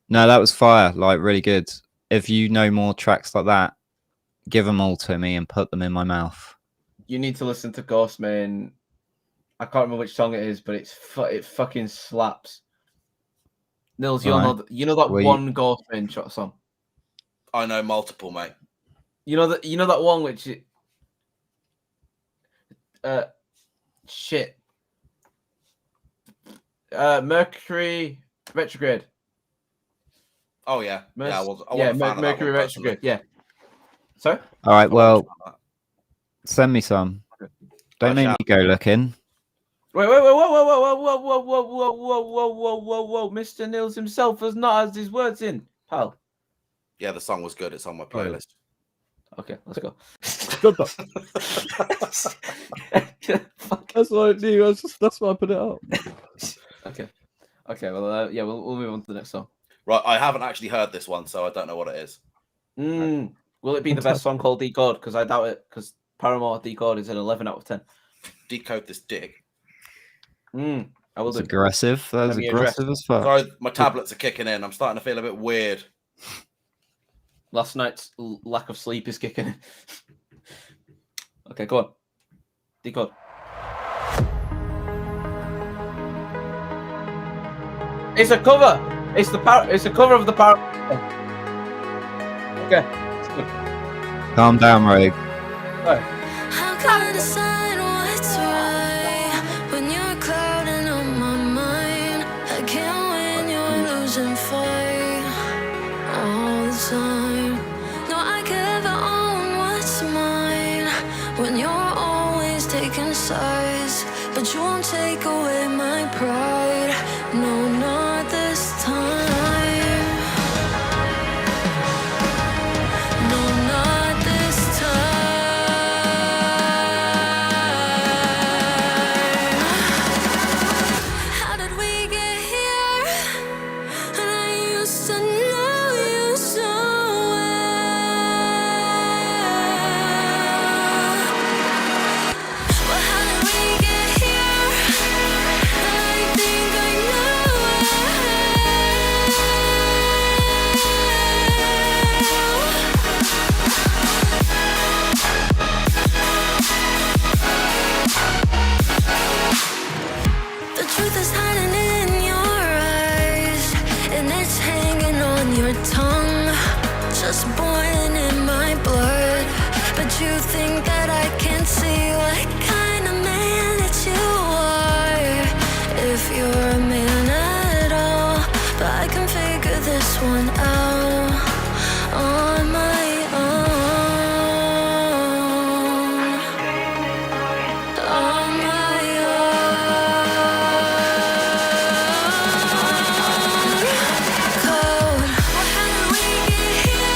No, that was fire. Like, really good. If you know more tracks like that, give them all to me and put them in my mouth. You need to listen to Ghostman. I can't remember which song it is, but it fucking slaps. Nilzz, you know that one Ghostman shot song. I know multiple, mate. You know that one which shit. Mercury retrograde. Oh yeah, Mercury retrograde. Yeah. Sorry. All right. Well, send me some. Don't make me go looking. Whoa, Mr. Nilzz himself has not had his words in, pal. Yeah, the song was good. It's on my playlist. Okay, let's go. Good. That's what I knew. That's why I put it up. Okay. Well, yeah, we'll move on to the next song. Right, I haven't actually heard this one, so I don't know what it is. Will it be the best song called Decode? Because I doubt it. Because Paramore Decode is an 11 out of 10. Decode this dick. I will. That's aggressive. That was aggressive as fuck. Sorry, my tablets are kicking in. I'm starting to feel a bit weird. Last night's lack of sleep is kicking in. Okay, go on. Decode. It's a cover. It's a cover of the power. Okay. Calm down, Rogue. Right. How can I decide what's right when you're clouding on my mind? I can't win your losing fight all the time. No, I can never own what's mine when you're always taking sides, but you won't take away my pride. No, not this time. Just boiling in my blood, but you think that I can't see what kind of man that you are, if you're a man at all. But I can figure this one out on my own, on my own. Cold. How did we get here?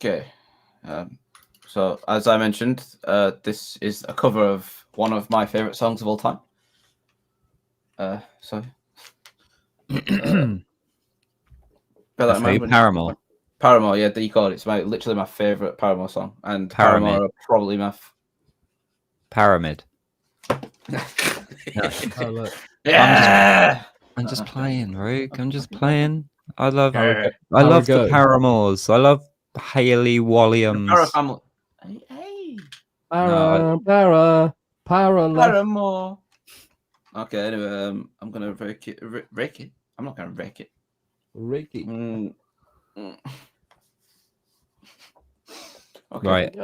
Okay. So as I mentioned, this is a cover of one of my favorite songs of all time. So bear that in mind when- Paramore. Paramore, yeah, Decode. It's literally my favorite Paramore song, and Paramore are probably my Pyramid. Oh, look. yeah. I'm just playing, Rook. I'm just playing. I love How the go? Paramores. I love Hayley Williams. Para family. Hey. Paramore. Okay, anyway, I'm gonna rake it. I'm not gonna rake it. Ricky. Okay. Right.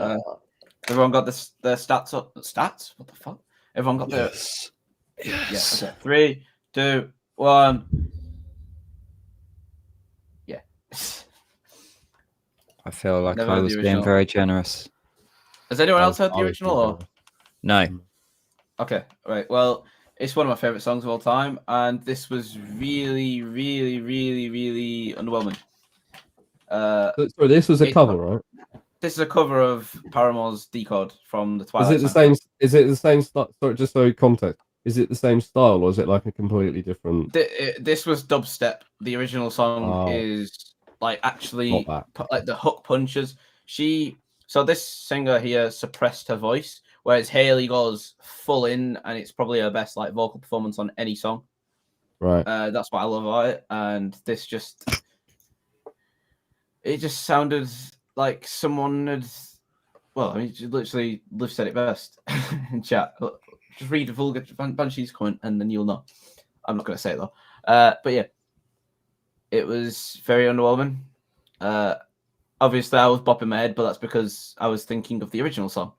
Everyone got their stats up. Stats? What the fuck? Everyone got their. Yes. Yeah. Okay. 3, 2, 1. Yeah. I feel like Never I heard the was being original. very generous. Has anyone I else was- heard the I was original? thinking Or? of- No. Okay. Right. Well, it's one of my favorite songs of all time, and this was really, really, really, really underwhelming. So this was a It's cover, not- right? This is a cover of Paramore's Decode from the Is Twilight. it the Zone. same? Is it the same style? Sorry, just so context. Is it the same style, or is it like a completely different? This was dubstep. The original song Oh. is like actually Not like the hook punches. So this singer here suppressed her voice, whereas Hayley goes full in, and it's probably her best like vocal performance on any song. Right. That's what I love about it, and this just sounded like someone had. Well, I mean, literally, Liv said it best in chat. Just read the vulgar Banshee's comment, and then you'll know. I'm not going to say it though. But yeah, it was very underwhelming. Obviously, I was bopping my head, but that's because I was thinking of the original song.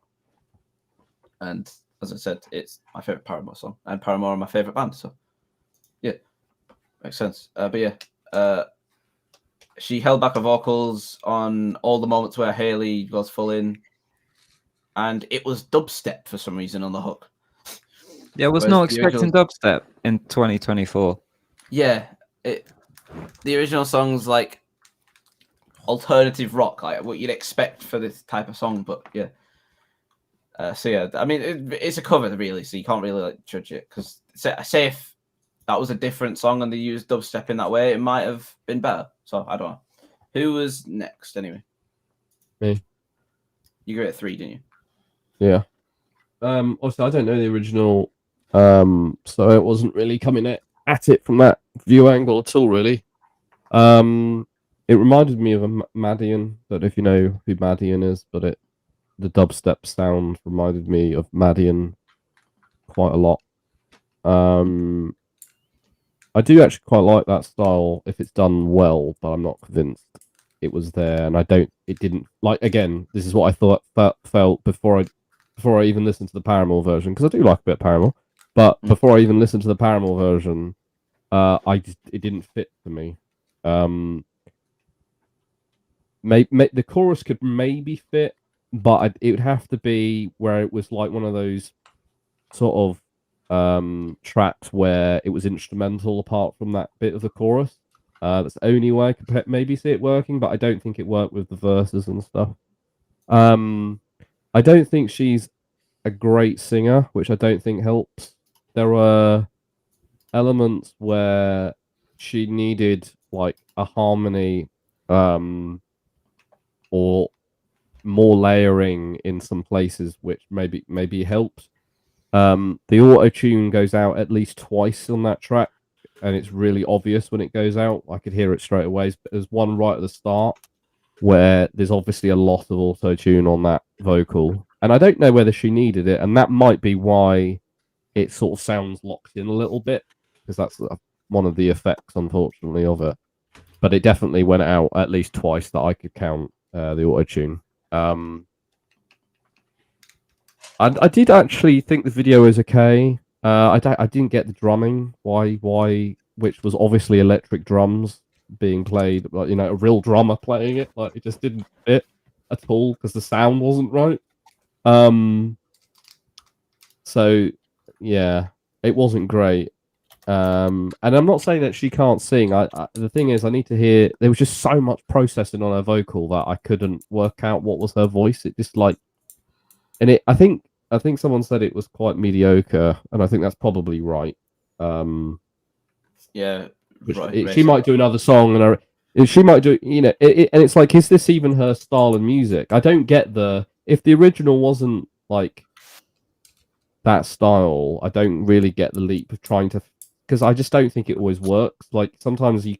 And as I said, it's my favorite Paramore song, and Paramore are my favorite band. So yeah, makes sense. But yeah, she held back her vocals on all the moments where Hayley goes full in, and it was dubstep for some reason on the hook. Yeah, I was Whereas not the expecting original- dubstep in 2024. Yeah, the original song's like alternative rock, like what you'd expect for this type of song. But yeah, so yeah, I mean it's a cover really, so you can't really like judge it because say if that was a different song and they used dubstep in that way, it might have been better. So I don't know. Who was next anyway? Me. You gave it 3, didn't you? Yeah. Also, I don't know the original, so it wasn't really coming at it from that view angle at all, really. It reminded me of a Madian. Don't know if you know who Madian is, but the dubstep sound reminded me of Madian quite a lot. I do actually quite like that style if it's done well, but I'm not convinced it was there, and it didn't like. Again, this is what I felt before I even listened to the Paramore version, because I do like a bit of Paramore, but before I even listened to the Paramore version, it didn't fit for me. The chorus could maybe fit, but it would have to be where it was like one of those sort of tracks where it was instrumental apart from that bit of the chorus. That's the only way I could maybe see it working, but I don't think it worked with the verses and stuff. I don't think she's a great singer, which I don't think helps. There were elements where she needed like a harmony or more layering in some places, which maybe helped. The auto tune goes out at least twice on that track, and it's really obvious when it goes out. I could hear it straight away. There's one right at the start where there's obviously a lot of auto tune on that vocal, and I don't know whether she needed it, and that might be why it sort of sounds locked in a little bit, because that's one of the effects, unfortunately, of it. But it definitely went out at least twice that I could count, the auto tune. I did actually think the video was okay. I didn't get the drumming. Why? Which was obviously electric drums being played, like, you know, a real drummer playing it. Like, it just didn't fit at all because the sound wasn't right. So yeah, it wasn't great. And I'm not saying that she can't sing. The thing is, I need to hear. There was just so much processing on her vocal that I couldn't work out what was her voice. It just like, and it. I think someone said it was quite mediocre, and I think that's probably right. Yeah, She might do another song, she might do. You know, and it's like, is this even her style of music? I don't get if the original wasn't like that style. I don't really get the leap of trying to, because I just don't think it always works. Like sometimes you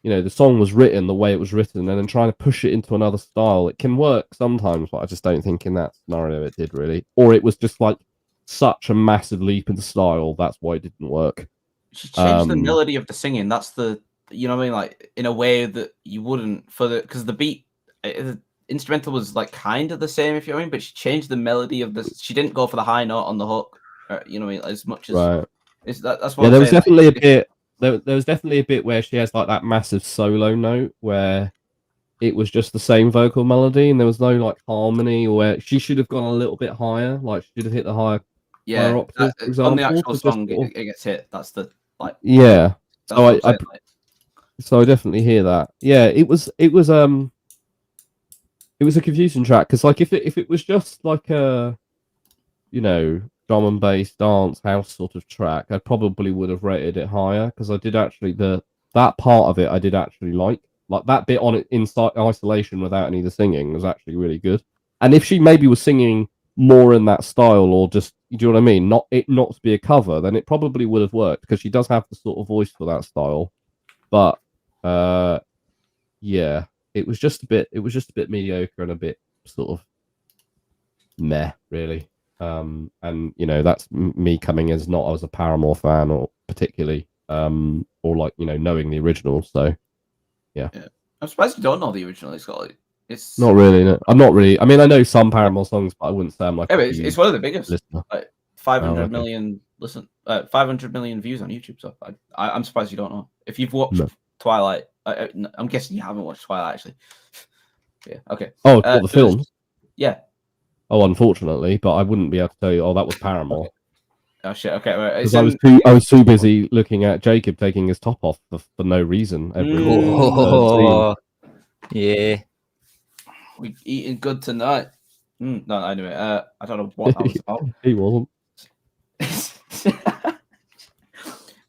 know, the song was written the way it was written, and then trying to push it into another style, it can work sometimes, but I just don't think in that scenario it did really. Or it was just like such a massive leap in style, that's why it didn't work. She changed the melody of the singing. That's the, you know what I mean, like in a way that you wouldn't for the, because the beat, the instrumental was like kind of the same, if you know what I mean, but she changed the melody of the. She didn't go for the high note on the hook, you know what I mean, as much as. Right. That's what. Yeah, I'm there was saying, definitely a bit. There was definitely a bit where she has like that massive solo note where it was just the same vocal melody and there was no like harmony, or where she should have gone a little bit higher, like she should have hit the higher octave, for example. On the actual song, it gets hit. That's the like. Yeah. So so I definitely hear that. Yeah, it was a confusing track because like if it was just like a, you know, drum and bass dance house sort of track, I probably would have rated it higher because I did actually that part of it I did actually like that bit on it in isolation without any of the singing was actually really good. And if she maybe was singing more in that style, or just, do you know what I mean, not to be a cover, then it probably would have worked because she does have the sort of voice for that style. But yeah, it was just a bit mediocre and a bit sort of meh, really. And you know, that's me coming as not as a Paramore fan, or particularly or like, you know, knowing the original. So yeah. I'm surprised you don't know the original. It's got like, it's not really. No. I'm not really. I mean, I know some Paramore songs, but I wouldn't say I'm like. Yeah, but it's one of the biggest. Listener. Like 500 million 500 million views on YouTube. So I'm surprised you don't know. If you've watched Twilight, I'm guessing you haven't watched Twilight actually. Yeah. Okay. Oh, the films. Yeah. Oh, unfortunately, but I wouldn't be able to tell you. Oh, that was Paramore. Oh shit. Okay. Right. Because I was too busy looking at Jacob taking his top off for no reason. Yeah. We eating good tonight. No, anyway. I don't know what that was about. He wasn't.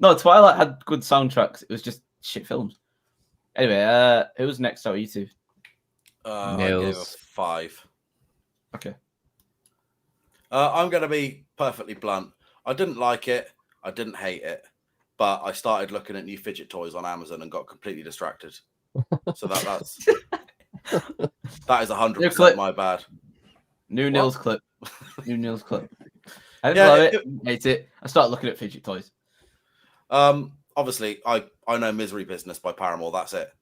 No, Twilight had good soundtracks. It was just shit films. Anyway, who's next out of you two? I gave a 5. Okay. I'm going to be perfectly blunt. I didn't like it. I didn't hate it. But I started looking at new fidget toys on Amazon and got completely distracted. So that's that is 100% my bad. New Nilzz clip. New Nilzz clip. I didn't love it. Hate it. I started looking at fidget toys. Obviously, I know Misery Business by Paramore. That's it.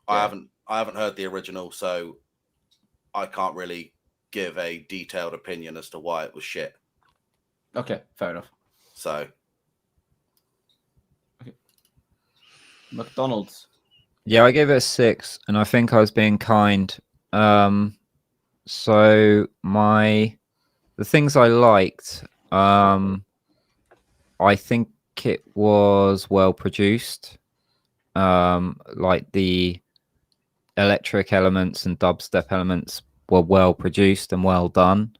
Yeah. I haven't heard the original, so I can't really give a detailed opinion as to why it was shit. Okay, fair enough. So, okay. McDonald's. Yeah, I gave it a 6, and I think I was being kind. So the things I liked, I think it was well produced. Like the electric elements and dubstep elements were well produced and well done.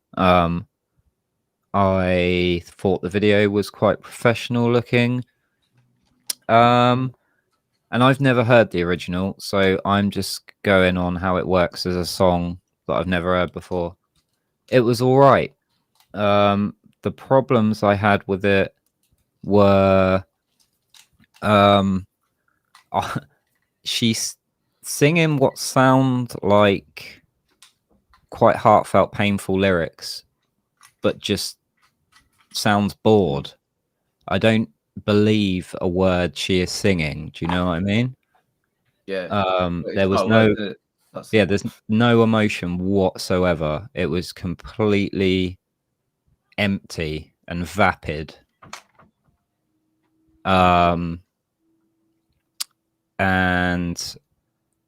I thought the video was quite professional looking. And I've never heard the original, so I'm just going on how it works as a song that I've never heard before. It was all right. The problems I had with it were she's singing what sound like quite heartfelt, painful lyrics, but just sounds bored. I don't believe a word she is singing. Do you know what I mean? Yeah. There was there's no emotion whatsoever. It was completely empty and vapid. And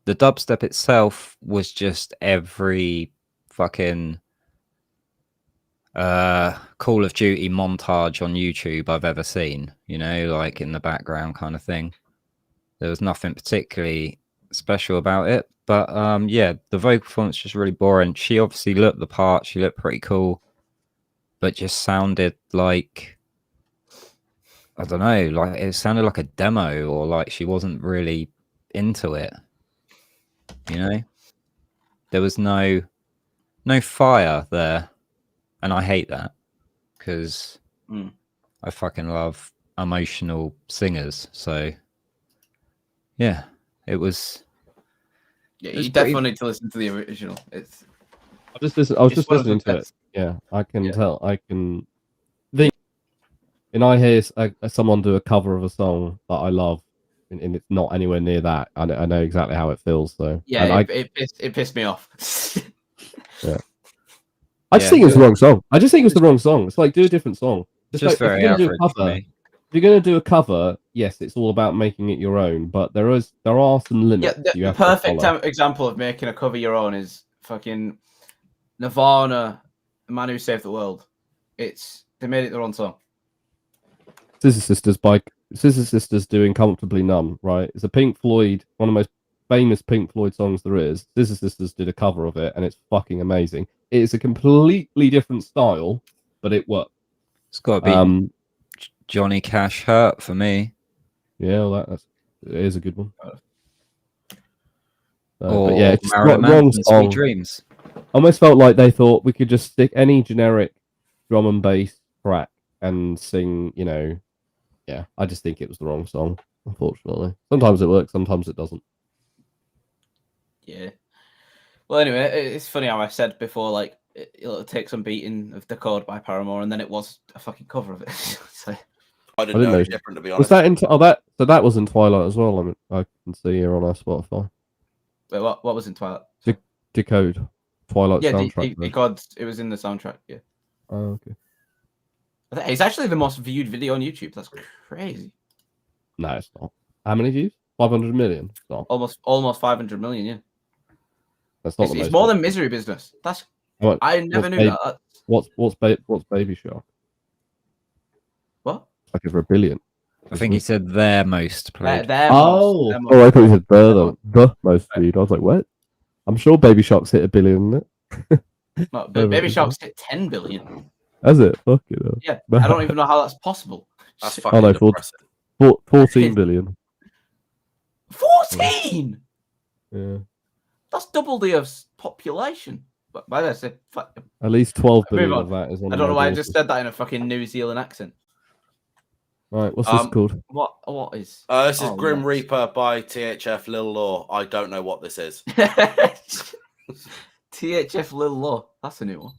the dubstep itself was just every fucking Call of Duty montage on YouTube I've ever seen, you know, like in the background kind of thing. There was nothing particularly special about it, but yeah, the vocal performance was just really boring. She obviously looked the part, she looked pretty cool, but just sounded like, I don't know, like it sounded like a demo, or like she wasn't really into it, you know. There was no fire there, and I hate that because I fucking love emotional singers. So yeah, it was. Yeah, you definitely need to listen to the original. It's. I was just listening to it. Yeah, I can tell. I can think. And I hear someone do a cover of a song that I love, and it's not anywhere near that. I know exactly how it feels. So yeah, it pissed me off. Yeah. I just think it was the wrong song. I just think it was the wrong song. It's like, do a different song. Just like, very average for me. If you're going to do a cover, yes, it's all about making it your own, but there are some limits. Yeah, the perfect example of making a cover your own is fucking Nirvana, The Man Who Saved the World. They made it their own song. Scissor Sisters doing Comfortably Numb, right? It's a Pink Floyd, one of the most famous Pink Floyd songs there is. Scissor Sisters did a cover of it, and it's fucking amazing. It is a completely different style, but it worked. It's got to be Johnny Cash Hurt for me. Yeah, well, it is a good one. Or yeah, it's Marilyn wrong Manson, song. Sweet Dreams. Almost felt like they thought we could just stick any generic drum and bass track and sing, you know. Yeah, I just think it was the wrong song, unfortunately. Sometimes it works, sometimes it doesn't. Yeah. Well, anyway, it's funny how I said before, like, it'll take some beating of The Code by Paramore, and then it was a fucking cover of it. So I didn't know it was different, to be honest. Was that so that was in Twilight as well? I mean, I can see here on our Spotify. Wait, what was in Twilight? Decode Twilight soundtrack. Decode. It was in the soundtrack. Yeah. Oh, okay. It's actually the most viewed video on YouTube. That's crazy. No, it's not. How many views? 500 million. No. Almost 500 million. Yeah. That's not. It's more than Misery Business. That's. I never knew that. What's Baby Shark? What? Like over 1 billion. I think he said their most played. I thought he said the most viewed. I was like, what? I'm sure Baby Shark's hit 1 billion, isn't it? No, Baby Shark's hit 10 billion. Has it? Fuck it. Yeah, I don't even know how that's possible. That's fucking depressing. 14 billion. 14. Yeah. That's double the Earth's population. But by that, at least 12 billion of that is on. I don't know why I just said that in a fucking New Zealand accent. Right, what's this called? What is? This is Grim Reaper by THF Lil Law. I don't know what this is. THF Lil Law. That's a new one.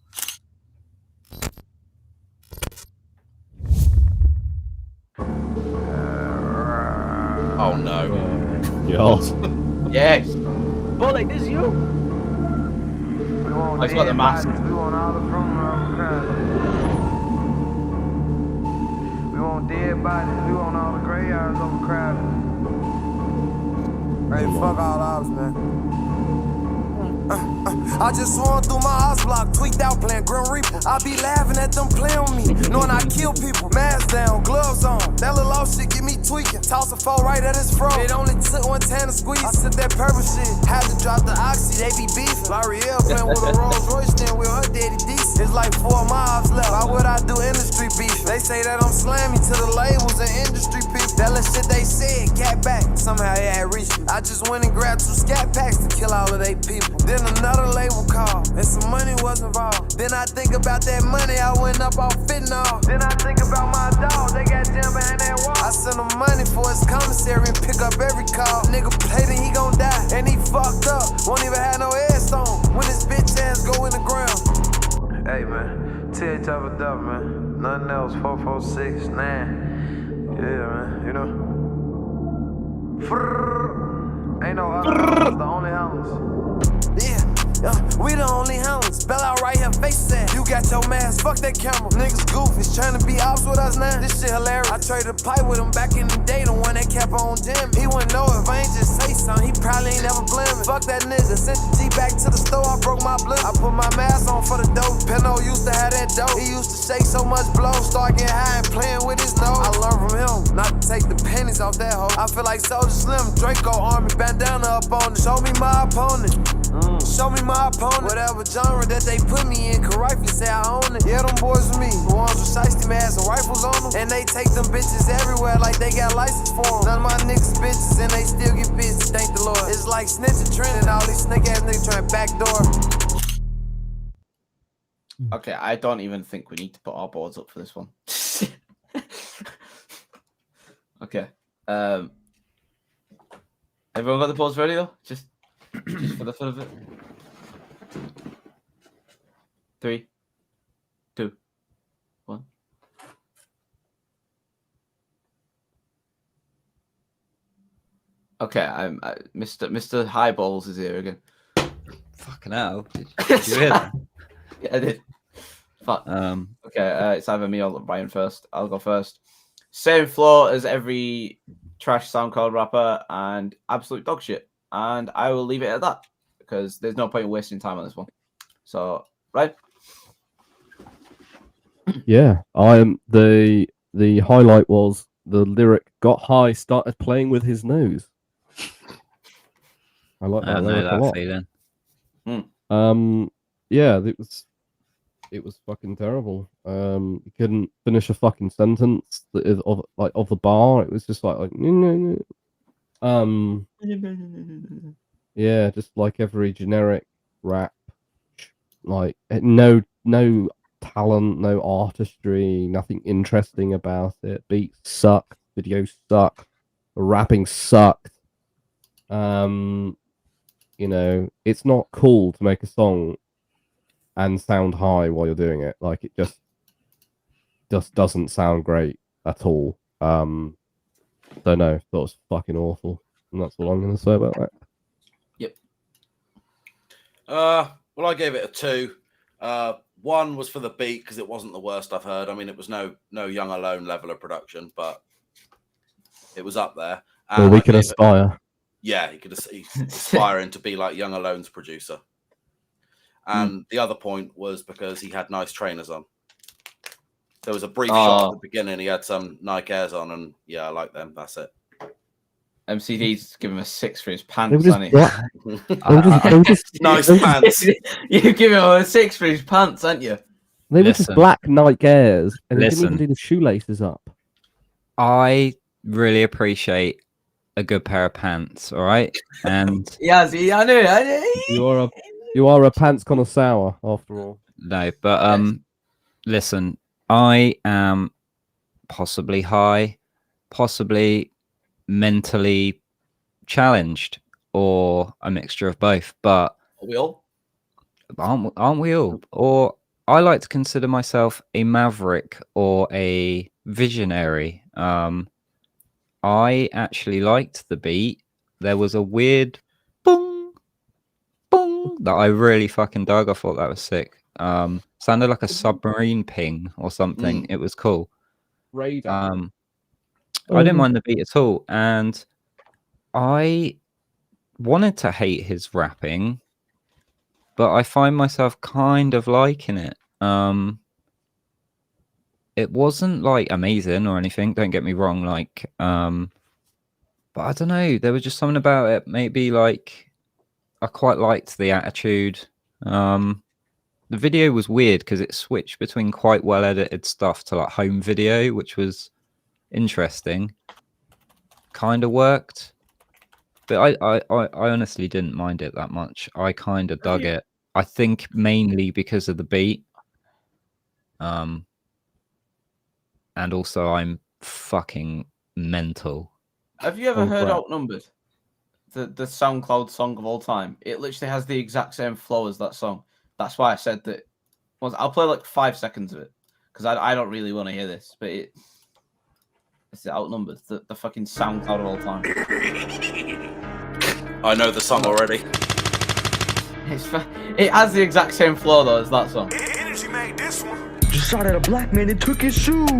Oh no. Yes. Yes. Bully, this is you. I got the mask. We want dead bodies. We want all the graveyards overcrowded. Hey, fuck all ops, man. I just swung through my house block, tweaked out playing Grim Reaper. I be laughing at them playing with me, knowing I kill people. Mask down, gloves on. That little old shit get me tweaking. Toss a foe right at his throat. It only took one tan to squeeze. I took that purple shit. Had to drop the oxy, they be beefing. L'Oreal playing with a Rolls Royce, then with her daddy decent. It's like 4 miles left. Why would I do industry beef? They say that I'm slamming to the labels and industry people. That little shit they said, got back. Somehow it had reached me. I just went and grabbed 2 scat packs to kill all of they people. Then another label called, and some money was involved. Then I think about that money, I went up off fentanyl. Then I think about my dog, they got jammed behind that wall. I sent him money for his commissary and pick up every call. Nigga played and he gon' die, and he fucked up. Won't even have no headstone when his bitch ass go in the ground. Hey man, THF a dub, man. Nothing else, 446, 9. Yeah, man, you know. Ain't no other hounds, the only hounds. Yeah, we the only hounds. Spell out right here, face that. You got your mask, fuck that camera. Niggas goofies trying to be ops with us now. This shit hilarious. I traded a pipe with him back in the day, the one that kept on jamming. He wouldn't know if I ain't just say something. He probably ain't never blaming. Fuck that nigga. Sent the G back to the store, I broke my blood. I put my mask on for the dope. Penno used to have that dope. He used to shake so much blow, start getting high and playing with his nose. I learned from him not to take the pennies off that hoe. I feel like Soulja Slim, Draco Army, bandana up on it. Show me my opponent. Show me my opponent. Whatever genre that they put me in, can rightfully say I own it. Yeah, them boys with me. The ones with shiesty masks and rifles on them. And they take them bitches everywhere like they got license for them. None of my niggas bitches and they still get bitches, thank the Lord. It's like snitching trend and all these snake ass niggas trying backdoor. Okay, I don't even think we need to put our boards up for this one. Okay. Everyone got the boards ready though? Just for the fun of it. 3, 2, 1. Okay, I'm Mr. Highballs is here again. Fucking hell! Did you hear that? Yeah, I did. Fuck. Okay, it's either me or Ryan first. I'll go first. Same floor as every trash SoundCloud rapper and absolute dog shit. And I will leave it at that because there's no point in wasting time on this one. So, right? Yeah, the highlight was the lyric "got high, started playing with his nose." I like that lyric a lot. Feeling. Yeah, it was fucking terrible. You couldn't finish a fucking sentence of the bar. It was just like yeah, just like every generic rap, like no talent, no artistry, nothing interesting about it. Beats suck, videos suck, rapping sucked. You know, it's not cool to make a song and sound high while you're doing it. Like it just doesn't sound great at all. Don't know, thought it was fucking awful. And that's all I'm gonna say about that. Yep. Well, I gave it a 2. 1 was for the beat because it wasn't the worst I've heard. I mean, it was no Young Alone level of production, but it was up there. Well, we can aspire. Yeah, he could aspiring to be like Young Alone's producer. And the other point was because he had nice trainers on. There was a brief shot at the beginning. He had some Nike Airs on, and yeah, I like them. That's it. MCD's giving him a 6 for his pants, hasn't he? Nice pants. You give him a 6 for his pants, aren't you? They were just black Nike Airs, and they didn't even do the shoelaces up. I really appreciate a good pair of pants. All right, and yeah, see, I knew. You are a pants connoisseur, after all. No, but listen, I am possibly high, possibly mentally challenged, or a mixture of both. But are we all? Aren't we all? Or I like to consider myself a maverick or a visionary. I actually liked the beat. There was a weird boom, boom that I really fucking dug. I thought that was sick. Sounded like a submarine ping or something. It was cool. Radar. I didn't mind the beat at all, and I wanted to hate his rapping, but I find myself kind of liking it. It wasn't like amazing or anything, don't get me wrong, like but I don't know, there was just something about it. Maybe like I quite liked the attitude. The video was weird because it switched between quite well edited stuff to like home video, which was interesting. Kind of worked, but I honestly didn't mind it that much. I kind of dug it. I think mainly because of the beat. And also I'm fucking mental. Have you ever heard Outnumbered? The SoundCloud song of all time. It literally has the exact same flow as that song. That's why I said that. I'll play like 5 seconds of it because I don't really want to hear this, but it's Outnumbered, the fucking SoundCloud of all time. I know the song already. It has the exact same flow though as that song. Energy made this one. Just shot at a black man and took his shoes.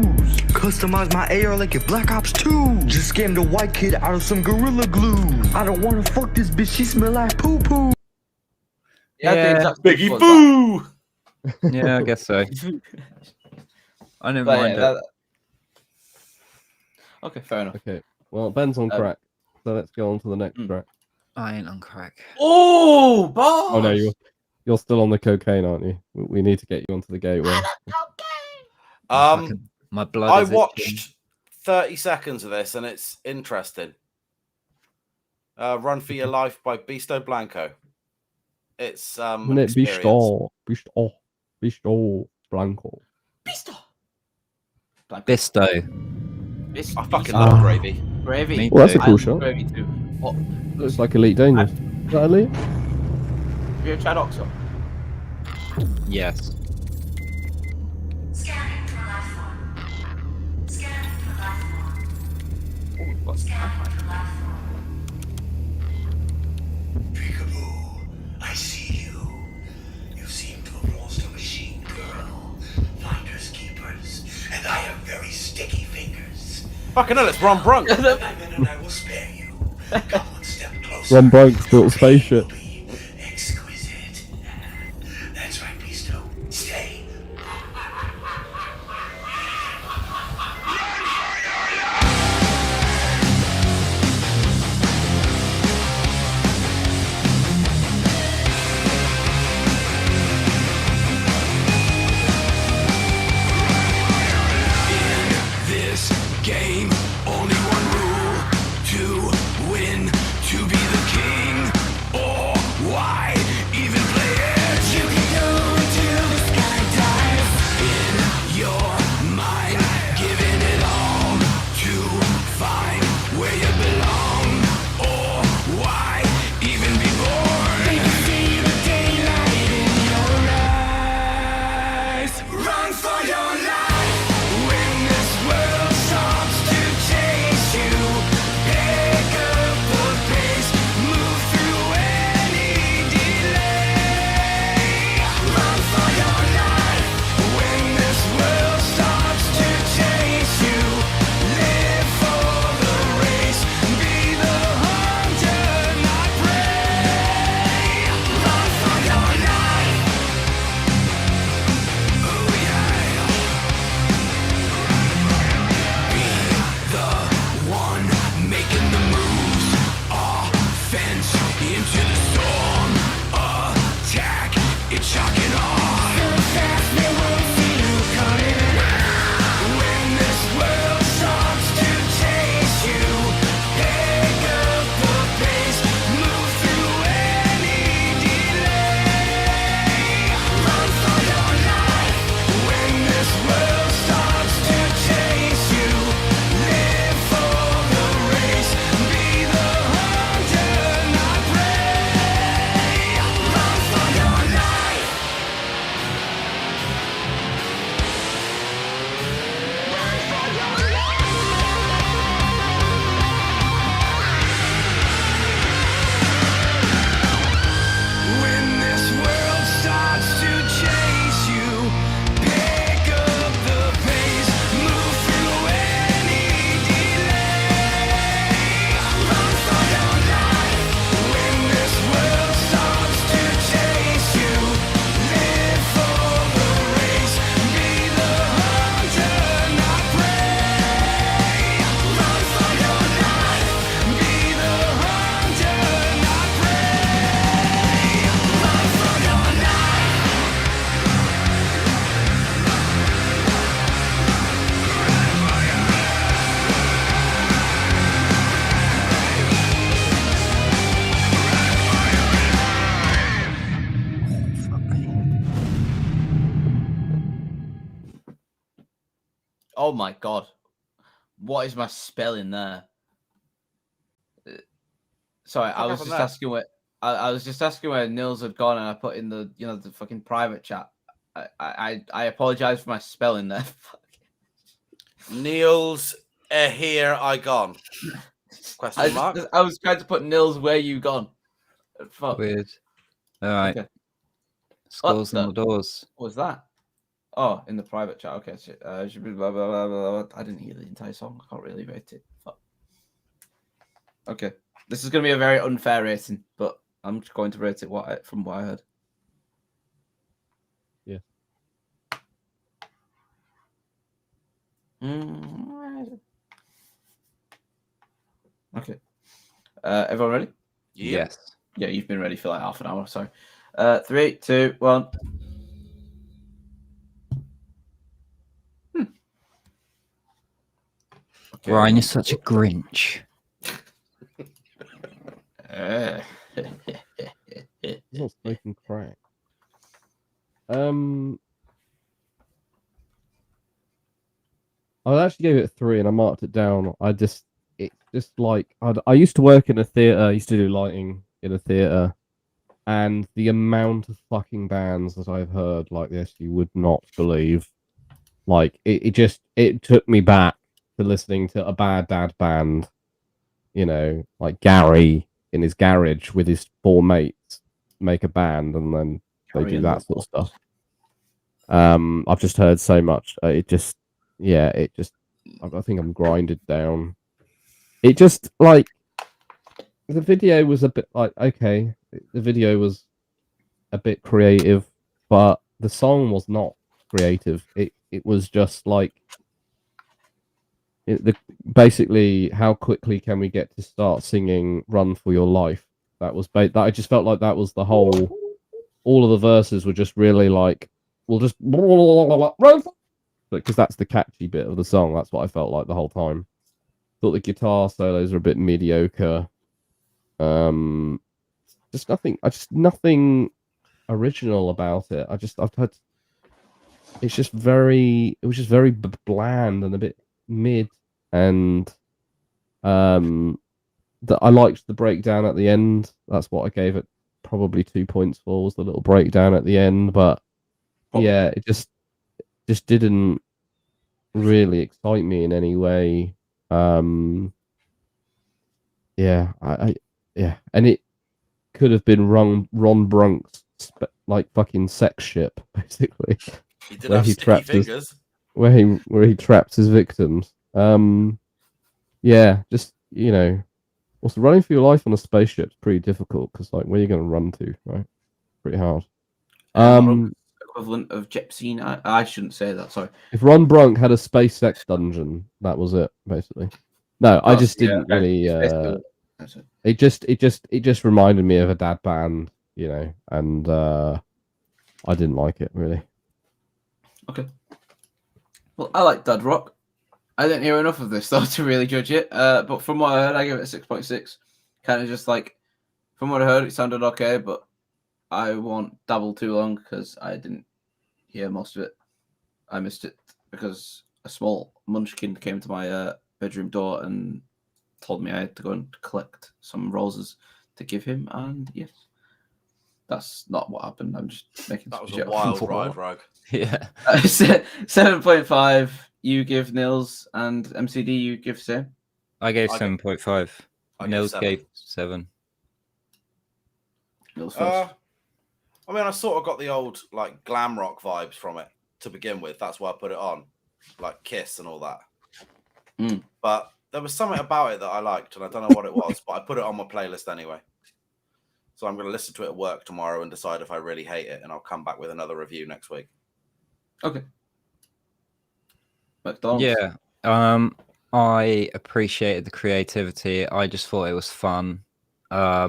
Customized my AR like it Black Ops 2. Just scammed a white kid out of some Gorilla Glue. I don't wanna fuck this bitch, she smell like poo poo. Yeah, Biggie Boo! Yeah, I guess so. I don't But mind yeah, it. Okay, fair enough. Okay. Well, Ben's on crack, so let's go on to the next track. I ain't on crack. Oh, bars! Oh no, you're still on the cocaine, aren't you? We need to get you onto the gateway. My blood. I is watched 30 seconds of this, and it's interesting. Run for Your Life by Bisto Blanco. It's an experience. Bisto Blanco. Bisto. I fucking love Gravy. Gravy. Well, that's a cool shot. Gravy too. What? Looks like Elite Dangerous. Is that Elite? Have you ever tried Oxo? Yes. Scanning for life form. Scanning for life form. What's Scanning for life form. Peekaboo, I see you. You seem to have lost a machine girl. Finders keepers, and I have very sticky fingers. Fucking hell, it's Ron Brunk. And I will spare you. Come one step closer. Ron Brunk's built a spaceship. Exquisite. That's right, Bisto. Stay. This game, only one rule: to win, to be the king. Or why even play it? You can go till the sky dies. In your mind, giving it all to find where you belong. Or why even be born? They can see the daylight in your eyes. Run for your life. When this world starts to chase you, pick up the pace, move through any delay. Run for your life. When this world starts to chase you, live for the race, be the hunter, not prey. Run for your life. Oh yeah. Be the one making the moves. Offense into the storm. Attack, it's shocking off. So fast they won't see you coming. When this world starts to chase you, pick up the pace, move through any delay. Run for your life. When this world starts to chase you, live for the race, be the hunter, not prey. Run for your life. Run for your life. When this world starts to chase you, pick up the pace, move through any delay. Run for your life. When this world starts to chase you, live for the race, be the hunter, not prey. Run for your life. Be the hunter, not prey. Run for your life. Oh my god. What is my spelling there? Sorry, I was happened just there? asking where I was just asking where Nilzz had gone, and I put in the the fucking private chat. I apologize for my spelling there. Nilzz, here I gone. Question mark. I was trying to put Nilzz, where you gone? Fuck. Weird. All right. Okay. Scores What on the doors. What was that? Oh, in the private chat. Okay. Shit. Should be blah, blah, blah, blah, blah. I didn't hear the entire song. I can't really rate it. Fuck. Okay. This is going to be a very unfair rating, but I'm just going to rate it from what I heard. Yeah. Okay. Everyone ready? Yes. Yeah, you've been ready for like half an hour. Sorry. 3, 2, 1. Okay. Ryan is such a Grinch. He's not smoking crack. I actually gave it a 3 and I marked it down. It's just like I used to work in a theater. I used to do lighting in a theater, and the amount of fucking bands that I've heard like this, you would not believe. Like it took me back to listening to a Bad Dad band, you know, like Gary in his garage with his 4 mates make a band, and then they do that sort of stuff. I've just heard so much. I think I'm grinded down. It just like the video was a bit like okay, the video was a bit creative, but the song was not creative. It was just like basically how quickly can we get to start singing "Run for Your Life." That was that I just felt like that was the whole. All of the verses were just really like, we'll just run, because that's the catchy bit of the song. That's what I felt like the whole time. Thought the guitar solos are a bit mediocre. Just nothing original about it. I've had. It was just very bland and a bit mid, and I liked the breakdown at the end. That's what I gave it probably 2 points for, was the little breakdown at the end. But yeah, it just didn't really excite me in any way. And it could have been Ron Brunk's like fucking sex ship, basically. He did have sticky fingers. Where he traps his victims. Yeah, just also running for your life on a spaceship is pretty difficult, because like where are you going to run to, right? Pretty hard. Equivalent of Jepsine. I shouldn't say that. Sorry. If Ron Brunk had a space sex dungeon, that was it basically. No, I just didn't really. It just reminded me of a dad band, and I didn't like it really. Okay. Well, I like dad rock. I didn't hear enough of this though to really judge it. But from what I heard, I give it a 6.6. Kind of just like, from what I heard, it sounded okay, but I won't dabble too long because I didn't hear most of it. I missed it because a small munchkin came to my bedroom door and told me I had to go and collect some roses to give him, and yes, that's not what happened. I'm just making that was a wild ride, Rogue. Yeah. 7.5. You give Nilzz, and MCD you give Sam. I gave 7.5. Nilzz gave 7. Nilzz first. I mean, I sort of got the old like glam rock vibes from it to begin with. That's why I put it on, like Kiss and all that. But there was something about it that I liked, and I don't know what it was, but I put it on my playlist anyway. So I'm going to listen to it at work tomorrow and decide if I really hate it, and I'll come back with another review next week. Okay. McDonald's. Yeah. I appreciated the creativity. I just thought it was fun. I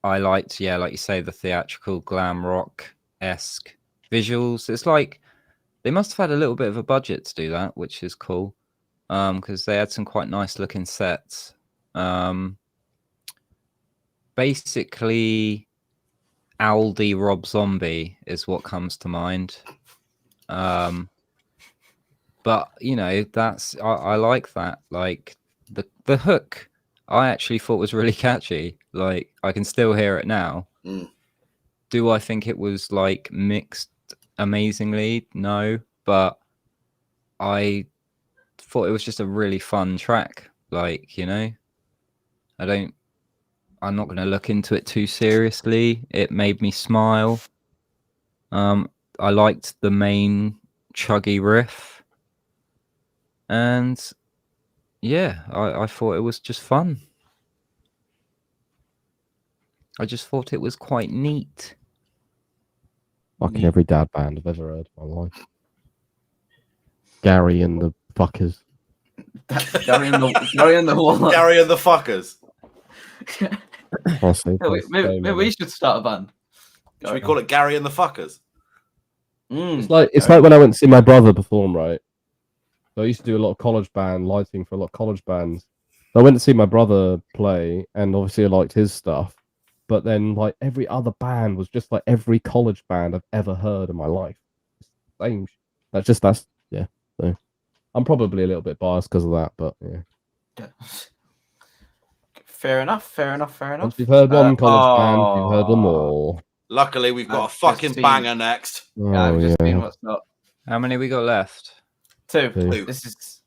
liked, like you say, the theatrical glam rock-esque visuals. It's like they must have had a little bit of a budget to do that, which is cool. Because they had some quite nice looking sets. Basically, Aldi Rob Zombie is what comes to mind. But that's I like that. Like the hook, I actually thought was really catchy. Like I can still hear it now. Do I think it was like mixed amazingly? No, but I thought it was just a really fun track. Like, I'm not going to look into it too seriously. It made me smile. I liked the main chuggy riff. And yeah, I thought it was just fun. I just thought it was quite neat. Fucking every dad band I've ever heard in my life. Gary and the fuckers. Gary and the what? Gary and the fuckers. Maybe we should start a band. Should we call it Gary and the fuckers? It's like when I went to see my brother perform, right? So I used to do a lot of college band lighting for a lot of college bands. So I went to see my brother play, and obviously I liked his stuff. But then, like, every other band was just like every college band I've ever heard in my life. Same. That's yeah. So I'm probably a little bit biased because of that, but yeah. Fair enough. Once you've heard one college band, you've heard them all. Luckily, we've got a fucking banger next. I've just seen what's up. How many we got left? Two. This is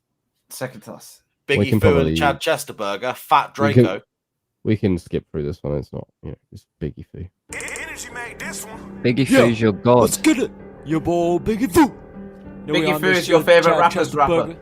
second to us. Biggie Foo and Chad Chesterberger, Fat Draco. We can skip through this one. It's not, it's Biggie Foo. Biggie Foo's your god. Let's get it. Your boy Biggie Foo. Biggie Foo is your favorite rapper's rapper.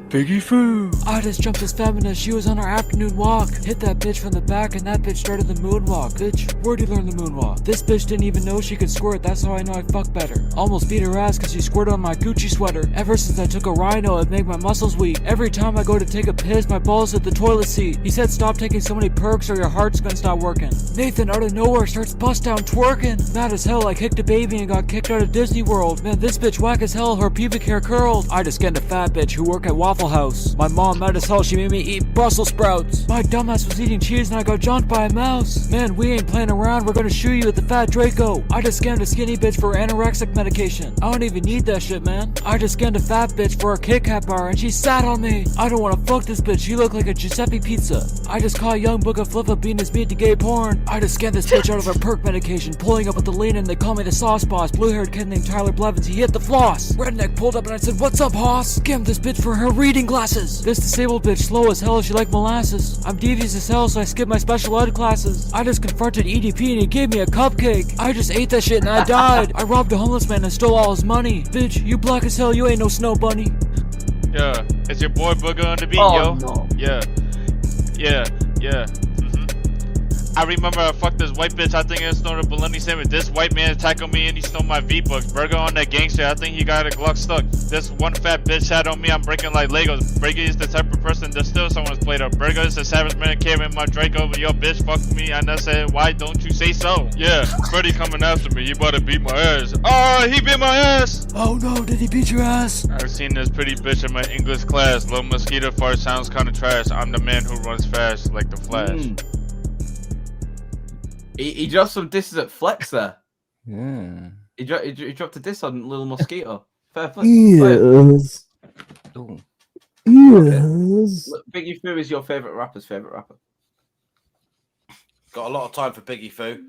Biggie Foo. I just jumped this feminist, she was on our afternoon walk. Hit that bitch from the back and that bitch started the moonwalk. Bitch, where'd you learn the moonwalk? This bitch didn't even know she could squirt, that's how I know I fuck better. Almost beat her ass cause she squirted on my Gucci sweater. Ever since I took a rhino, it made my muscles weak. Every time I go to take a piss, my balls hit the toilet seat. He said stop taking so many perks or your heart's gonna stop working. Nathan out of nowhere starts bust down twerking. Mad as hell, I kicked a baby and got kicked out of Disney World. Man, this bitch whack as hell, her pubic hair curled. I just get a fat bitch who work at Waffle House. My mom mad as hell, she made me eat Brussels sprouts. My dumbass was eating cheese and I got jumped by a mouse. Man, we ain't playing around, we're gonna shoot you with the Fat Draco. I just scammed a skinny bitch for anorexic medication. I don't even need that shit, man. I just scammed a fat bitch for a Kit Kat bar and she sat on me. I don't wanna fuck this bitch, she looked like a Giuseppe pizza. I just caught young Booga Flippa being his meat to gay porn. I just scammed this bitch out of her perk medication, pulling up with the lean and they call me the sauce boss. Blue-haired kid named Tyler Blevins, he hit the floss. Redneck pulled up and I said, what's up, hoss? Scammed this bitch for her reading glasses. This disabled bitch slow as hell, she like molasses. I'm devious as hell, so I skipped my special ed classes. I just confronted EDP and he gave me a cupcake. I just ate that shit and I died. I robbed a homeless man and stole all his money. Bitch, you black as hell, you ain't no snow bunny. Yeah, it's your boy Booger on the beat, Oh, yo. no. Yeah. I remember I fucked this white bitch. I think it snorted a bologna sandwich. This white man tackled me and he stole my V-Bucks. Burger on that gangster. I think he got a Glock stuck. This one fat bitch had on me. I'm breaking like Legos. Burger is the type of person that steals someone's plate up. Burger is a savage man carrying my Drake over. Yo, bitch, fuck me. And I said, why don't you say so? Yeah, Freddy coming after me. He about to beat my ass. Oh, he beat my ass. Oh no, did he beat your ass? I've seen this pretty bitch in my English class. Little mosquito fart sounds kind of trash. I'm the man who runs fast like the Flash. He dropped some disses at Flex there. Yeah. He dropped a diss on Little Mosquito. Fair play. Yes. Ooh. Yes. Look, Biggie Foo is your favourite rapper's favourite rapper. Got a lot of time for Biggie Foo.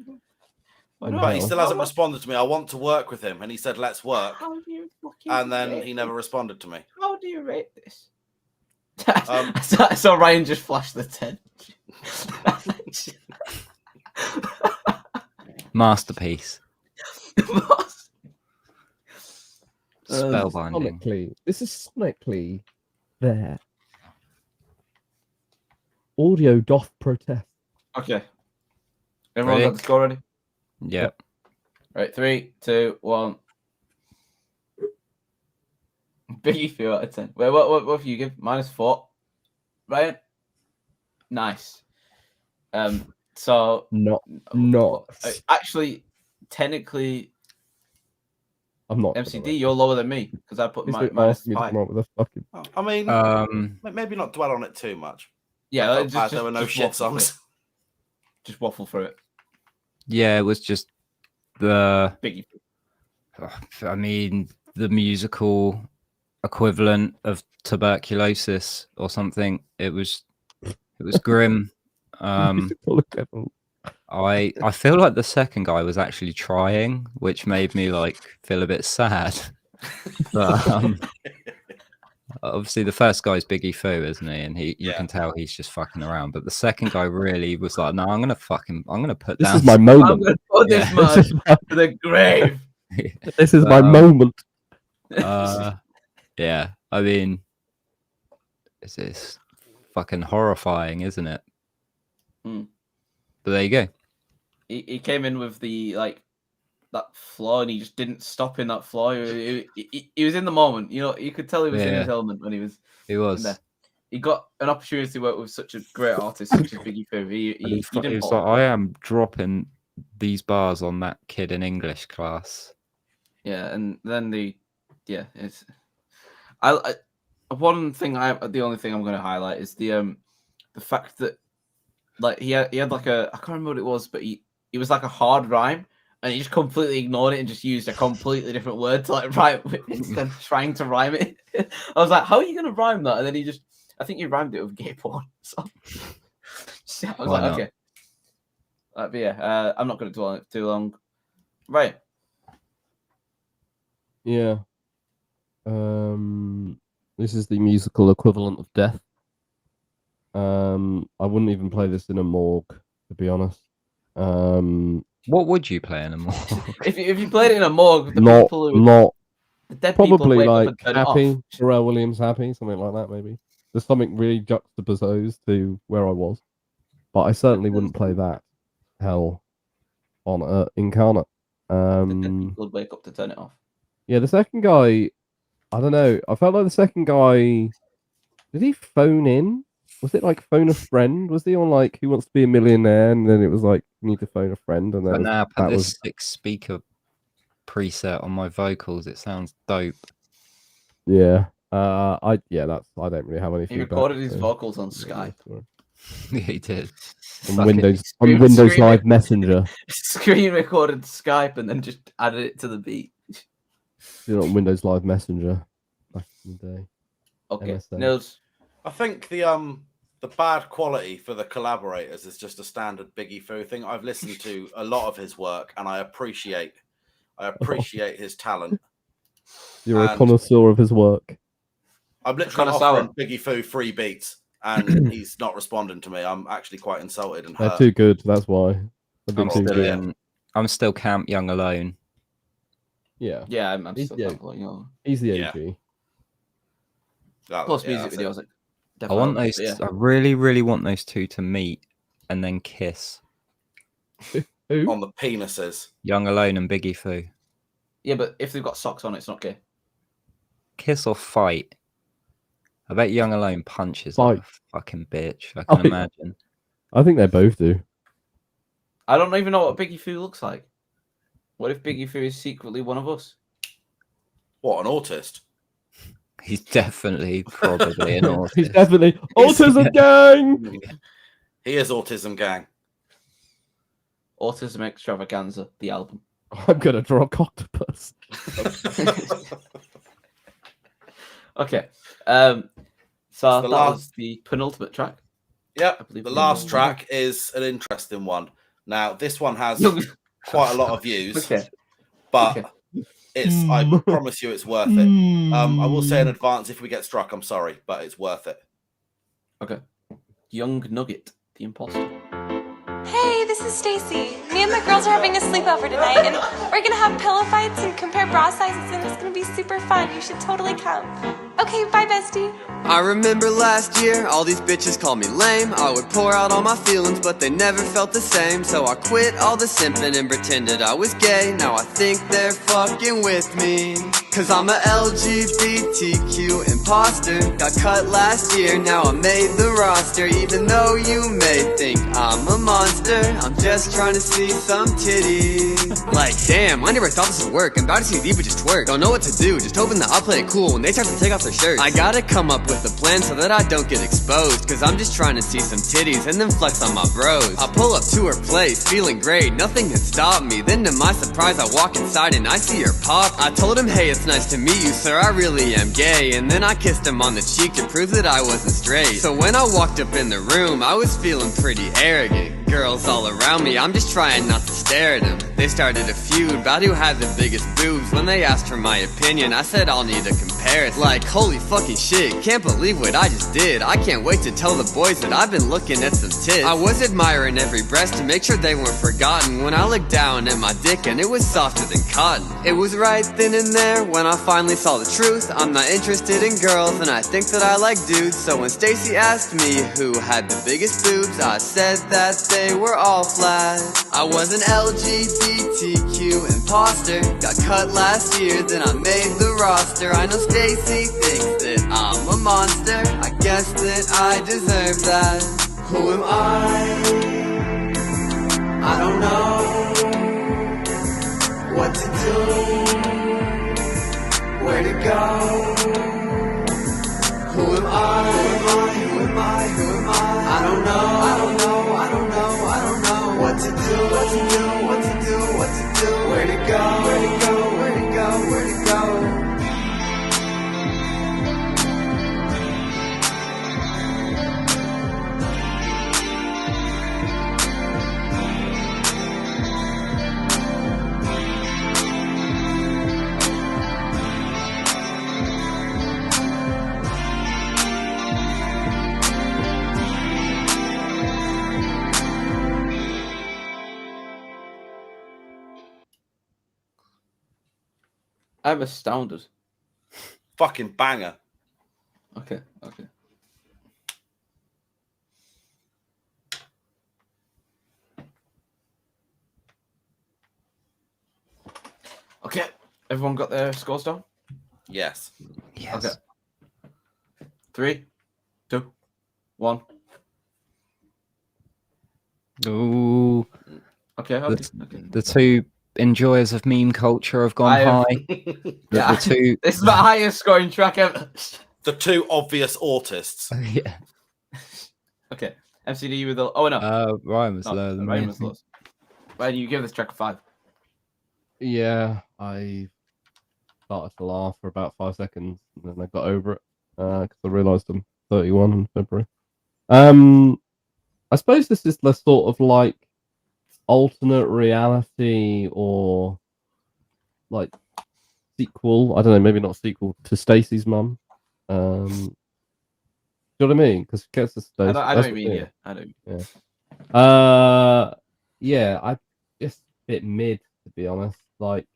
Why But not? he still hasn't responded to me. I want to work with him. And he said, let's work. How do you fucking And then rate he never responded to me. How do you rate this? I saw Ryan just flash the 10. Masterpiece. Spellbinding. This is sonically there. Audio doth protest. Okay. Everyone Ready? got the score ready? Yep. Right, 3, 2, 1. Biggie Foo out of 10. Wait, what have you give? -4. Ryan? Nice. So Not. actually, technically, I'm not. MCD, you're lower than me because I put With -5. the fucking... I mean, maybe not dwell on it too much. Yeah, I felt bad there were no shit songs. Just waffle through it. Yeah, it was just the. Biggie. I mean, the musical equivalent of tuberculosis or something. It was grim. I feel like the second guy was actually trying, which made me like feel a bit sad. But obviously the first guy's Biggie Foo, isn't he? And you can tell he's just fucking around. But the second guy really was like, no, I'm gonna put This down. is my moment. I'm gonna put this man to the grave. This is my moment. Yeah, I mean, it's fucking horrifying, isn't it? Hmm. But there you go. He came in with the that floor, and he just didn't stop in that floor. He was in the moment. You know, you could tell he was in his element when he was. He was. In there. He got an opportunity to work with such a great artist such as Biggie Foo. He didn't was like, I am dropping these bars on that kid in English class. Yeah, and then it's. The only thing I'm going to highlight is the fact that like he had like I can't remember what it was, but he was like a hard rhyme, and he just completely ignored it and just used a completely different word to like rhyme instead of trying to rhyme it. I was like, how are you going to rhyme that? And then I think he rhymed it with gay porn. So I was like, okay. But yeah, I'm not going to dwell on it too long. Right. Yeah. This is the musical equivalent of Death. I wouldn't even play this in a morgue, to be honest. What would you play in a morgue? if you played it in a morgue, the dead probably people like up and Happy, Pharrell Williams Happy, something like that maybe. There's something really juxtaposed to where I was. But I certainly wouldn't play that. Hell on Earth incarnate. The dead people would wake up to turn it off. Yeah, the second guy, I don't know. I felt like the second guy, did he phone in? Was it like phone a friend? Was he on like Who Wants to Be a Millionaire? And then it was like, you need to phone a friend. And But now I put this was 6-speaker preset on my vocals. It sounds dope. Yeah. I don't really have any. He recorded his vocals on Skype. Yeah, he did. On Windows Live Messenger. Screen recorded Skype and then just added it to the beat. You know, on Windows Live Messenger back in the day. Okay, MSN. Nilzz. I think the bad quality for the collaborators is just a standard Biggie Foo thing. I've listened to a lot of his work and I appreciate his talent. You're a connoisseur of his work. I'm literally offering Biggie Foo 3 beats and he's not responding to me. I'm actually quite insulted and hurt. They're too good, that's why. I'm still Camp Young Alone. Yeah. Yeah, I'm still the OG. Plus music videos. I want those. Yeah. I really, really want those two to meet and then kiss. Who? On the penises. Young Alone and Biggie Foo. Yeah, but if they've got socks on, it's not gay. Kiss or fight? I bet Young Alone punches Fight. like a fucking bitch. I can imagine. I think they both do. I don't even know what Biggie Foo looks like. What if Biggie Foo is secretly one of us? What, an autist? He's definitely probably an autist. He's definitely Autism Gang! He is Autism Gang. Autism Extravaganza, the album. I'm going to draw COCKTOPUS. Okay. So that was the penultimate track. Yep. The last track is an interesting one. Now, this one has quite a lot of views, but I promise you it's worth it. I will say in advance, if we get struck, I'm sorry, but it's worth it. Okay. Young Nugget, the imposter. Hey, this is Stacy. Me and my girls are having a sleepover tonight, and we're gonna have pillow fights and compare bra sizes, and it's gonna be super fun. You should totally come. Okay, bye, bestie. I remember last year, all these bitches called me lame. I would pour out all my feelings, but they never felt the same. So I quit all the simping and pretended I was gay. Now I think they're fucking with me, cause I'm a LGBTQ imposter. Got cut last year, now I made the roster. Even though you may think I'm a monster, I'm just trying to see some titties. Like, damn, I never thought this would work. I'm about to see these bitches twerk. Don't know what to do, just hoping that I'll play it cool when they start to take off their shirts. I gotta come up with a plan so that I don't get exposed, cause I'm just trying to see some titties and then flex on my bros. I pull up to her place, feeling great, nothing has stopped me. Then to my surprise, I walk inside and I see her pop. I told him, hey, it's nice to meet you, sir, I really am gay. And then I kissed him on the cheek to prove that I wasn't straight. So when I walked up in the room, I was feeling pretty arrogant. Girls all around me, I'm just trying not to stare at them. They started a feud about who had the biggest boobs. When they asked for my opinion, I said I'll need a comparison. Like, holy fucking shit, can't believe what I just did. I can't wait to tell the boys that I've been looking at some tits. I was admiring every breast to make sure they weren't forgotten. When I looked down at my dick and it was softer than cotton. It was right then and there when I finally saw the truth. I'm not interested in girls and I think that I like dudes. So when Stacy asked me who had the biggest boobs, I said that they were all flat. I was an LGBTQ imposter. imposter. Got cut last year, then I made the roster. I know Stacy thinks that I'm a monster. I guess that I deserve that. Who am I don't know what to do, where to go. Who am I? Who am I? Who am I? I don't know. I don't know. I don't know. I don't know what to do. What to do. What to do. What to do. Where to go? Where to go? Where to go? Where to go? I'm astounded. Fucking banger. Okay, okay. Okay, everyone got their scores down? Yes. Yes. Okay. 3, 2, 1. Ooh. Okay, The two enjoyers of meme culture have gone high. The two. This is the highest scoring track ever. The two obvious autists. Yeah. Okay, MCD with the. Oh no. Ryan was lower than Ryan me. was lost. Ryan, you give this track a 5. Yeah, I started to laugh for about 5 seconds, and then I got over it because I realised I'm 31 in February. I suppose this is the sort of like alternate reality or like sequel. I don't know, maybe not sequel to Stacey's mum. Do you know what I mean? Because it gets to Stacey. I don't mean yeah. I don't. Yeah. Yeah. I just a bit mid, to be honest. Like,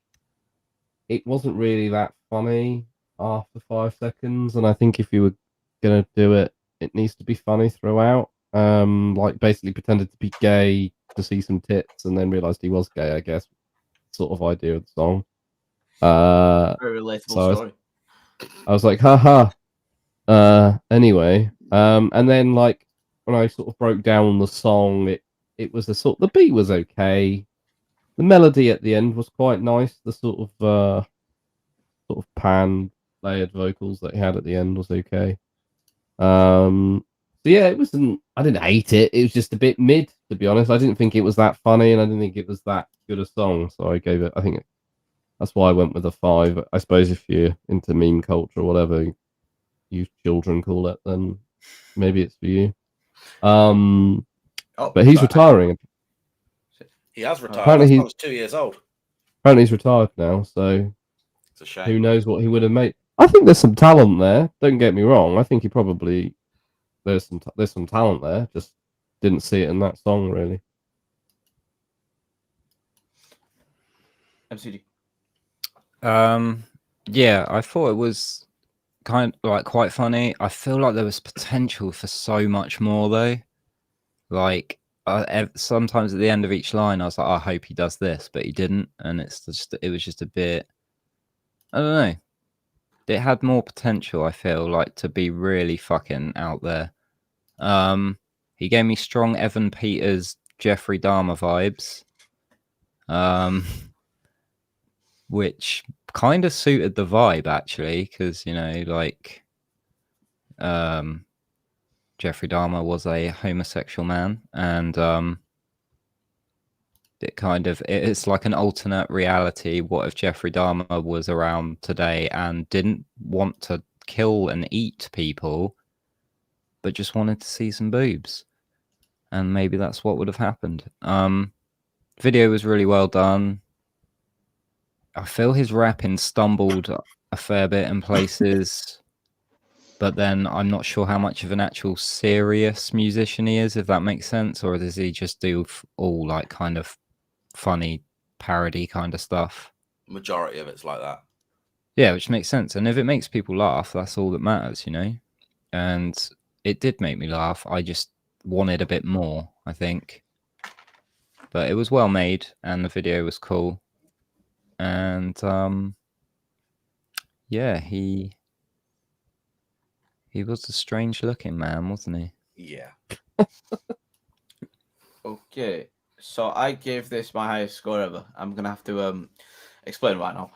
it wasn't really that funny after 5 seconds, and I think if you were gonna do it, it needs to be funny throughout. Like basically pretended to be gay to see some tits, and then realized he was gay. I guess sort of idea of the song. Very relatable story. I was like, haha. Anyway, and then like when I sort of broke down the song, it was the beat was okay. The melody at the end was quite nice. The sort of pan layered vocals that he had at the end was okay. So yeah, it wasn't. I didn't hate it. It was just a bit mid, to be honest. I didn't think it was that funny, and I didn't think it was that good a song. So I gave it. I think that's why I went with a 5. I suppose if you're into meme culture or whatever you children call it, then maybe it's for you. But he's retiring. He has retired. Apparently He's 2 years old. Apparently he's retired now, so it's a shame. Who knows what he would have made? I think there's some talent there. Don't get me wrong. I think he probably there's some talent there. Just didn't see it in that song really. MCD. Yeah, I thought it was kind of like quite funny. I feel like there was potential for so much more though. Like sometimes at the end of each line, I was like, I hope he does this, but he didn't, and it was just a bit. I don't know. It had more potential. I feel like to be really fucking out there. He gave me strong Evan Peters, Jeffrey Dahmer vibes. Which kind of suited the vibe actually, because like Jeffrey Dahmer was a homosexual man, and it's like an alternate reality. What if Jeffrey Dahmer was around today and didn't want to kill and eat people, but just wanted to see some boobs? And maybe that's what would have happened. Video was really well done. I feel his rapping stumbled a fair bit in places, but then I'm not sure how much of an actual serious musician he is, if that makes sense, or does he just do all like kind of funny parody kind of stuff? Majority of it's like that. Yeah, which makes sense. And if it makes people laugh, that's all that matters, And it did make me laugh. I just wanted a bit more, I think. But it was well made, and the video was cool. and yeah, he was a strange looking man, wasn't he? Yeah. Okay, so I gave this my highest score ever. I'm gonna have to explain right now.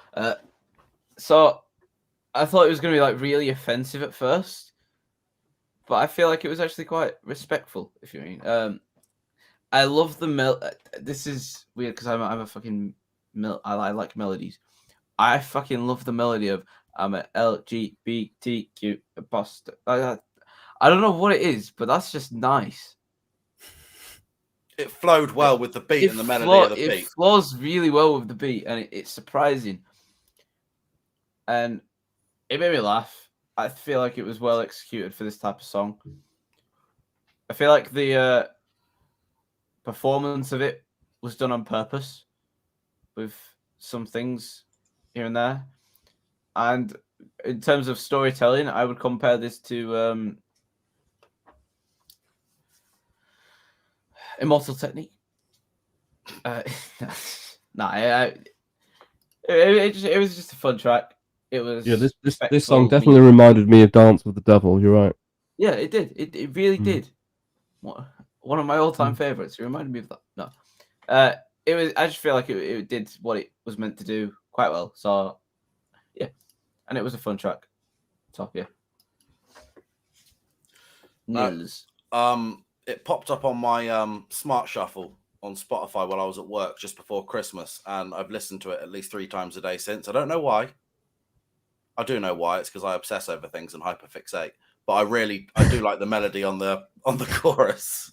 So I thought it was gonna be like really offensive at first, but I feel like it was actually quite respectful. If you mean, I love the This is weird because I'm a fucking I like melodies. I fucking love the melody of I'm a LGBTQ bastard. I don't know what it is, but that's just nice. It flowed well with the beat and the melody of the beat. It flows really well with the beat, and it's surprising. And it made me laugh. I feel like it was well executed for this type of song. I feel like the performance of it was done on purpose with some things here and there. And in terms of storytelling, I would compare this to Immortal Technique. It was just a fun track. It was This song definitely reminded me of Dance with the Devil. You're right. Yeah, it did. It really did. One of my all-time favorites. It reminded me of that. No, it was. I just feel like it did what it was meant to do quite well. So yeah, and it was a fun track. So yeah. Nilzz. It popped up on my smart shuffle on Spotify while I was at work just before Christmas, and I've listened to it at least 3 times a day since. I don't know why. I do know why. It's because I obsess over things and hyperfixate. But I do like the melody on the chorus.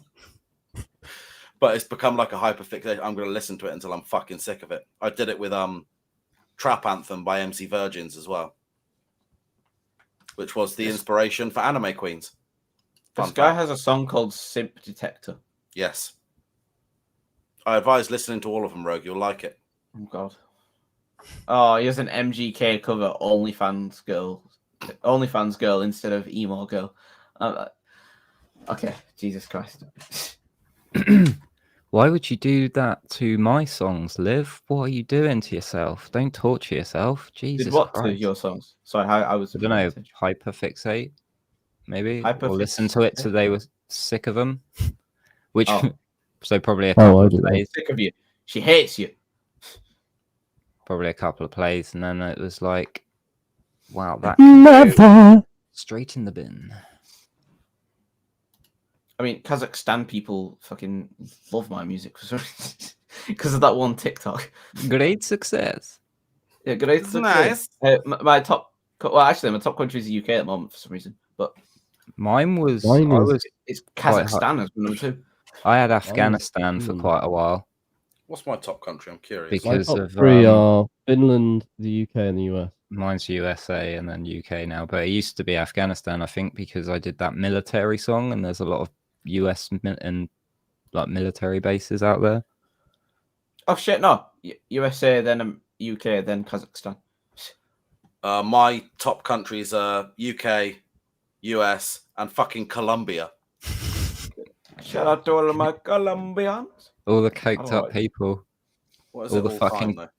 But it's become like a hyperfixation. I'm going to listen to it until I'm fucking sick of it. I did it with Trap Anthem by MC Virgins as well, which was the inspiration for Anime Queens. This guy has a song called Simp Detector. Yes. I advise listening to all of them, Rogue. You'll like it. Oh, God. Oh, he has an MGK cover, OnlyFans girl instead of emo girl. Okay, Jesus Christ. Why would you do that to my songs, Liv? What are you doing to yourself? Don't torture yourself. Jesus Did what Christ. to your songs? Sorry, I was... I don't know, hyperfixate, maybe? Or listen to it till they were sick of them? Which, so probably a couple of plays. Sick of you. She hates you. Probably a couple of plays, and then it was like, wow, that Never. Straight in the bin. I mean, Kazakhstan people fucking love my music because of that one TikTok. Great success. Yeah, great success. Nice. My top country is the UK at the moment for some reason, but Mine was it's Kazakhstan as number 2. I had Afghanistan for quite a while. What's my top country? I'm curious. Because my top of 3 are Finland, the UK, and the US. Mine's USA and then UK now, but it used to be Afghanistan, I think, because I did that military song, and there's a lot of US and like military bases out there. Oh shit, no. USA, then UK, then Kazakhstan. My top countries are UK, US, and fucking Colombia. Shout out to all of my Colombians. All the coked up people. What is all it the all fucking time,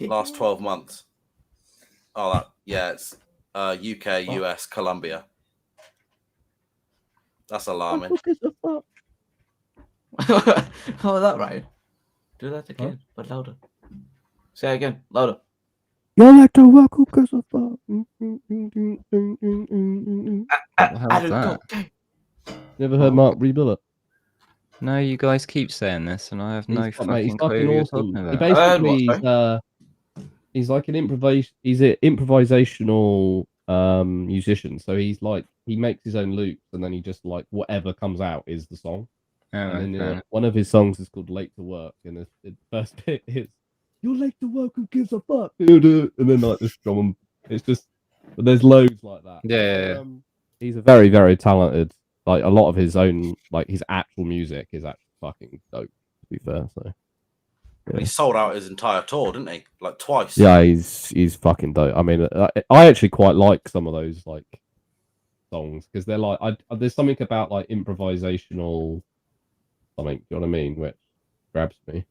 last 12 months. It's UK, US, Colombia. That's alarming. Oh, that right. Do that again, but louder. Say it again, louder. You like to walk because of Never heard Mark rebuild it. No, you guys keep saying this, and I have no fucking clue fucking who you're awesome. talking He about. basically he's like an improvisational musician. So he's like he makes his own loops, and then he just like whatever comes out is the song. And then one of his songs is called "Late to Work," and the first bit is "You're late to work, who gives a fuck?" And then like this drum, it's just there's loads like that. Yeah. He's a very, very talented. Like a lot of his own, like his actual music is actually fucking dope. To be fair, so yeah. He sold out his entire tour, didn't he? Like twice. Yeah, he's fucking dope. I mean, I actually quite like some of those like songs because they're like there's something about like improvisational something. Do you know what I mean? Which grabs me.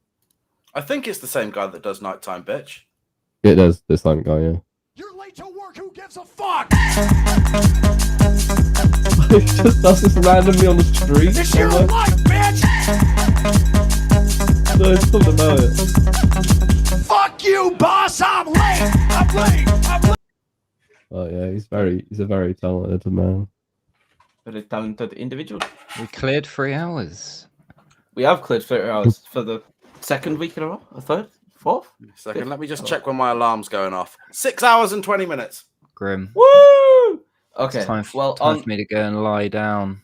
I think it's the same guy that does Nighttime Bitch. It does. This same guy, yeah. You're late to work. Who gives a fuck? He just does this randomly on the street. It's your life, bitch. No, it's talking about it. Fuck you, boss. I'm late. I'm late. I'm late. Oh yeah, he's a very talented man. Very talented individual. We cleared 3 hours. We have cleared 30 hours for the second week in a row, a third, fourth. Second, let me just check when my alarm's going off. 6 hours and 20 minutes. Grim. Woo! Okay. It's time well, for me to go and lie down.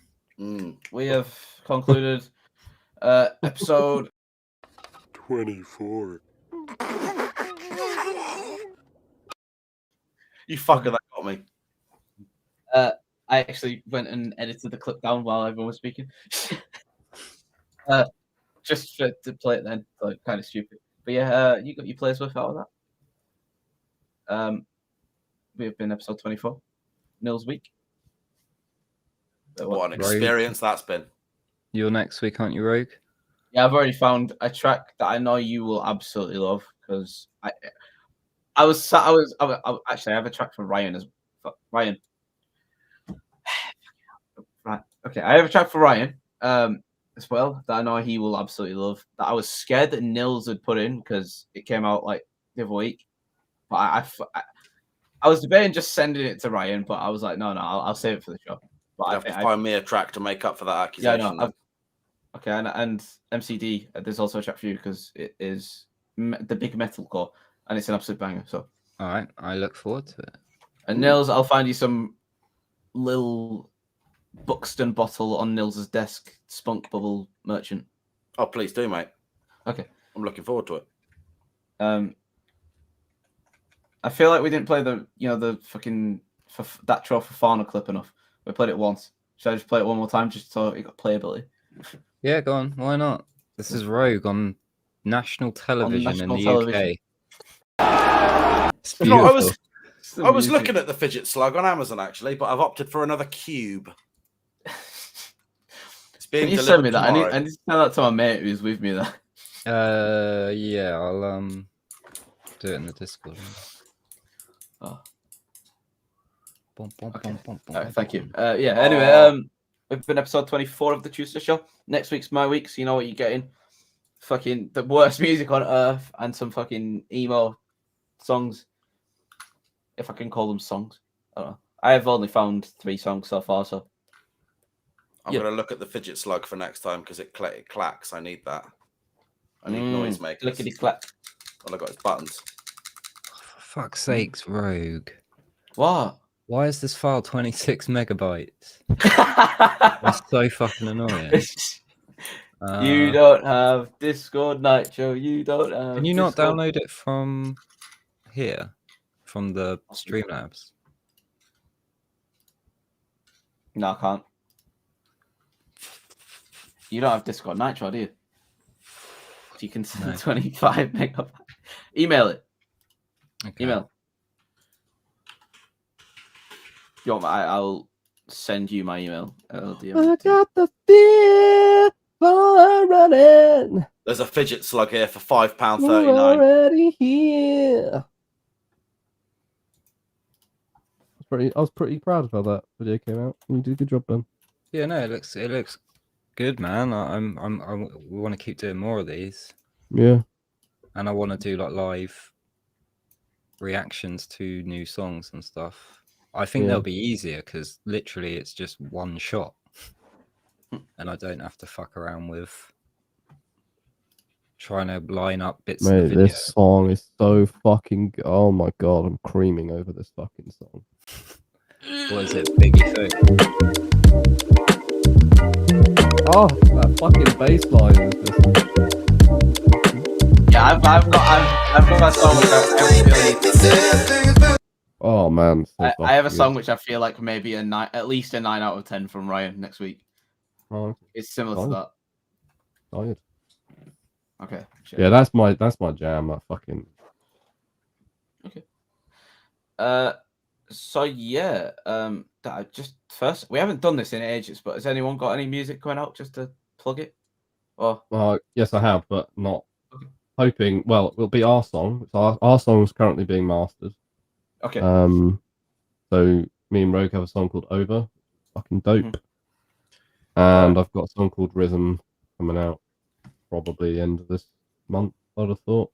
We have concluded episode 24. You fucker, that got me. I actually went and edited the clip down while everyone was speaking. Just to play it then, so kind of stupid. But yeah, you got your players worth out of that. We have been episode 24, Nilzz week. What an experience that's been. You're next week, aren't you, Rogue? Yeah, I've already found a track that I know you will absolutely love because I actually I have a track for Ryan as Ryan. Right. Okay, I have a track for Ryan as well that I know he will absolutely love. That I was scared that Nilzz would put in because it came out like the other week, but I was debating just sending it to Ryan, but I was like, no, I'll save it for the show. But You have to find me a track to make up for that accusation. Yeah, no. Okay, and MCD, there's also a track for you because it is the big metalcore, and it's an absolute banger. So, all right, I look forward to it. And Nilzz, I'll find you some little Buxton bottle on Nilzz's desk, Spunk Bubble Merchant. Oh, please do, mate. Okay, I'm looking forward to it. I feel like we didn't play the fucking that Tro for Fauna clip enough. We played it once. Should I just play it one more time just so it got playability? Yeah, go on. Why not? This is Rogue on national television in the UK. It's beautiful. I was looking at the fidget slug on Amazon actually, but I've opted for another cube. It's being Can you send me delivered that? tomorrow. I need to send that to my mate who's with me there. Yeah, I'll do it in the Discord. Oh. Okay. Thank you. Yeah. Anyway, we've been episode 24 of the Chewsday Show. Next week's my week, so you know what you're getting. Fucking the worst music on earth and some fucking emo songs, if I can call them songs. I don't know. I have only found 3 songs so far, so I'm going to look at the fidget slug for next time because it clacks. I need that. I need noisemakers. Lickety clack. All I got is buttons. For fuck's sakes, Rogue. What? Why is this file 26 megabytes? That's so fucking annoying. You don't have Discord Nitro. You don't have. Can you not Discord... download it from here? From the Streamlabs? No, I can't. You don't have Discord Nitro, do you? You can send 25 megabytes. Email it. Okay. Email. You want I'll send you my email. I got the fear for running. There's a fidget slug here for £5.39. We're already here. I was pretty proud of how that video came out. You did a good job, Ben. Yeah, no, it looks good, man. We want to keep doing more of these. Yeah. And I want to do like live reactions to new songs and stuff. I think they'll be easier because literally it's just one shot, and I don't have to fuck around with trying to line up bits of the video. This song is so fucking. Oh my god, I'm creaming over this fucking song. What is it, Biggie Foot? Oh, that fucking bass line is just. Yeah, I've got a song which Oh man, so I have a song which I feel like maybe at least a 9 out of 10 from Ryan next week. Oh, it's similar to that. Tired. Okay. Sure. Yeah, that's my jam. That fucking. Okay. So yeah, just first we haven't done this in ages, but has anyone got any music coming out just to plug it? Or yes, I have, but not. hoping. Well, it'll be our song. Our song's currently being mastered. Okay. So me and Rogue have a song called Over, fucking dope. And I've got a song called Rhythm coming out probably the end of this month, I'd have thought.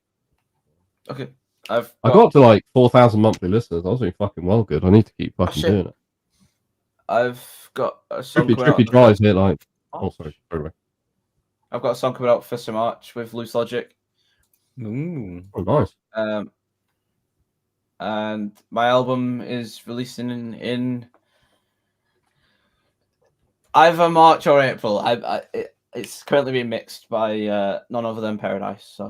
Okay. I got up to like 4,000 monthly listeners. I was doing fucking well good. I need to keep fucking shit. doing it. I've got a song Trippy drives it like. Oh, sorry. I've got a song coming out 1st of March with Loose Logic. Ooh. Oh, nice. And my album is releasing in either March or April. It's currently being mixed by none other than Paradise. So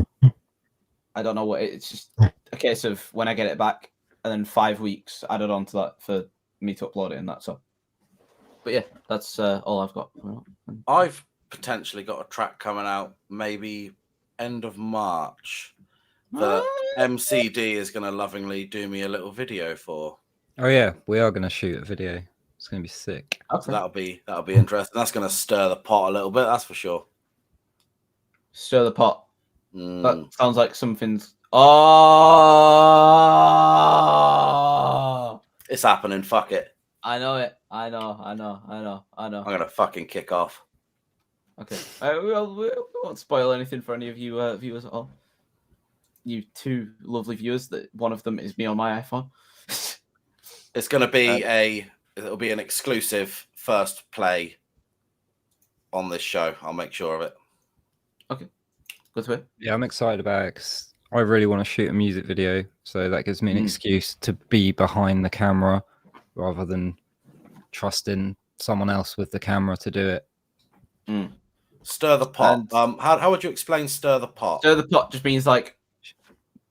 I don't know what it's just a case of when I get it back, and then 5 weeks added on to that for me to upload it, and that's all. But yeah, that's all I've got. I've potentially got a track coming out maybe end of March that MCD is going to lovingly do me a little video for. Oh yeah, we are going to shoot a video. It's going to be sick. So that'll be interesting. That's going to stir the pot a little bit, that's for sure. Stir the pot. That sounds like something's. Oh, it's happening. Fuck it. I know it. I know. I'm gonna fucking kick off. Okay. We won't spoil anything for any of you viewers at all. You two lovely viewers. That one of them is me on my iPhone. It's gonna be it'll be an exclusive first play on this show. I'll make sure of it. Okay. Good to hear. Yeah, I'm excited about it 'cause I really want to shoot a music video, so that gives me an excuse to be behind the camera rather than trusting someone else with the camera to do it. Stir the pot. How would you explain stir the pot? Stir the pot just means like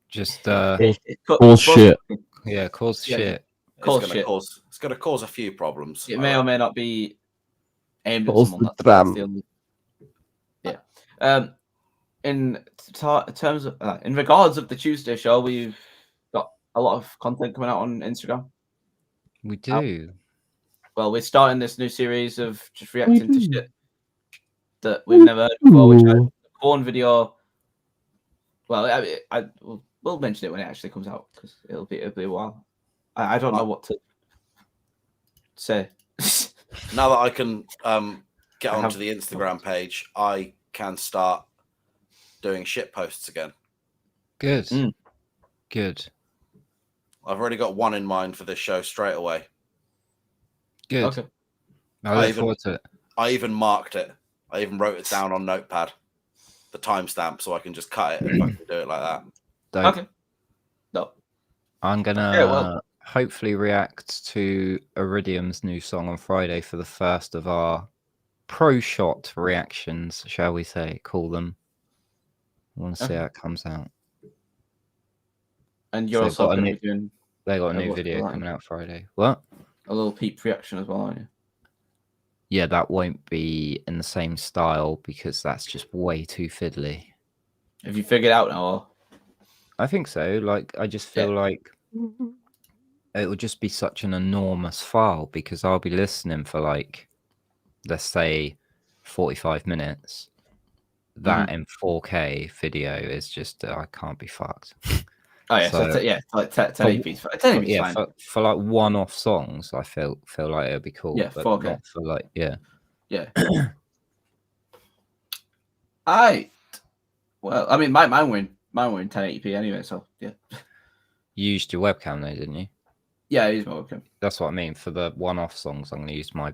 just cause shit. Yeah, cause shit. It's gonna cause a few problems. It may or may not be aimed at Cause someone. the That's dram. the only... Yeah. In terms of in regards of the Chewsday Show, we've got a lot of content coming out on Instagram. We do. Well, we're starting this new series of just reacting to shit that we've never heard before. Which the porn video. Well, we'll mention it when it actually comes out because it'll be a while. I don't know what to say. Now that I can get onto the Instagram page, I can start doing shit posts again. Good. Good. I've already got one in mind for this show straight away. Good. Okay. I look forward to it. I even marked it. I even wrote it down on Notepad, the timestamp, so I can just cut it and I can do it like that. Dope. Okay. No. I'm gonna hopefully react to Iridium's new song on Friday for the first of our pro shot reactions, shall we say? Call them. I want to see how it comes out. And you're also going to be doing. They got a new video coming out Friday. What? A little peep reaction as well, aren't you? Yeah, that won't be in the same style because that's just way too fiddly. Have you figured out now? Or... I think so. Like, I just feel like it would just be such an enormous file because I'll be listening for like, let's say, 45 minutes. That in 4K video is just I can't be fucked. Oh yeah, so like 1080p. 1080p yeah, fine. For like one-off songs, I feel like it'd be cool. Yeah, but 4K. not for like Yeah. Well, I mean, mine were in 1080p anyway, so yeah. You used your webcam though, didn't you? Yeah, I used my webcam. That's what I mean. For the one-off songs, I'm gonna use my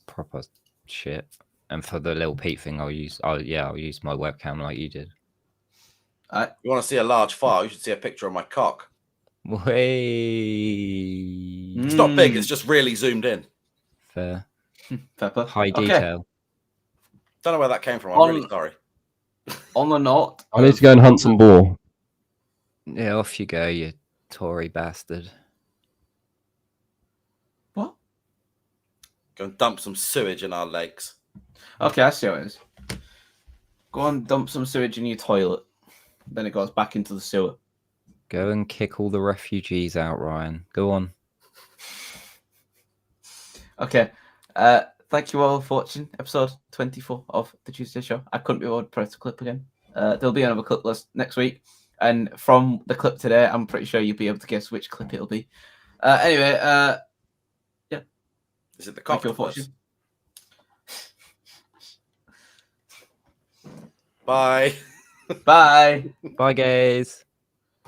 proper shit, and for the little Pete thing, I'll use my webcam like you did. You want to see a large file? You should see a picture of my cock. Way. It's not big. It's just really zoomed in. Fair. Pepper. High detail. Don't know where that came from. I'm really sorry. On the note, I need to go and hunt some boar. Yeah, off you go, you Tory bastard. What? Go and dump some sewage in our lakes. Okay, I see how it is. Go and dump some sewage in your toilet. Then it goes back into the sewer. Go and kick all the refugees out, Ryan. Go on. Okay. Thank you all for watching episode 24 of the Chewsday Show. I couldn't be able to press the clip again. There'll be another clip list next week. And from the clip today, I'm pretty sure you'll be able to guess which clip it'll be. Anyway, yeah. Is it the COCKTOPUS? Bye. Bye. Bye, guys.